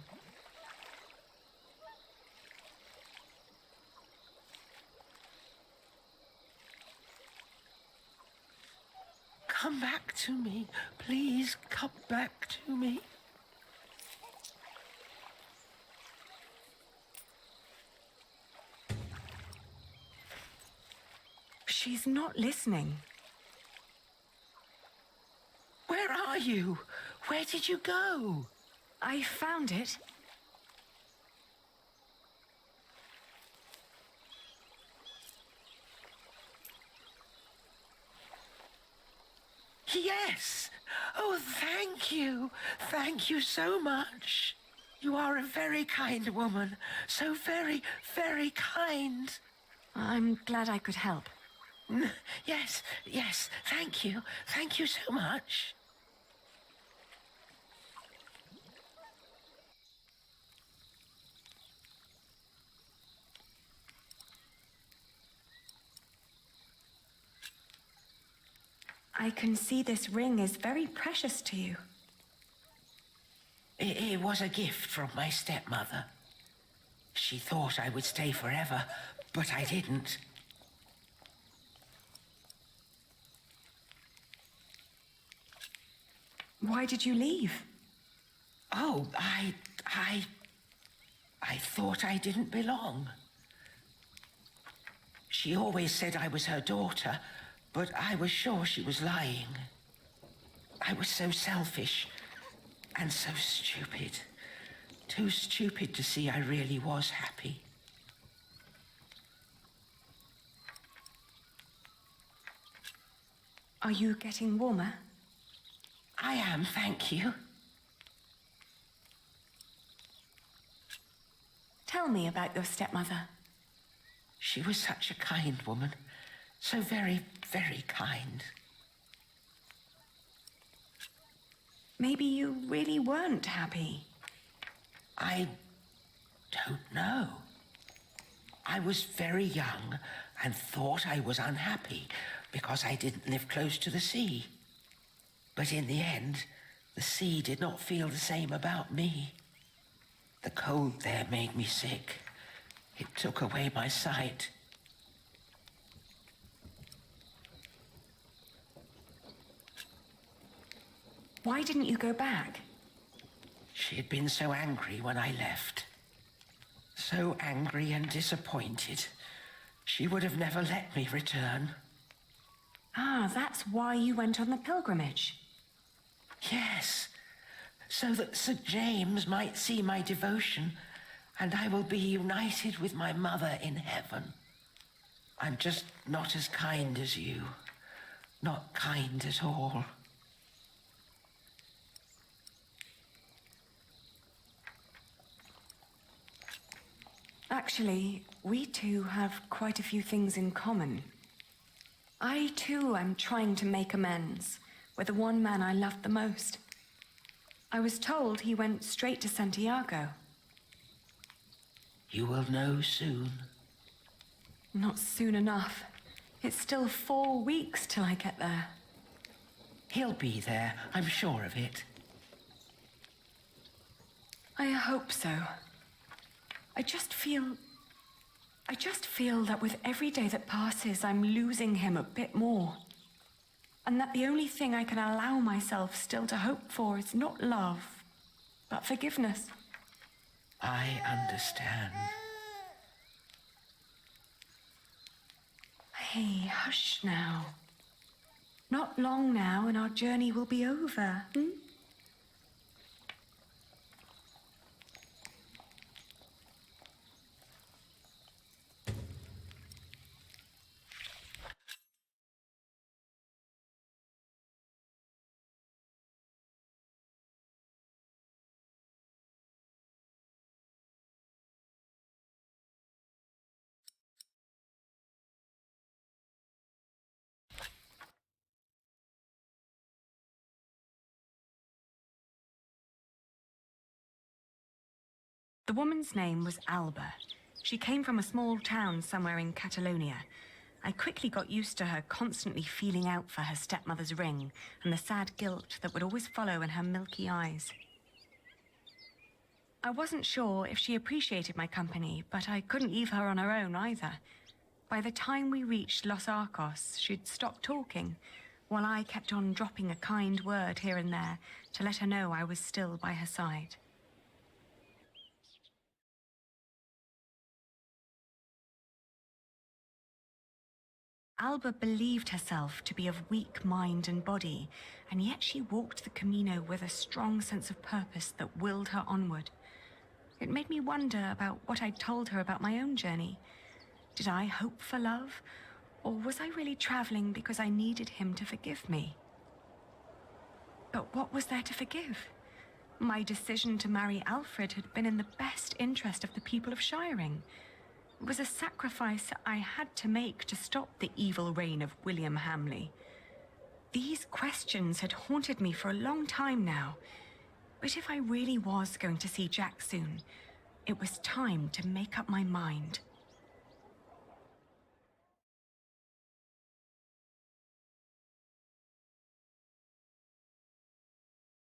Come back to me. Please come back to me. She's not listening. Where are you? Where did you go? I found it. Yes! Oh, thank you. Thank you so much. You are a very kind woman. So very, very kind. I'm glad I could help. Yes, yes, thank you. Thank you so much. I can see this ring is very precious to you. It was a gift from my stepmother. She thought I would stay forever, but I didn't. Why did you leave? Oh, I thought I didn't belong. She always said I was her daughter, but I was sure she was lying. I was so selfish and so stupid. Too stupid to see I really was happy. Are you getting warmer? I am, thank you. Tell me about your stepmother. She was such a kind woman. So very, very kind. Maybe you really weren't happy. I don't know. I was very young and thought I was unhappy because I didn't live close to the sea. But in the end, the sea did not feel the same about me. The cold there made me sick. It took away my sight. Why didn't you go back? She had been so angry when I left. So angry and disappointed. She would have never let me return. Ah, that's why you went on the pilgrimage. Yes, so that St. James might see my devotion, and I will be united with my mother in heaven. I'm just not as kind as you. Not kind at all. Actually, we two have quite a few things in common. I too am trying to make amends with the one man I loved the most. I was told he went straight to Santiago. You will know soon. Not soon enough. It's still 4 weeks till I get there. He'll be there, I'm sure of it. I hope so. I just feel that with every day that passes, I'm losing him a bit more. And that the only thing I can allow myself still to hope for is not love, but forgiveness. I understand. Hey, hush now. Not long now and our journey will be over, hmm? The woman's name was Alba. She came from a small town somewhere in Catalonia. I quickly got used to her constantly feeling out for her stepmother's ring and the sad guilt that would always follow in her milky eyes. I wasn't sure if she appreciated my company, but I couldn't leave her on her own either. By the time we reached Los Arcos, she'd stopped talking, while I kept on dropping a kind word here and there to let her know I was still by her side. Alba believed herself to be of weak mind and body, and yet she walked the Camino with a strong sense of purpose that willed her onward. It made me wonder about what I'd told her about my own journey. Did I hope for love, or was I really traveling because I needed him to forgive me? But what was there to forgive? My decision to marry Alfred had been in the best interest of the people of Shiring. It was a sacrifice I had to make to stop the evil reign of William Hamley. These questions had haunted me for a long time now. But if I really was going to see Jack soon, it was time to make up my mind.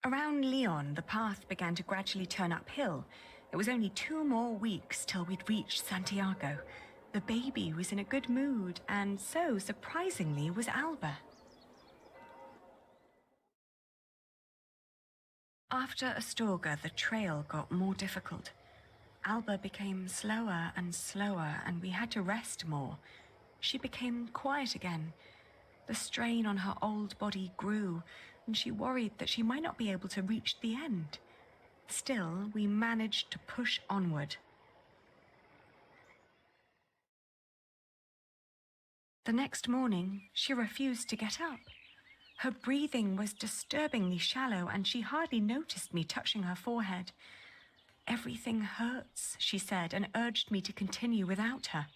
Around Lyon, the path began to gradually turn uphill. It was only 2 more weeks till we'd reached Santiago. The baby was in a good mood, and so, surprisingly, was Alba. After Astorga, the trail got more difficult. Alba became slower and slower, and we had to rest more. She became quiet again. The strain on her old body grew, and she worried that she might not be able to reach the end. Still, we managed to push onward. The next morning, she refused to get up. Her breathing was disturbingly shallow, and she hardly noticed me touching her forehead. "Everything hurts," she said, and urged me to continue without her.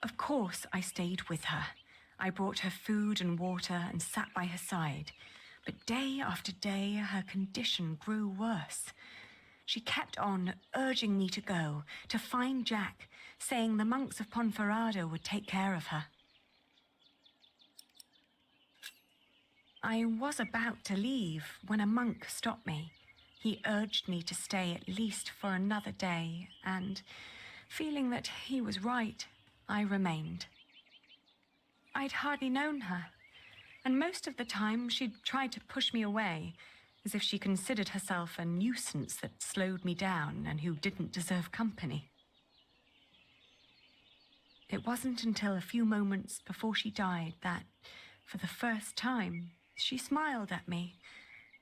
Of course, I stayed with her. I brought her food and water and sat by her side. But day after day, her condition grew worse. She kept on urging me to go, to find Jack, saying the monks of Ponferrada would take care of her. I was about to leave when a monk stopped me. He urged me to stay at least for another day, and feeling that he was right, I remained. I'd hardly known her, and most of the time she'd tried to push me away, as if she considered herself a nuisance that slowed me down and who didn't deserve company. It wasn't until a few moments before she died that, for the first time, she smiled at me,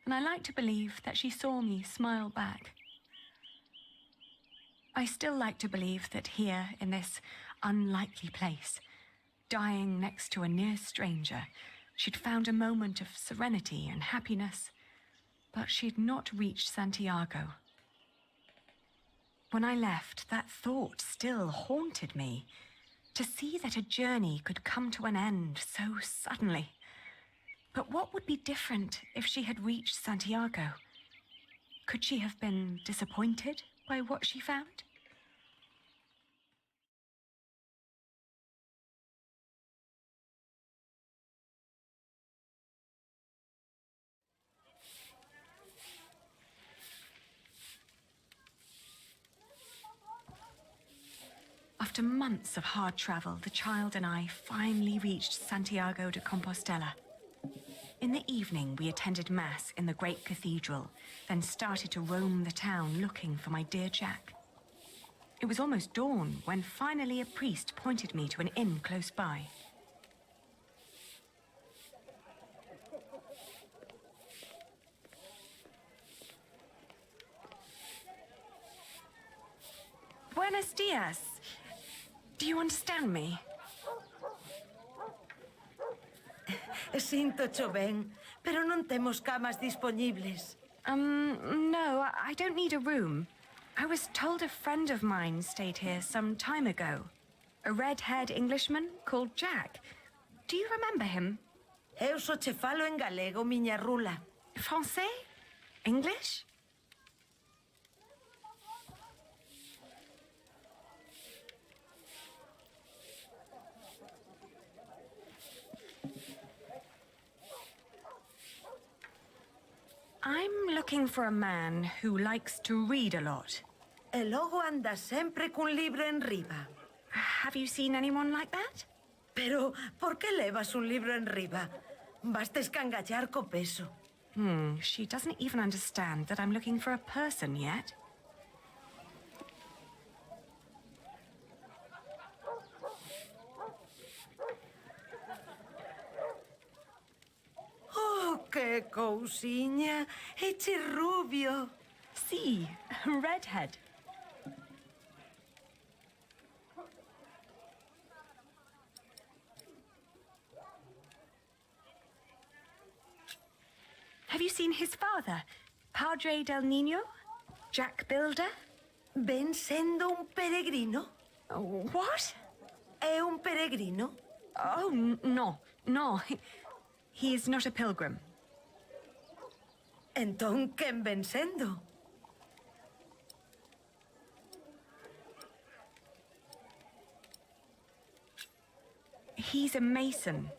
and I like to believe that she saw me smile back. I still like to believe that here, in this unlikely place, dying next to a near stranger, she'd found a moment of serenity and happiness, but she'd not reached Santiago. When I left, that thought still haunted me, to see that a journey could come to an end so suddenly. But what would be different if she had reached Santiago? Could she have been disappointed by what she found? After months of hard travel, the child and I finally reached Santiago de Compostela. In the evening, we attended Mass in the great cathedral, then started to roam the town looking for my dear Jack. It was almost dawn when finally a priest pointed me to an inn close by. Buenos dias. Do you understand me? Sinto cho ben, pero non temos camas dispoñibles. No, I don't need a room. I was told a friend of mine stayed here some time ago. A red-haired Englishman called Jack. Do you remember him? Eu só che falo en galego, miña rula. Français? English? I'm looking for a man who likes to read a lot. E logo anda sempre cun libro en riba. Have you seen anyone like that? Pero, por que levas un libro en riba? Basta escangallar co peso. She doesn't even understand that I'm looking for a person yet. Oh, que cousiña! Eche rubio. Sí, redhead. Have you seen his father, Padre del Niño? Jack Builder? Ven sendo un peregrino. What? É un peregrino? Oh, no. He is not a pilgrim. Entón, quen ven sendo? He's a mason.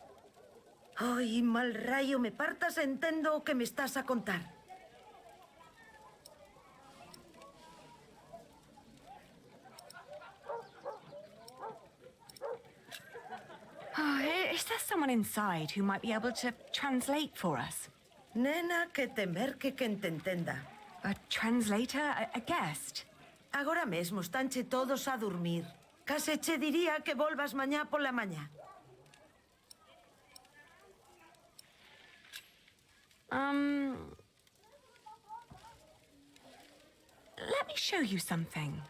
Ai, mal rayo me partas, entendo o que me estás a contar. Oh, is there someone inside who might be able to translate for us? Nena, que temer que te entenda. A translator? A guest? Agora mesmo estanche todos a dormir. Case che diría que volvas mañá pola mañá. Let me show you something.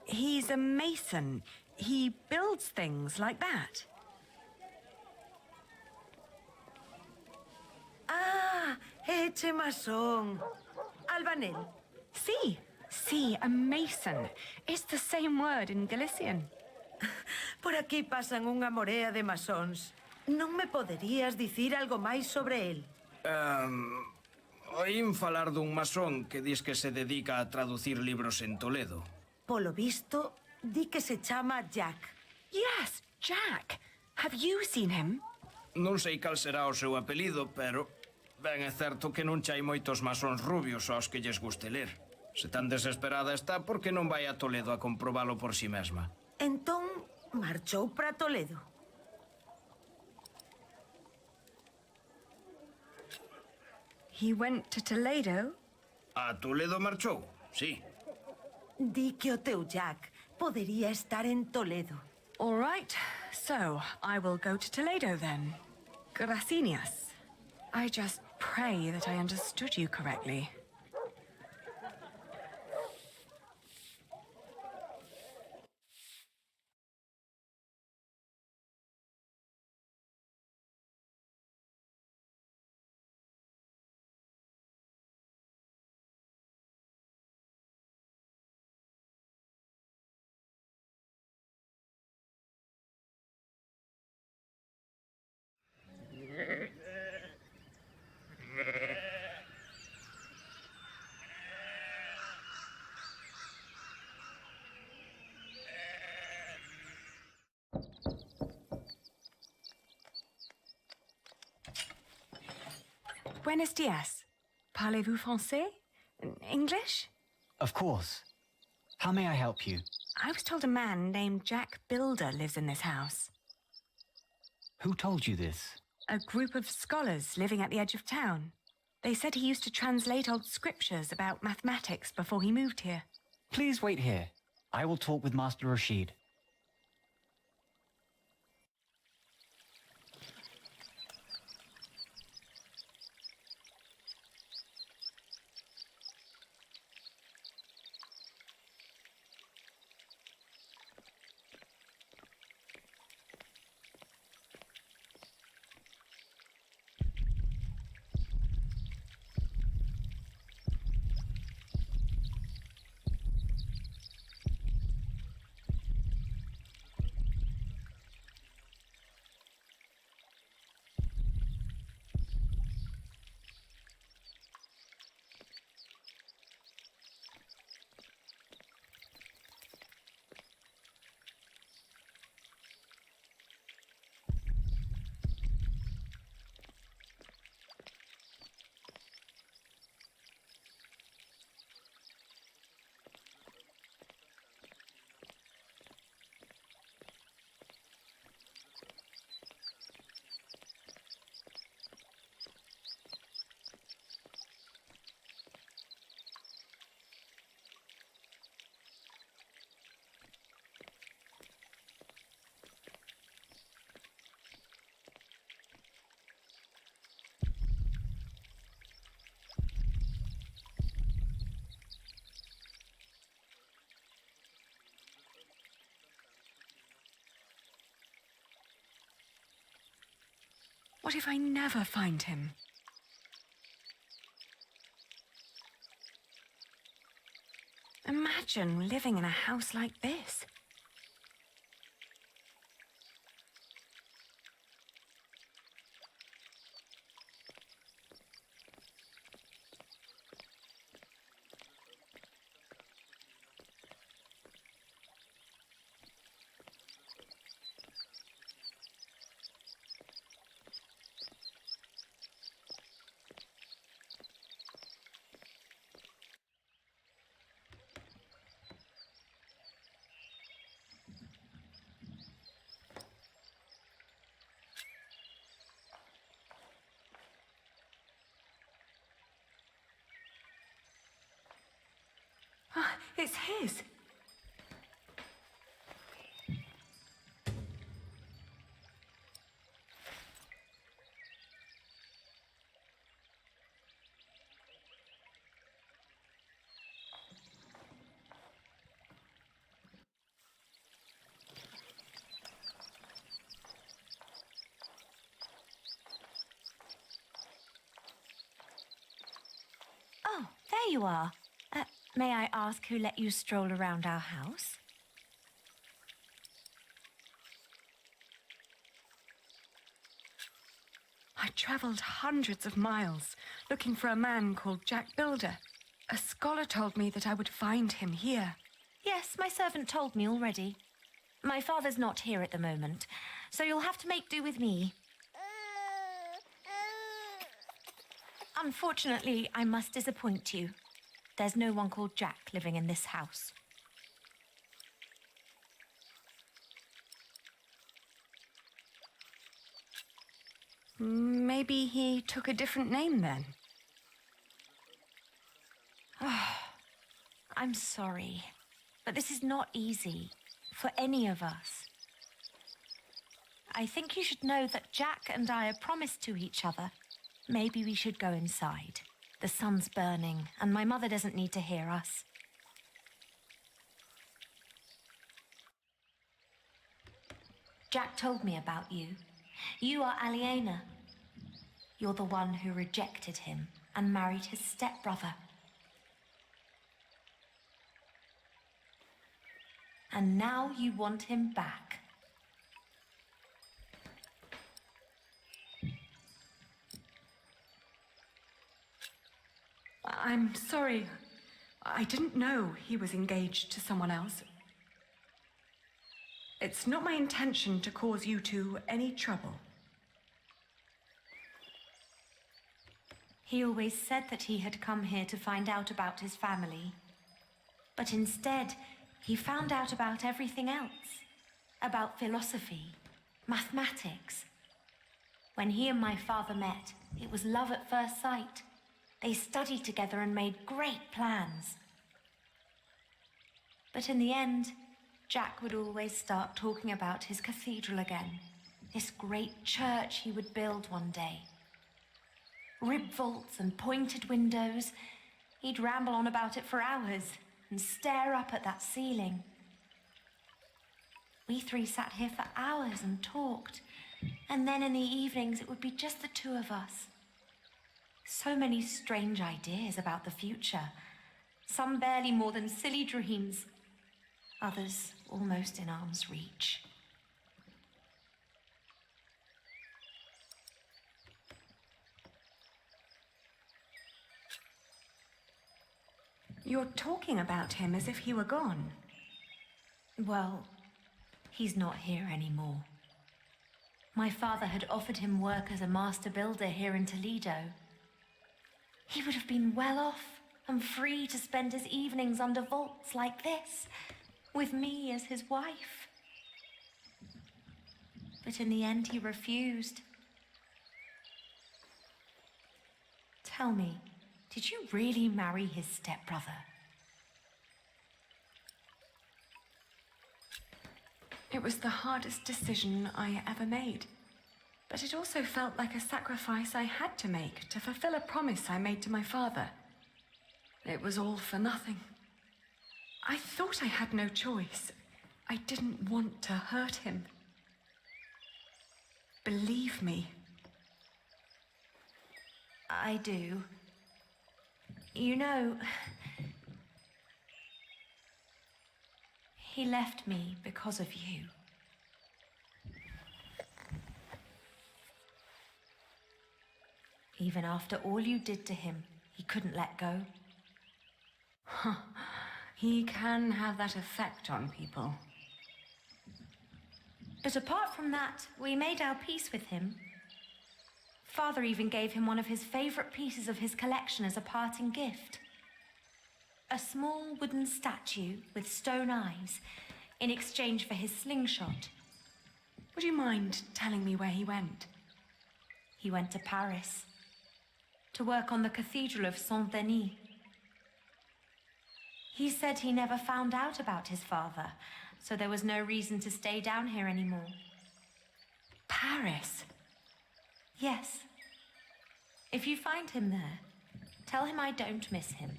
He's a mason. He builds things like that. Ah, eche masón. Albanel. Sí, a mason. It's the same word in Galician. Por aquí pasan unha morea de masóns. Non me poderías dicir algo máis sobre el? Oín falar dun masón que dis que se dedica a traducir libros en Toledo. Polo visto, di que se chama Jack. Yes, Jack. Have you seen him? Non sei cal será o seu apelido, pero ben é certo que non chai moitos masóns rubios aos que lles guste ler. Se tan desesperada está, por que non vai a Toledo a comprobalo por si mesma? Entón, marchou para Toledo. He went to Toledo? A Toledo marchou, sí. Di que o teu Jack podería estar en Toledo. All right, so I will go to Toledo then. Gracias. I just pray that I understood you correctly. Buenos dias. Parlez-vous français? English? Of course. How may I help you? I was told a man named Jack Builder lives in this house. Who told you this? A group of scholars living at the edge of town. They said he used to translate old scriptures about mathematics before he moved here. Please wait here. I will talk with Master Rashid. What if I never find him? Imagine living in a house like this. It's his. Oh, there you are. May I ask who let you stroll around our house? I travelled hundreds of miles looking for a man called Jack Builder. A scholar told me that I would find him here. Yes, my servant told me already. My father's not here at the moment, so you'll have to make do with me. Unfortunately, I must disappoint you. There's no one called Jack living in this house. Maybe he took a different name then. I'm sorry, but this is not easy for any of us. I think you should know that Jack and I are promised to each other. Maybe we should go inside. The sun's burning, and my mother doesn't need to hear us. Jack told me about you. You are Aliena. You're the one who rejected him and married his stepbrother. And now you want him back. I'm sorry. I didn't know he was engaged to someone else. It's not my intention to cause you two any trouble. He always said that he had come here to find out about his family. But instead, he found out about everything else. About philosophy, mathematics. When he and my father met, it was love at first sight. They studied together and made great plans. But in the end, Jack would always start talking about his cathedral again. This great church he would build one day. Rib vaults and pointed windows. He'd ramble on about it for hours and stare up at that ceiling. We three sat here for hours and talked. And then in the evenings, it would be just the two of us. So many strange ideas about the future. Some barely more than silly dreams. Others almost in arm's reach. You're talking about him as if he were gone. Well, he's not here anymore. My father had offered him work as a master builder here in Toledo. He would have been well off and free to spend his evenings under vaults like this, with me as his wife. But in the end, he refused. Tell me, did you really marry his stepbrother? It was the hardest decision I ever made. But it also felt like a sacrifice I had to make to fulfill a promise I made to my father. It was all for nothing. I thought I had no choice. I didn't want to hurt him. Believe me. I do. You know, he left me because of you. Even after all you did to him, he couldn't let go. He can have that effect on people. But apart from that, we made our peace with him. Father even gave him one of his favorite pieces of his collection as a parting gift. A small wooden statue with stone eyes in exchange for his slingshot. Would you mind telling me where he went? He went to Paris to work on the Cathedral of Saint-Denis. He said he never found out about his father, so there was no reason to stay down here anymore. Paris? Yes. If you find him there, tell him I don't miss him.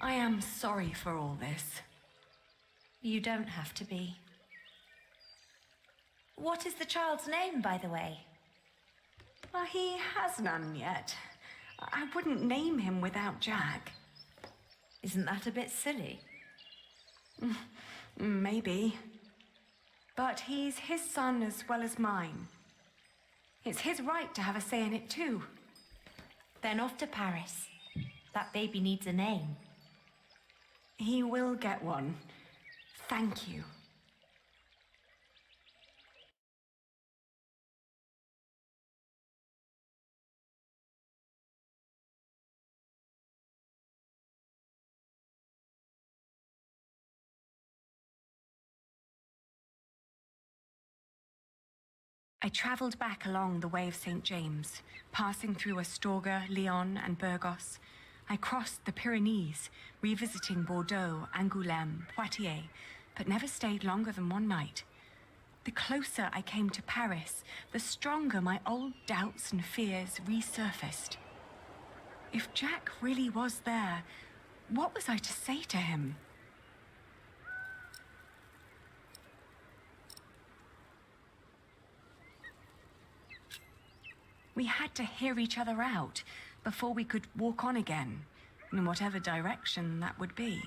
I am sorry for all this. You don't have to be. What is the child's name, by the way? Well, he has none yet. I wouldn't name him without Jack. Isn't that a bit silly? Maybe. But he's his son as well as mine. It's his right to have a say in it too. Then off to Paris. That baby needs a name. He will get one. Thank you. I travelled back along the way of St. James, passing through Astorga, Lyon, and Burgos. I crossed the Pyrenees, revisiting Bordeaux, Angoulême, Poitiers, but never stayed longer than one night. The closer I came to Paris, the stronger my old doubts and fears resurfaced. If Jack really was there, what was I to say to him? We had to hear each other out before we could walk on again, in whatever direction that would be.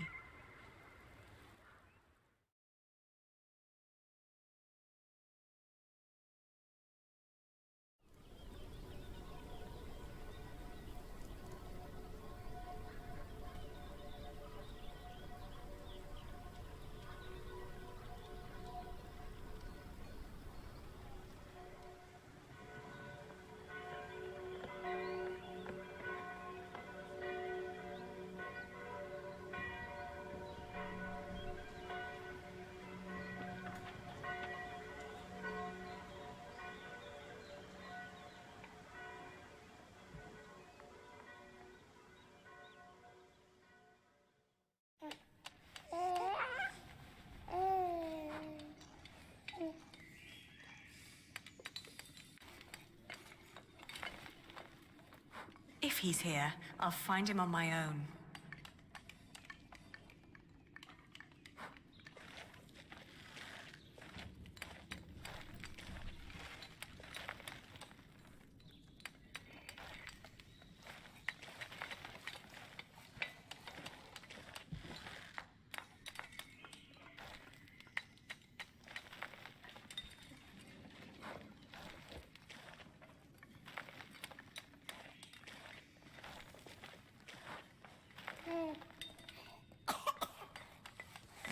If he's here, I'll find him on my own.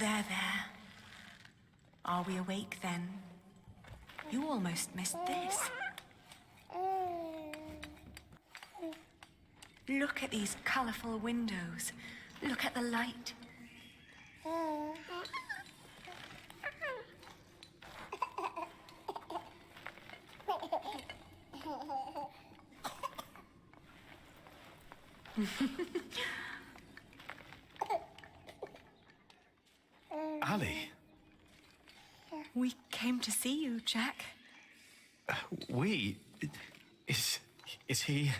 There. Are we awake then? You almost missed this. Look at these colourful windows. Look at the light. Ali. We came to see you, Jack. We? Is he?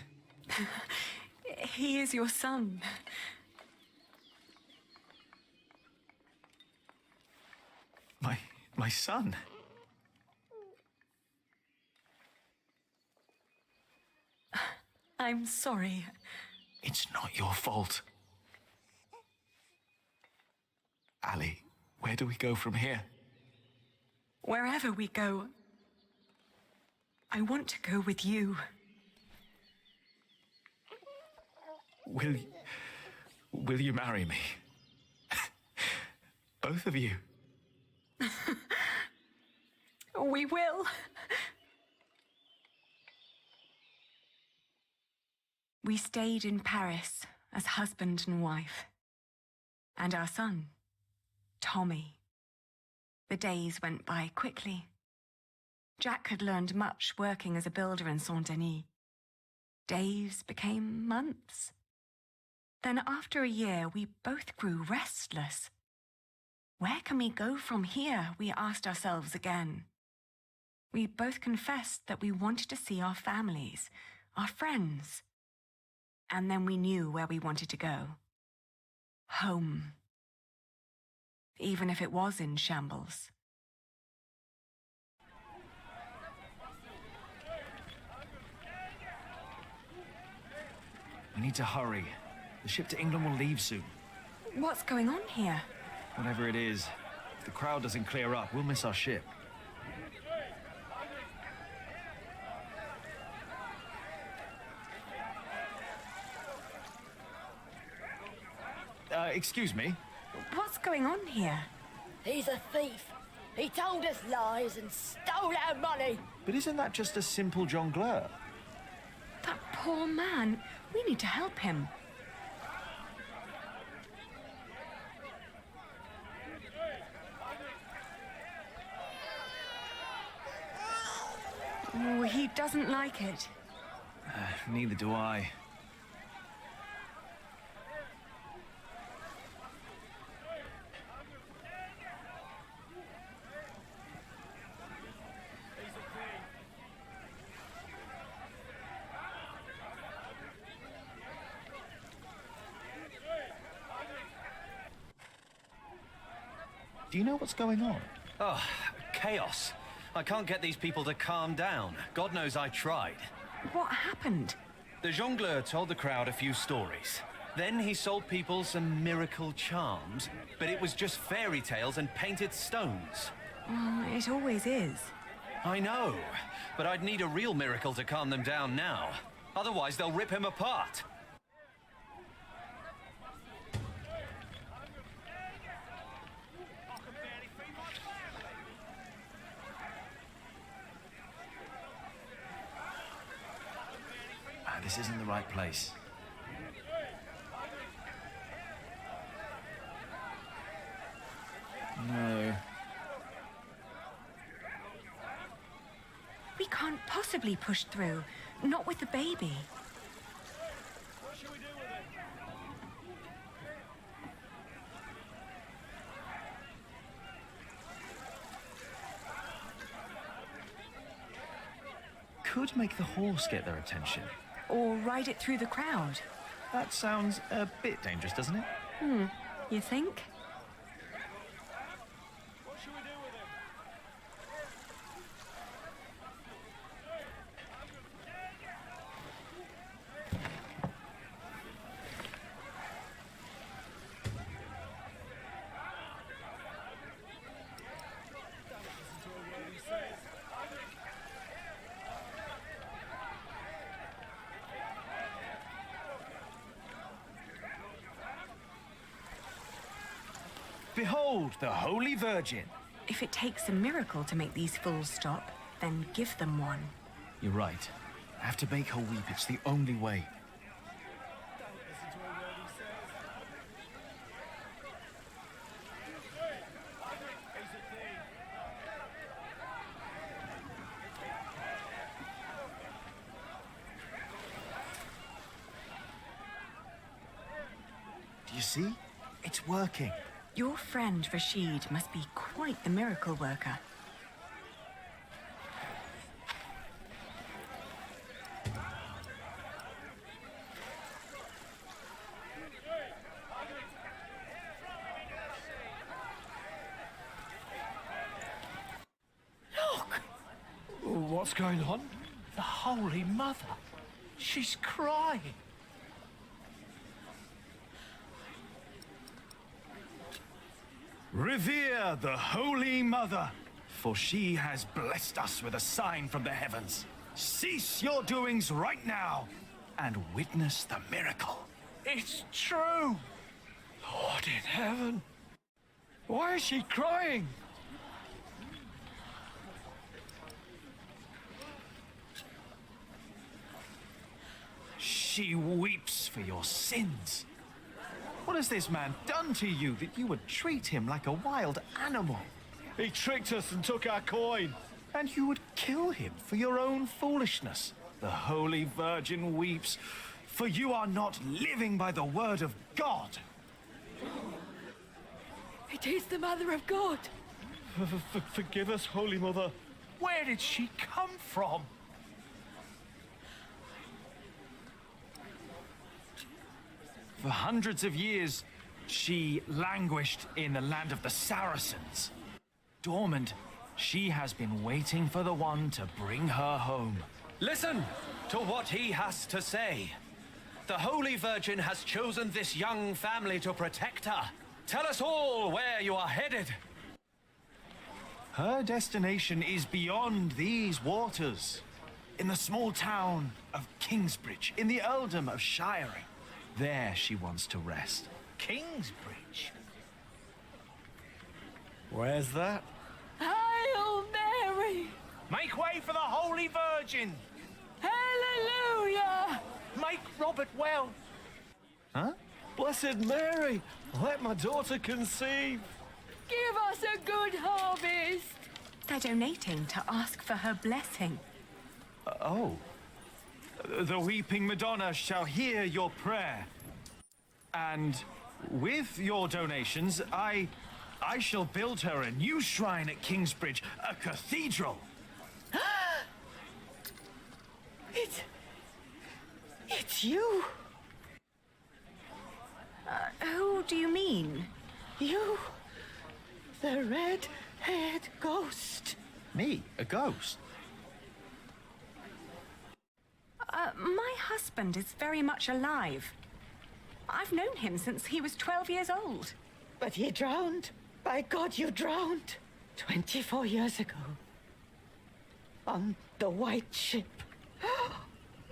He is your son. My son? I'm sorry. It's not your fault. Ali, where do we go from here? Wherever we go, I want to go with you. Will you marry me? Both of you. We will. We stayed in Paris as husband and wife. And our son, Tommy. The days went by quickly. Jack had learned much working as a builder in Saint-Denis. Days became months. Then after a year, we both grew restless. Where can we go from here, we asked ourselves again. We both confessed that we wanted to see our families, our friends. And then we knew where we wanted to go. Home. Even if it was in shambles. We need to hurry. The ship to England will leave soon. What's going on here? Whatever it is, if the crowd doesn't clear up, we'll miss our ship. Excuse me? What's going on here? He's a thief. He told us lies and stole our money. But isn't that just a simple jongleur? That poor man. We need to help him. Oh, he doesn't like it. Neither do I. Do you know what's going on? Oh, chaos. I can't get these people to calm down. God knows I tried. What happened? The jongleur told the crowd a few stories. Then he sold people some miracle charms, but it was just fairy tales and painted stones. Well, it always is. I know, but I'd need a real miracle to calm them down now. Otherwise, they'll rip him apart. This isn't the right place. No. We can't possibly push through. Not with the baby. What should we do with it? Could make the horse get their attention. Or ride it through the crowd. That sounds a bit dangerous, doesn't it? You think? What should we do with him? Behold, the Holy Virgin. If it takes a miracle to make these fools stop, then give them one. You're right. I have to make her weep. It's the only way. Do you see? It's working. Your friend Rashid must be quite the miracle worker. Look! What's going on? The Holy Mother. She's crying. Revere the Holy Mother, for she has blessed us with a sign from the heavens. Cease your doings right now and witness the miracle. It's true! Lord in heaven. Why is she crying? She weeps for your sins. What has this man done to you that you would treat him like a wild animal? He tricked us and took our coin. And you would kill him for your own foolishness. the Holy Virgin weeps, for you are not living by the word of God. It is the Mother of God. Forgive us, Holy Mother. Where did she come from? For hundreds of years, she languished in the land of the Saracens. Dormant, she has been waiting for the one to bring her home. Listen to what he has to say. The Holy Virgin has chosen this young family to protect her. Tell us all where you are headed. Her destination is beyond these waters. In the small town of Kingsbridge, in the earldom of Shiring. There she wants to rest. Kingsbridge? Where's that? Hail Mary! Make way for the Holy Virgin! Hallelujah! Make Robert well! Huh? Blessed Mary, let my daughter conceive. Give us a good harvest! They're donating to ask for her blessing. Oh. The weeping Madonna shall hear your prayer. And with your donations, I shall build her a new shrine at Kingsbridge, a cathedral. It's you. Who do you mean? You. The red-haired ghost. Me? A ghost? My husband is very much alive. I've known him since he was 12 years old. But he drowned. By God, you drowned. 24 years ago. On the white ship.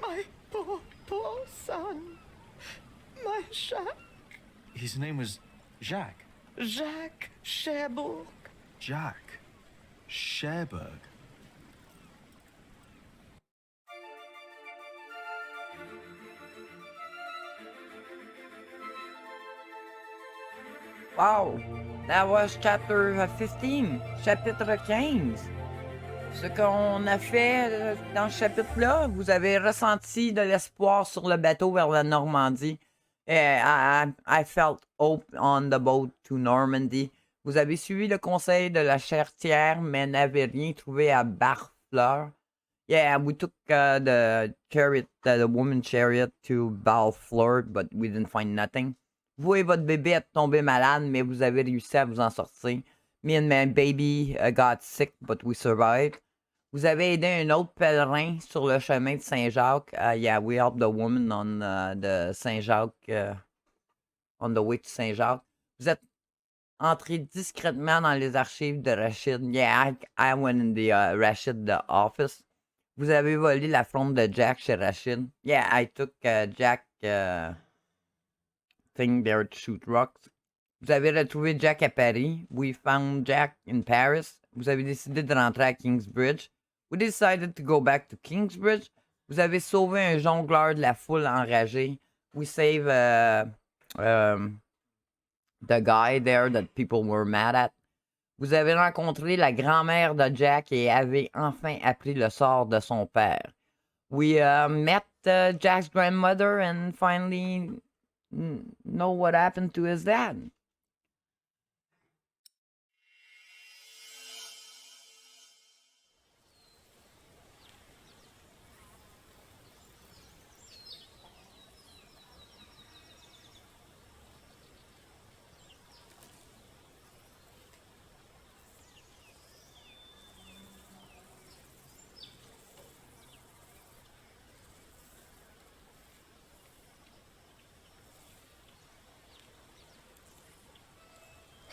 My poor son. My Jacques. His name was Jacques. Jacques Cherbourg. Jacques Cherbourg. Wow, that was chapter 15, chapitre 15. Ce qu'on a fait dans ce chapitre-là, vous avez ressenti de l'espoir sur le bateau vers la Normandie. I felt hope on the boat to Normandy. Vous avez suivi le conseil de la charretière, mais n'avez rien trouvé à Barfleur. Yeah, we took the chariot, the woman chariot to Barfleur, but we didn't find nothing. Vous et votre bébé êtes tombé malade, mais vous avez réussi à vous en sortir. Me and my baby got sick, but we survived. Vous avez aidé un autre pèlerin sur le chemin de Saint-Jacques. Yeah, we helped the woman on the Saint-Jacques, on the way to Saint-Jacques. Vous êtes entré discrètement dans les archives de Rachid. Yeah, I went in the Rachid the office. Vous avez volé la fronde de Jack chez Rachid. Yeah, I took Jack thing there to shoot rocks. Vous avez retrouvé Jack à Paris. We found Jack in Paris. Vous avez décidé de rentrer à Kingsbridge. We decided to go back to Kingsbridge. Vous avez sauvé un jongleur de la foule enragée. We saved the guy there that people were mad at. Vous avez rencontré la grand-mère de Jack et avez enfin appris le sort de son père. We met Jack's grandmother and finally know what happened to his dad.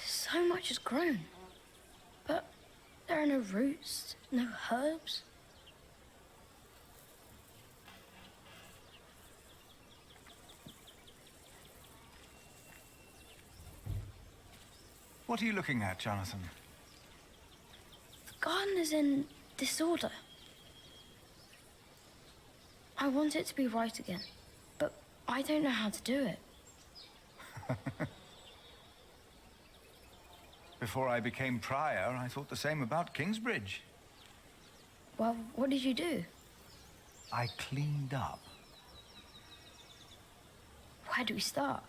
So much has grown. But there are no roots, no herbs. What are you looking at, Jonathan? The garden is in disorder. I want it to be right again, but I don't know how to do it. Before I became prior, I thought the same about Kingsbridge. Well, what did you do? I cleaned up. Where do we start?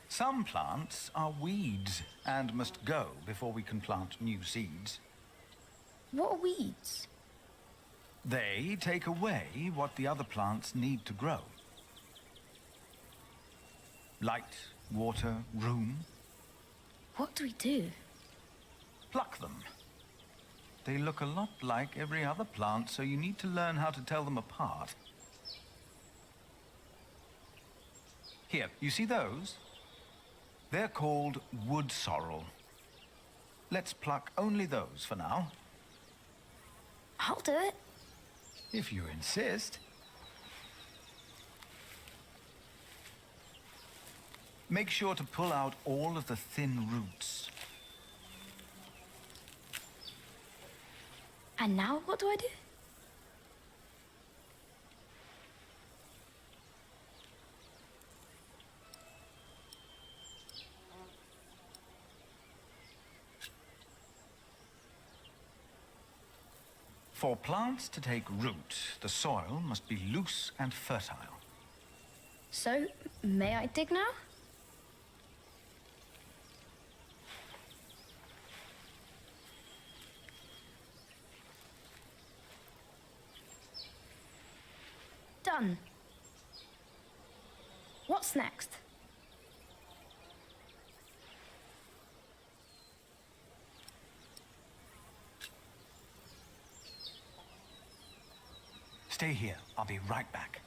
Some plants are weeds and must go before we can plant new seeds. What are weeds? They take away what the other plants need to grow. Light, water, room. What do we do? Pluck them. They look a lot like every other plant, so you need to learn how to tell them apart. Here, you see those? They're called wood sorrel. Let's pluck only those for now. I'll do it. If you insist. Make sure to pull out all of the thin roots. And now what do I do? For plants to take root, the soil must be loose and fertile. So, may I dig now? Done. What's next? Stay here. I'll be right back.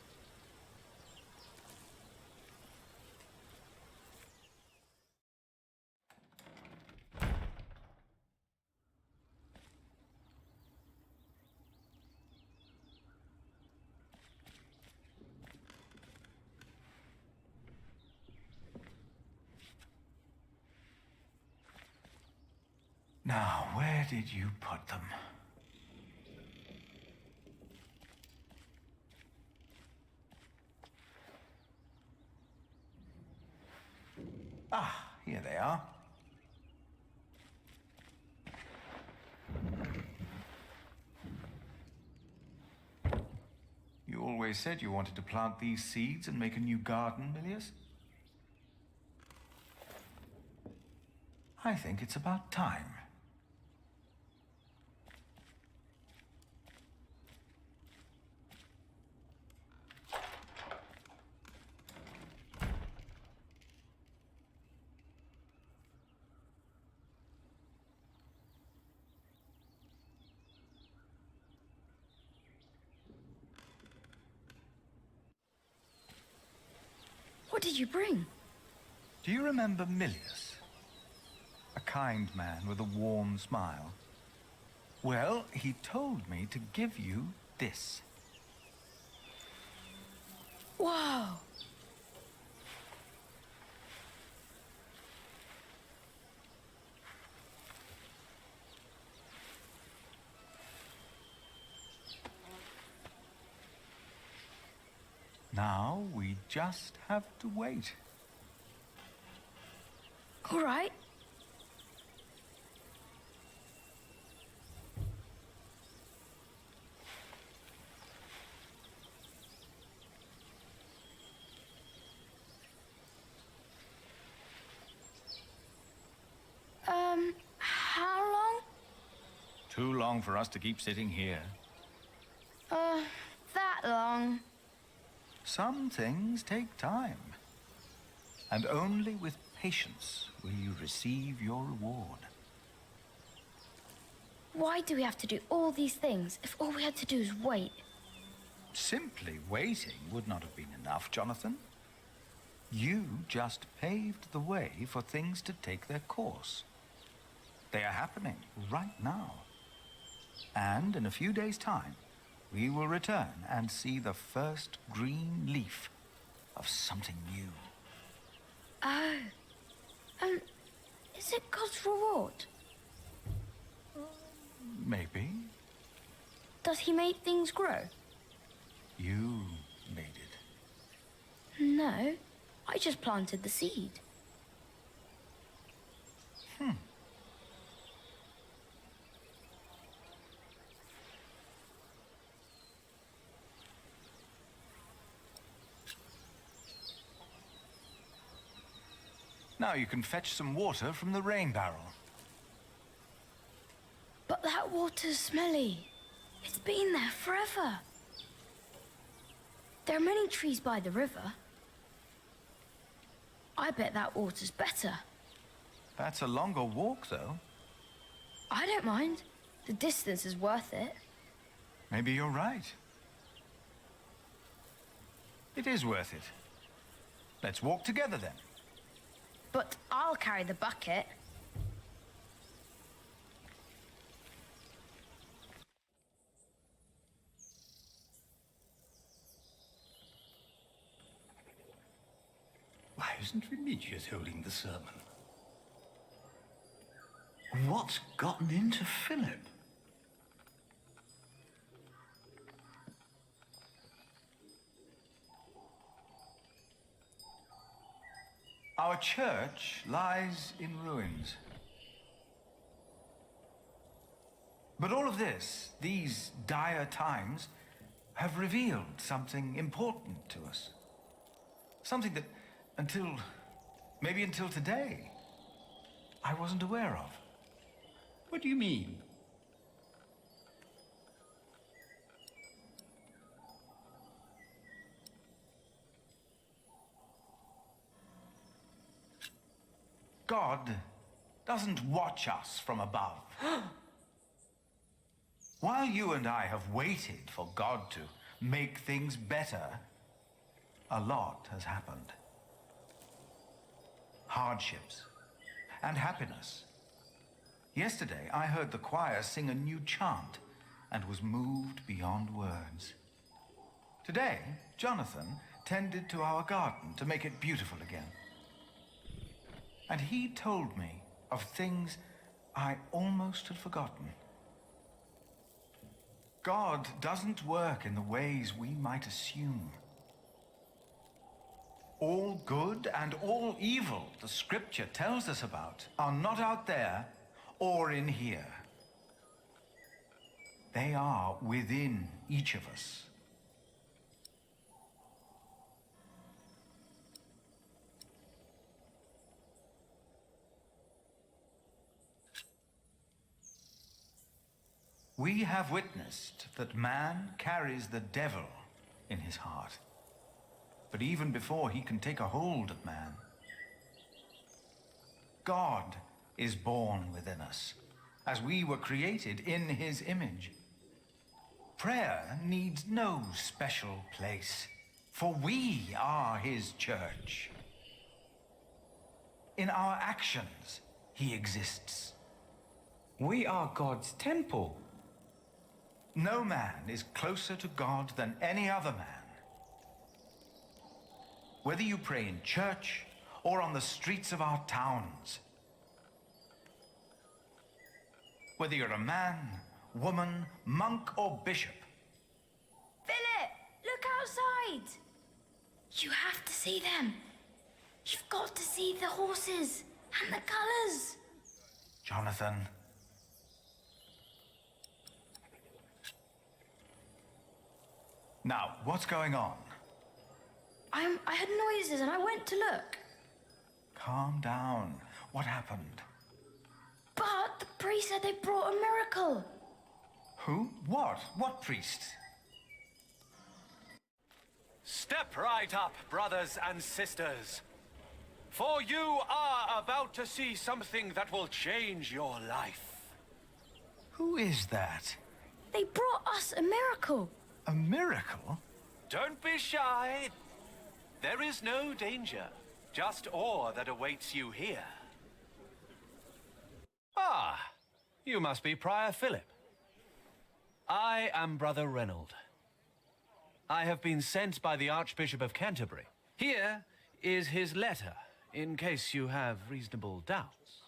Now, where did you put them? Ah, here they are. You always said you wanted to plant these seeds and make a new garden, Milius. I think it's about time. What did you bring? Do you remember Milius? A kind man with a warm smile. Well, he told me to give you this. Wow! Now we just have to wait. All right. How long? Too long for us to keep sitting here. That long. Some things take time. And only with patience will you receive your reward. Why do we have to do all these things if all we had to do is wait? Simply waiting would not have been enough, Jonathan. You just paved the way for things to take their course. They are happening right now. And in a few days' time, we will return and see the first green leaf of something new. Oh. Is it God's reward? Maybe. Does he make things grow? You made it. No, I just planted the seed. Now you can fetch some water from the rain barrel. But that water's smelly. It's been there forever. There are many trees by the river. I bet that water's better. That's a longer walk, though. I don't mind. The distance is worth it. Maybe you're right. It is worth it. Let's walk together, then. But I'll carry the bucket. Why isn't Remigius holding the sermon? What's gotten into Philip? Our church lies in ruins. But all of this, these dire times, have revealed something important to us. Something that, maybe until today, I wasn't aware of. What do you mean? God doesn't watch us from above. While you and I have waited for God to make things better, a lot has happened. Hardships and happiness. Yesterday, I heard the choir sing a new chant and was moved beyond words. Today, Jonathan tended to our garden to make it beautiful again. And he told me of things I almost had forgotten. God doesn't work in the ways we might assume. All good and all evil the scripture tells us about are not out there or in here. They are within each of us. We have witnessed that man carries the devil in his heart. But even before he can take a hold of man, God is born within us, as we were created in his image. Prayer needs no special place, for we are his church. In our actions, he exists. We are God's temple. No man is closer to God than any other man. Whether you pray in church or on the streets of our towns, whether you're a man, woman, monk, or bishop. Philip, look outside. You have to see them. You've got to see the horses and the colours. Jonathan. Now, what's going on? I heard noises and I went to look. Calm down. What happened? But the priest said they brought a miracle. Who? What? What priest? Step right up, brothers and sisters. For you are about to see something that will change your life. Who is that? They brought us a miracle. A miracle? Don't be shy. There is no danger, just awe that awaits you here. Ah, you must be Prior Philip. I am Brother Reynold. I have been sent by the Archbishop of Canterbury. Here is his letter, in case you have reasonable doubts.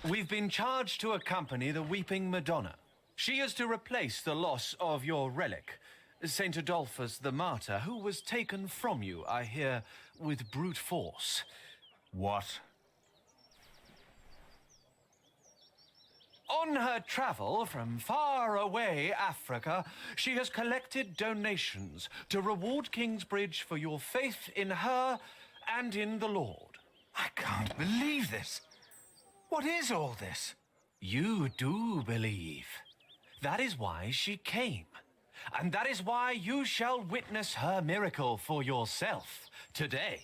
We've been charged to accompany the Weeping Madonna. She is to replace the loss of your relic, Saint Adolphus the Martyr, who was taken from you, I hear, with brute force. What? On her travel from far away Africa, she has collected donations to reward Kingsbridge for your faith in her and in the Lord. I can't believe this. What is all this? You do believe. That is why she came. And that is why you shall witness her miracle for yourself today.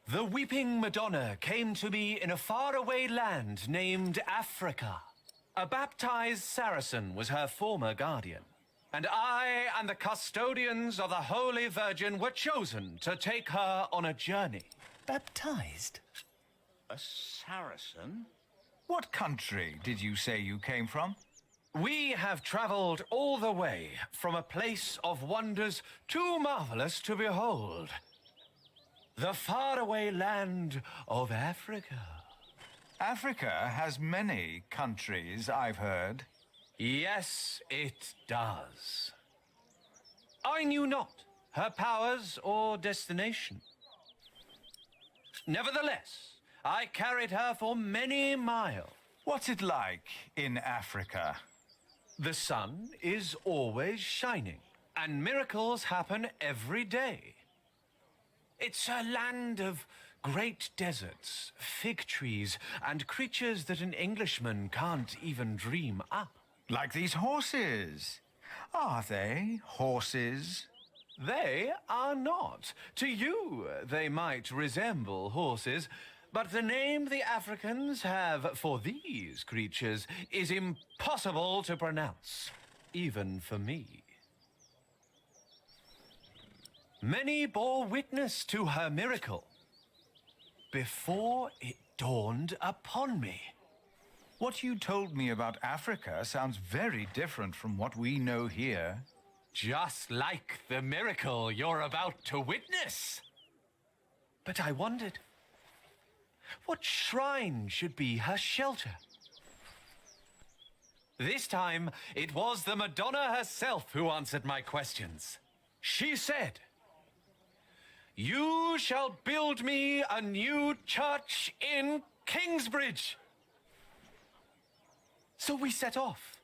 The Weeping Madonna came to me in a faraway land named Africa. A baptized Saracen was her former guardian. And I and the custodians of the Holy Virgin were chosen to take her on a journey. Baptized? A Saracen? What country did you say you came from? We have traveled all the way from a place of wonders too marvelous to behold. The faraway land of Africa. Africa has many countries, I've heard. Yes, it does. I knew not her powers or destination. Nevertheless, I carried her for many miles. What's it like in Africa? The sun is always shining, and miracles happen every day. It's a land of great deserts, fig trees, and creatures that an Englishman can't even dream up. Like these horses. Are they horses? They are not. To you, they might resemble horses, but the name the Africans have for these creatures is impossible to pronounce, even for me. Many bore witness to her miracle before it dawned upon me. What you told me about Africa sounds very different from what we know here. Just like the miracle you're about to witness. But I wondered, what shrine should be her shelter? This time, it was the Madonna herself who answered my questions. She said, "You shall build me a new church in Kingsbridge." So we set off,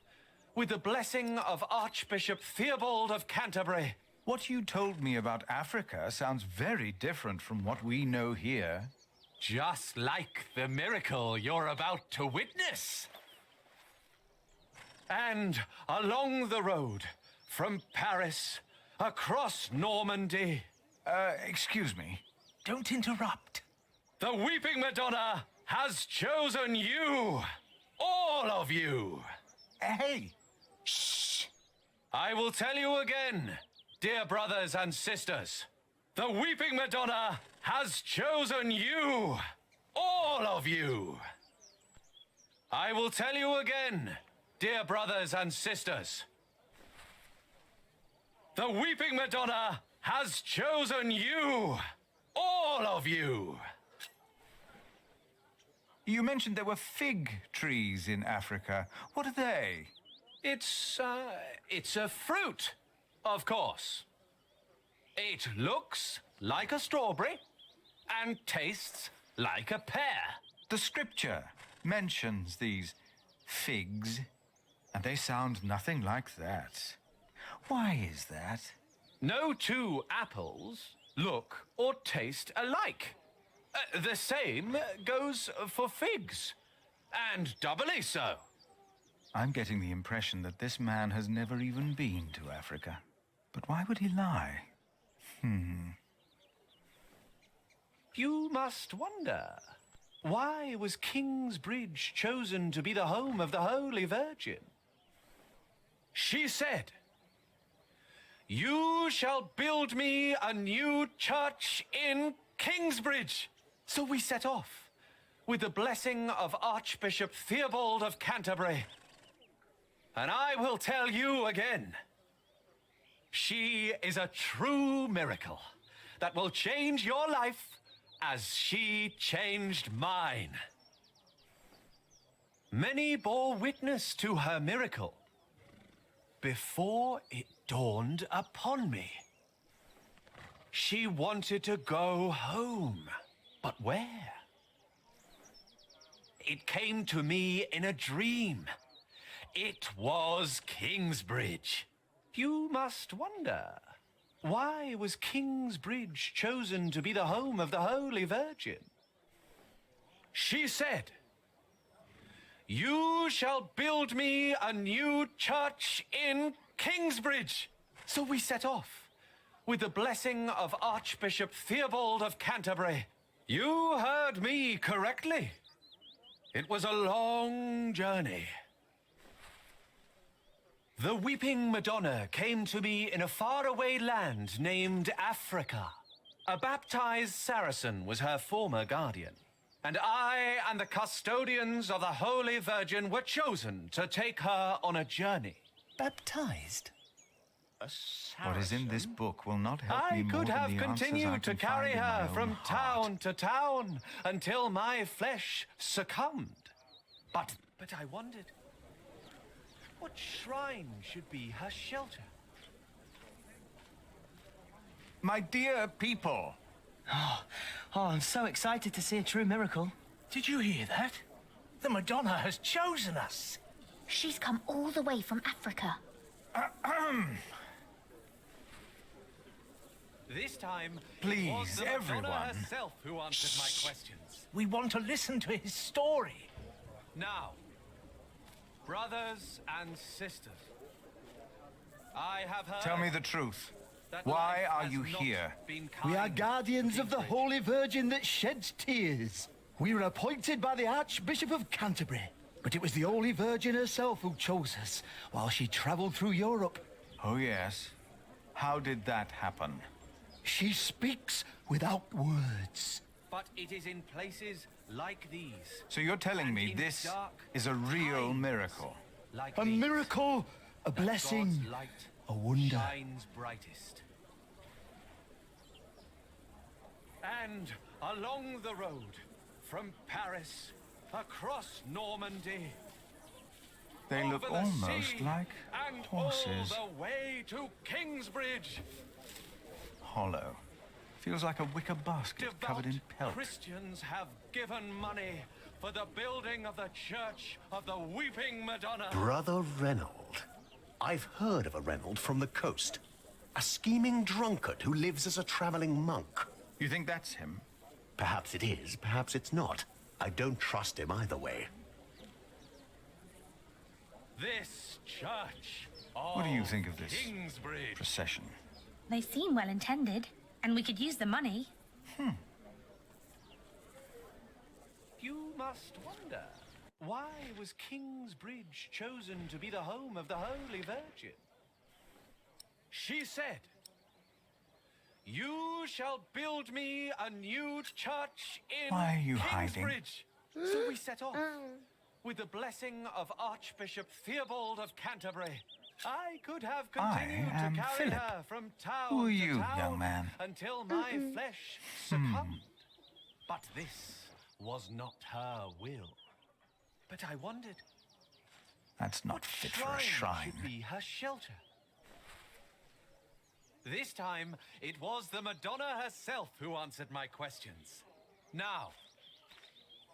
with the blessing of Archbishop Theobald of Canterbury. What you told me about Africa sounds very different from what we know here. Just like the miracle you're about to witness. And along the road, from Paris, across Normandy... excuse me. Don't interrupt. The Weeping Madonna has chosen you. All of you. Hey. Shh. I will tell you again, dear brothers and sisters. The Weeping Madonna has chosen you. All of you. I will tell you again, dear brothers and sisters. The Weeping Madonna has chosen you. All of you. You mentioned there were fig trees in Africa. What are they? It's a fruit, of course. It looks like a strawberry and tastes like a pear. The scripture mentions these figs, and they sound nothing like that. Why is that? No two apples look or taste alike. The same goes for figs, and doubly so. I'm getting the impression that this man has never even been to Africa. But why would he lie? You must wonder, why was Kingsbridge chosen to be the home of the Holy Virgin? She said, "You shall build me a new church in Kingsbridge." So we set off, with the blessing of Archbishop Theobald of Canterbury. And I will tell you again, she is a true miracle. that will change your life as she changed mine. Many bore witness to her miracle before it dawned upon me. She wanted to go home, but where? It came to me in a dream. It was Kingsbridge. You must wonder, why was Kingsbridge chosen to be the home of the Holy Virgin? She said, "You shall build me a new church in Kingsbridge." So we set off, with the blessing of Archbishop Theobald of Canterbury. You heard me correctly. It was a long journey. The Weeping Madonna came to me in a faraway land named Africa. A baptized Saracen was her former guardian, and I and the custodians of the Holy Virgin were chosen to take her on a journey. Baptized? A What is in this book will not help me I more could than have the answers I continued to can carry find in my her own from heart. town to town until my flesh succumbed. But I wondered, what shrine should be her shelter? My dear people. Oh, I'm so excited to see a true miracle. Did you hear that? The Madonna has chosen us. She's come all the way from Africa. This time, Please, it was the Madonna everyone. herself who answered my questions. We want to listen to his story. Now, brothers and sisters, I have heard. Tell me the truth. that Why life are has you not here? been We are kind guardians to of the Kingsbridge. Holy Virgin that sheds tears. We were appointed by the Archbishop of Canterbury, but it was the Holy Virgin herself who chose us while she travelled through Europe. Oh, yes. How did that happen? She speaks without words. But it is in places like these. So you're telling and me in this dark is a real times miracle? Like A these, miracle, a that blessing, God's light a wonder. shines brightest. And along the road, from Paris, across Normandy, They look over the almost sea, like and horses. all the way to Kingsbridge. Hollow. Feels like a wicker basket covered in pelt. Christians have given money for the building of the Church of the Weeping Madonna. Brother Reynold. I've heard of a Reynold from the coast. A scheming drunkard who lives as a traveling monk. You think that's him? Perhaps it is, perhaps it's not. I don't trust him either way. This church of What do you think of this Kingsbridge procession? They seem well intended, and we could use the money. You must wonder, why was Kingsbridge chosen to be the home of the Holy Virgin? She said, "You shall build me a new church in Why are you hiding? Kingsbridge." So we set off, with the blessing of Archbishop Theobald of Canterbury. I could have continued to am carry Philip. her from town Who are to you, town young man? until my flesh succumbed. But this was not her will. But I wondered, That's not fit for a shrine. should be her shelter. This time, it was the Madonna herself who answered my questions. Now,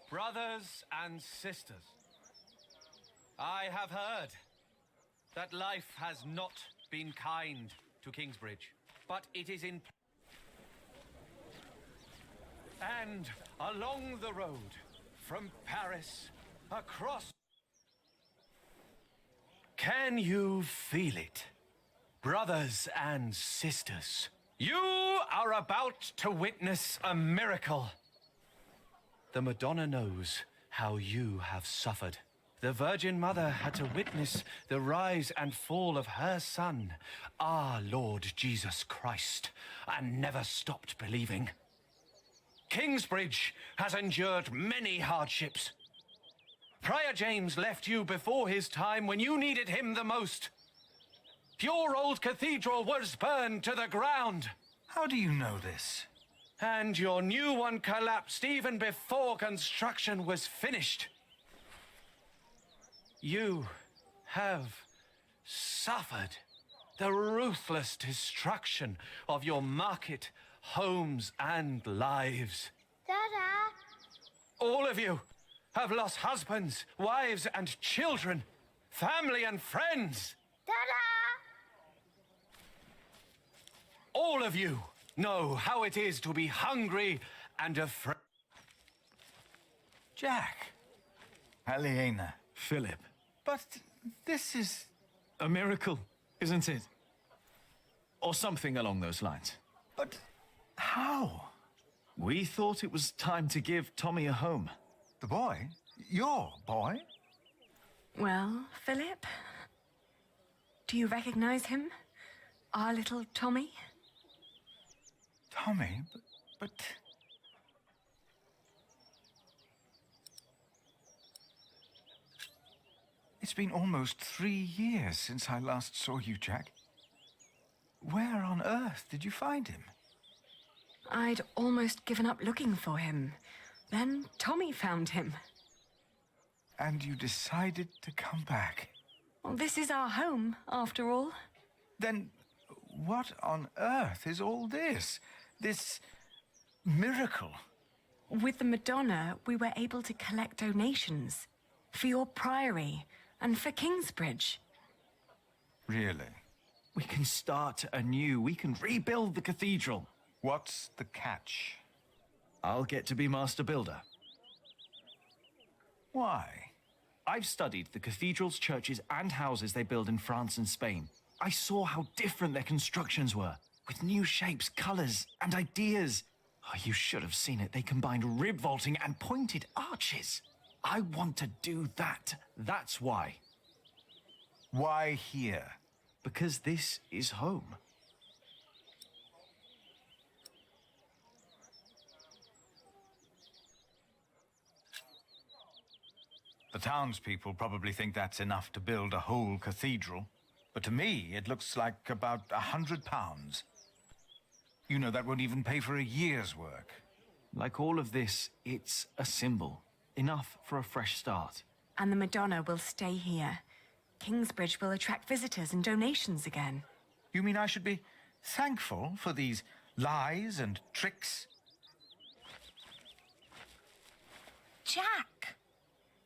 brothers and sisters, I have heard that life has not been kind to Kingsbridge, but it is in... And along the road, from Paris, across... Can you feel it? Brothers and sisters, you are about to witness a miracle. The Madonna knows how you have suffered. The Virgin Mother had to witness the rise and fall of her Son, our Lord Jesus Christ, and never stopped believing. Kingsbridge has endured many hardships. Prior James left you before his time when you needed him the most. Your old cathedral was burned to the ground. How do you know this? And your new one collapsed even before construction was finished. You have suffered the ruthless destruction of your market, homes, and lives. Dada! All of you have lost husbands, wives, and children, family and friends. Dada! All of you know how it is to be hungry and afraid. Jack. Aliena. Philip. But this is a miracle, isn't it? Or something along those lines. But how? We thought it was time to give Tommy a home. The boy? Your boy? Well, Philip, do you recognize him? Our little Tommy? Tommy? But... It's been almost 3 years since I last saw you, Jack. Where on earth did you find him? I'd almost given up looking for him. Then Tommy found him. And you decided to come back? Well, this is our home, after all. Then what on earth is all this? This miracle? With the Madonna, we were able to collect donations for your priory and for Kingsbridge. Really? We can start anew. We can rebuild the cathedral. What's the catch? I'll get to be master builder. Why? I've studied the cathedrals, churches, and houses they build in France and Spain. I saw how different their constructions were, with new shapes, colors, and ideas. Oh, you should have seen it. They combined rib vaulting and pointed arches. I want to do that. That's why. Why here? Because this is home. The townspeople probably think that's enough to build a whole cathedral. But to me, it looks like about £100. You know, that won't even pay for a year's work. Like all of this, it's a symbol. Enough for a fresh start. And the Madonna will stay here. Kingsbridge will attract visitors and donations again. You mean I should be thankful for these lies and tricks? Jack!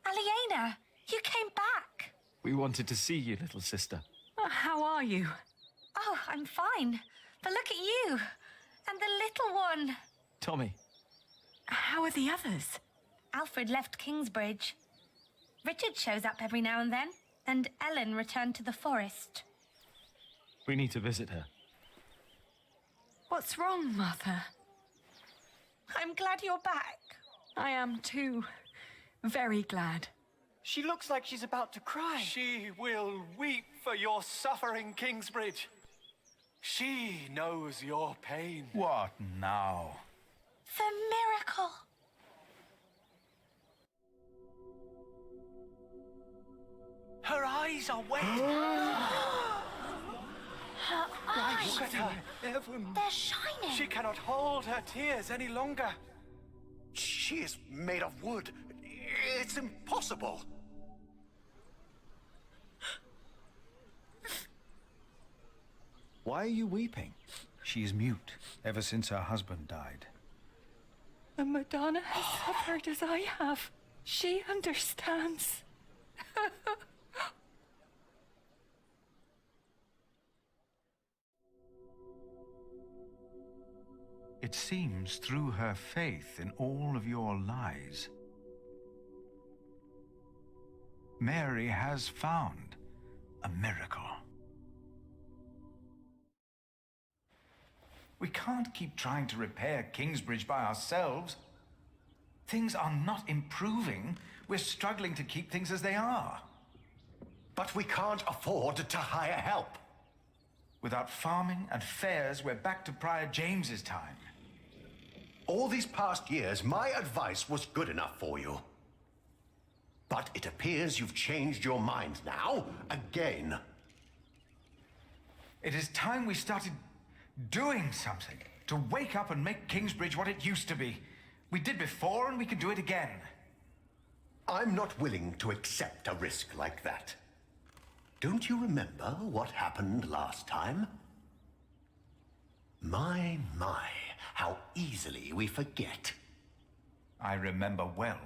Aliena, you came back! We wanted to see you, little sister. How are you? Oh, I'm fine. But look at you! And the little one! Tommy. How are the others? Alfred left Kingsbridge. Richard shows up every now and then, and Ellen returned to the forest. We need to visit her. What's wrong, Mother? I'm glad you're back. I am too. Very glad. She looks like she's about to cry. She will weep for your suffering, Kingsbridge. She knows your pain. What now? The miracle. Her eyes are wet. Her eyes. Look at her. Heaven. They're shining. She cannot hold her tears any longer. She is made of wood. It's impossible. Why are you weeping? She is mute ever since her husband died. The Madonna has suffered as I have. She understands. It seems through her faith in all of your lies, Mary has found a miracle. We can't keep trying to repair Kingsbridge by ourselves. Things are not improving. We're struggling to keep things as they are. But we can't afford to hire help. Without farming and fairs, we're back to Prior James's time. All these past years, my advice was good enough for you. But it appears you've changed your mind now, again. It is time we started doing something To wake up and make Kingsbridge what it used to be. We did before and we can do it again. I'm not willing to accept a risk like that. Don't you remember what happened last time? My, how easily we forget. I remember well.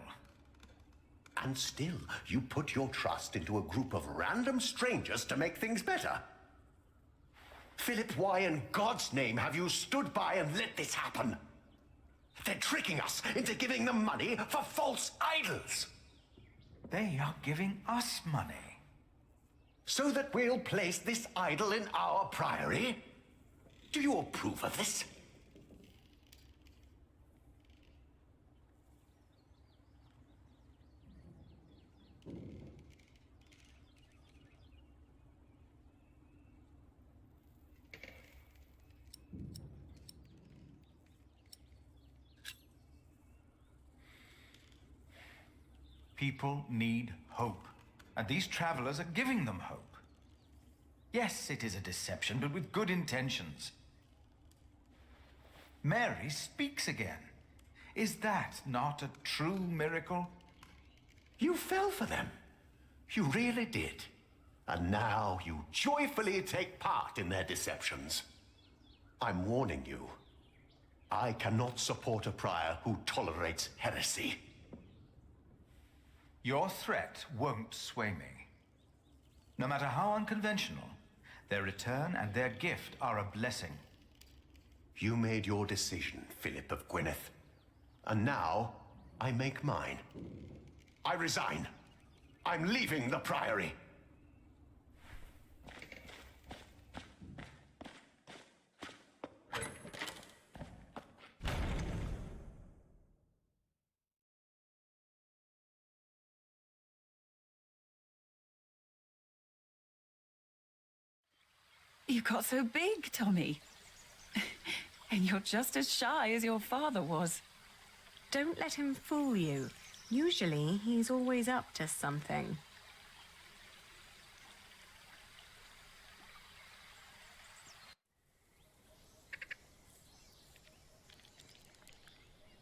And still, you put your trust into a group of random strangers to make things better. Philip, why in God's name have you stood by and let this happen? They're tricking us into giving them money for false idols. They are giving us money. So that we'll place this idol in our priory? Do you approve of this? People need hope, and these travelers are giving them hope. Yes, it is a deception, but with good intentions. Mary speaks again. Is that not a true miracle? You fell for them. You really did. And now you joyfully take part in their deceptions. I'm warning you. I cannot support a prior who tolerates heresy. Your threat won't sway me. No matter how unconventional, their return and their gift are a blessing. You made your decision, Philip of Gwynedd. And now, I make mine. I resign. I'm leaving the Priory. You got so big, Tommy. And you're just as shy as your father was. Don't let him fool you. Usually, he's always up to something.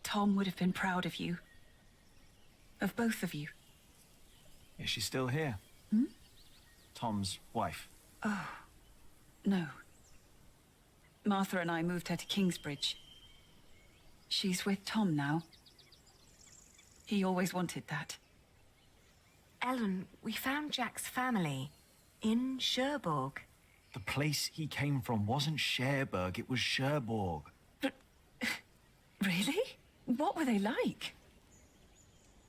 Tom would have been proud of you. Of both of you. Is she still here? Hmm? Tom's wife. Oh, no. Martha and I moved her to Kingsbridge. She's with Tom now. He always wanted that. Ellen, we found Jack's family in Cherbourg. The place he came from wasn't Cherbourg, it was Cherbourg. But... really? What were they like?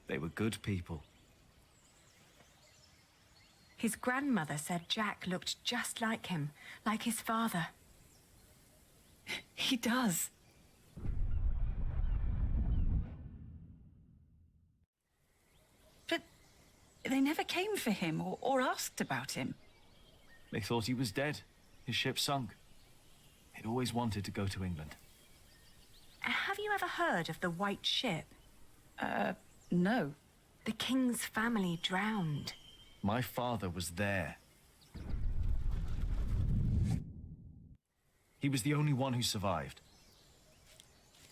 They were good people. His grandmother said Jack looked just like him, like his father. He does. But they never came for him or asked about him. They thought he was dead. His ship sunk. He'd always wanted to go to England. Have you ever heard of the White Ship? No. The king's family drowned. My father was there. He was the only one who survived.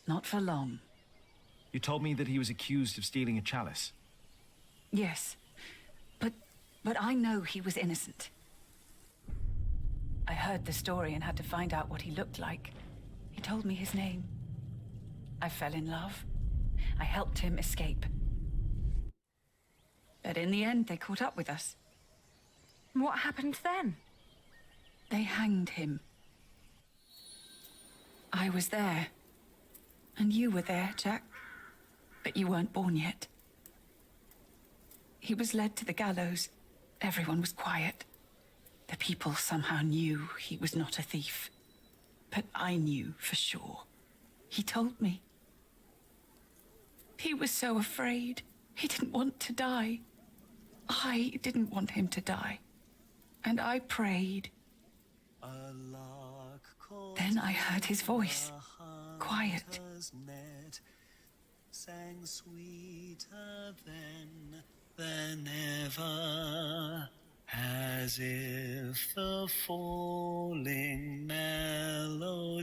Not for long. You told me that he was accused of stealing a chalice. Yes. But I know he was innocent. I heard the story and had to find out what he looked like. He told me his name. I fell in love. I helped him escape. But in the end, they caught up with us. What happened then? They hanged him. I was there. And you were there, Jack. But you weren't born yet. He was led to the gallows. Everyone was quiet. The people somehow knew he was not a thief. But I knew for sure. He told me. He was so afraid. He didn't want to die. I didn't want him to die. And I prayed. Then I heard his voice. Quiet. Sang sweeter than ever, as if the falling melody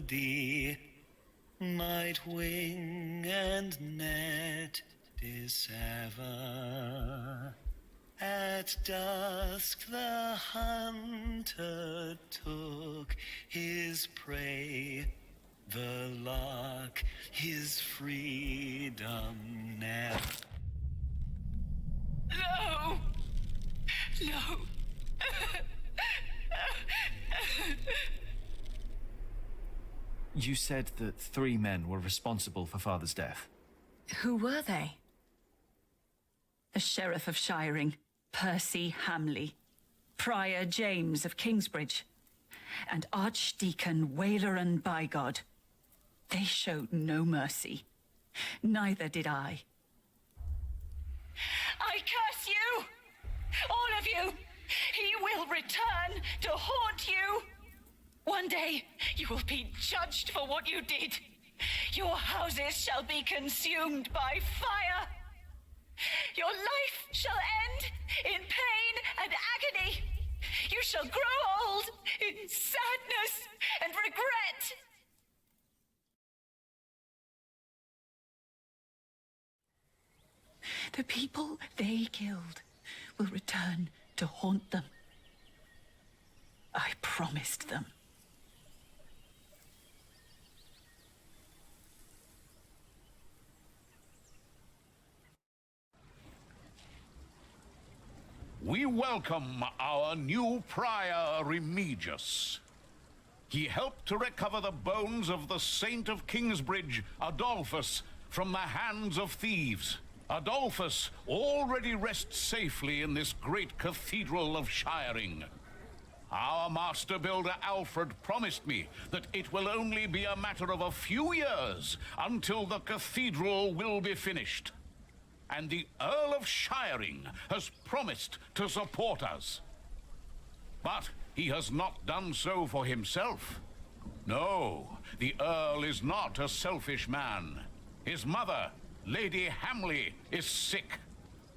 might wing and net dissever. At dusk the hunter took his prey, the lark his freedom never. No! No! You said that 3 men were responsible for Father's death. Who were they? The Sheriff of Shiring, Percy Hamley, Prior James of Kingsbridge, and Archdeacon Waileran Bygod. They showed no mercy. Neither did I. I curse you! All of you! He will return to haunt you! One day, you will be judged for what you did. Your houses shall be consumed by fire. Your life shall end in pain and agony. You shall grow old in sadness and regret. The people they killed will return to haunt them. I promised them. We welcome our new prior, Remigius. He helped to recover the bones of the Saint of Kingsbridge, Adolphus, from the hands of thieves. Adolphus already rests safely in this great cathedral of Shiring. Our master builder Alfred promised me that it will only be a matter of a few years until the cathedral will be finished. And the Earl of Shiring has promised to support us. But he has not done so for himself. No, the Earl is not a selfish man. His mother, Lady Hamley, is sick.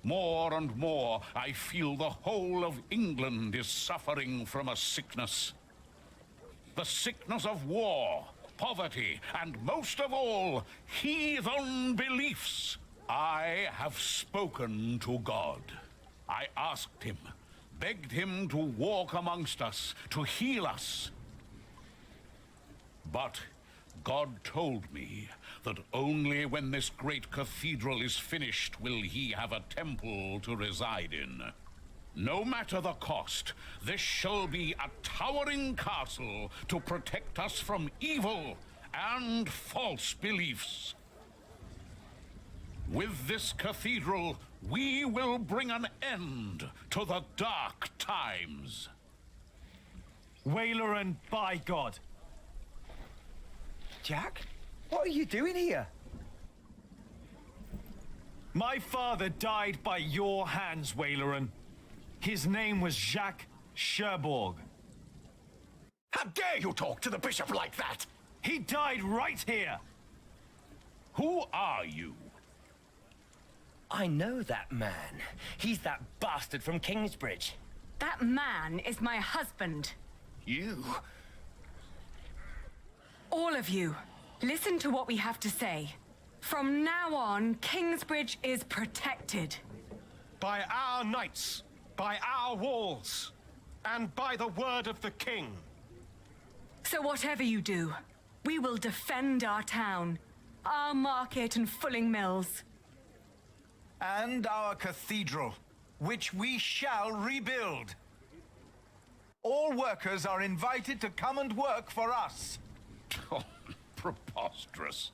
More and more, I feel the whole of England is suffering from a sickness. The sickness of war, poverty, and most of all, heathen beliefs. I have spoken to God. I asked him, begged him to walk amongst us, to heal us. But God told me that only when this great cathedral is finished will he have a temple to reside in. No matter the cost, this shall be a towering castle to protect us from evil and false beliefs. With this cathedral, we will bring an end to the dark times. Waileran Bygod. Jack, what are you doing here? My father died by your hands, Waileran. His name was Jacques Cherbourg. How dare you talk to the bishop like that? He died right here. Who are you? I know that man. He's that bastard from Kingsbridge. That man is my husband. You? All of you, listen to what we have to say. From now on, Kingsbridge is protected. By our knights, by our walls, and by the word of the king. So whatever you do, we will defend our town, our market and fulling mills. And our cathedral, which we shall rebuild. All workers are invited to come and work for us. Oh, preposterous.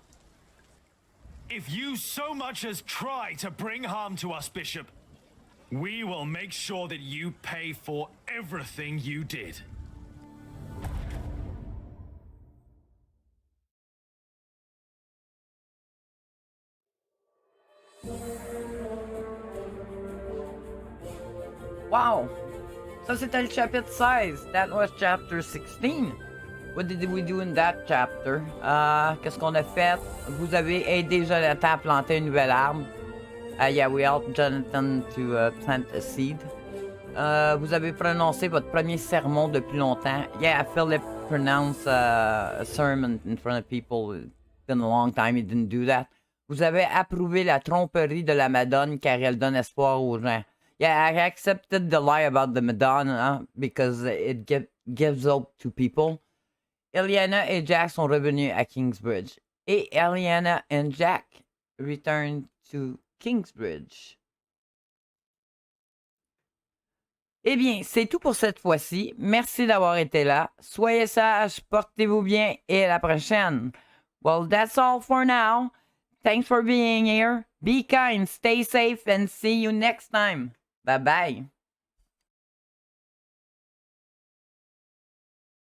If you so much as try to bring harm to us, Bishop, we will make sure that you pay for everything you did. Wow! Ça, c'était le chapitre 16. That was chapter 16. What did we do in that chapter? Qu'est-ce qu'on a fait? Vous avez aidé Jonathan à planter un nouvel arbre. Yeah, we helped Jonathan to plant a seed. Vous avez prononcé votre premier sermon depuis longtemps. Yeah, Philip pronounced a sermon in front of people been a long time he didn't do that. Vous avez approuvé la tromperie de la Madone car elle donne espoir aux gens. Yeah, I accepted the lie about the Madonna because it gives hope to people. Eliana et Jack sont revenus à Kingsbridge. Et Eliana and Jack return to Kingsbridge. Eh bien, c'est tout pour cette fois-ci. Merci d'avoir été là. Soyez sages, portez-vous bien et à la prochaine. Well, that's all for now. Thanks for being here. Be kind, stay safe, and see you next time. Bye-bye.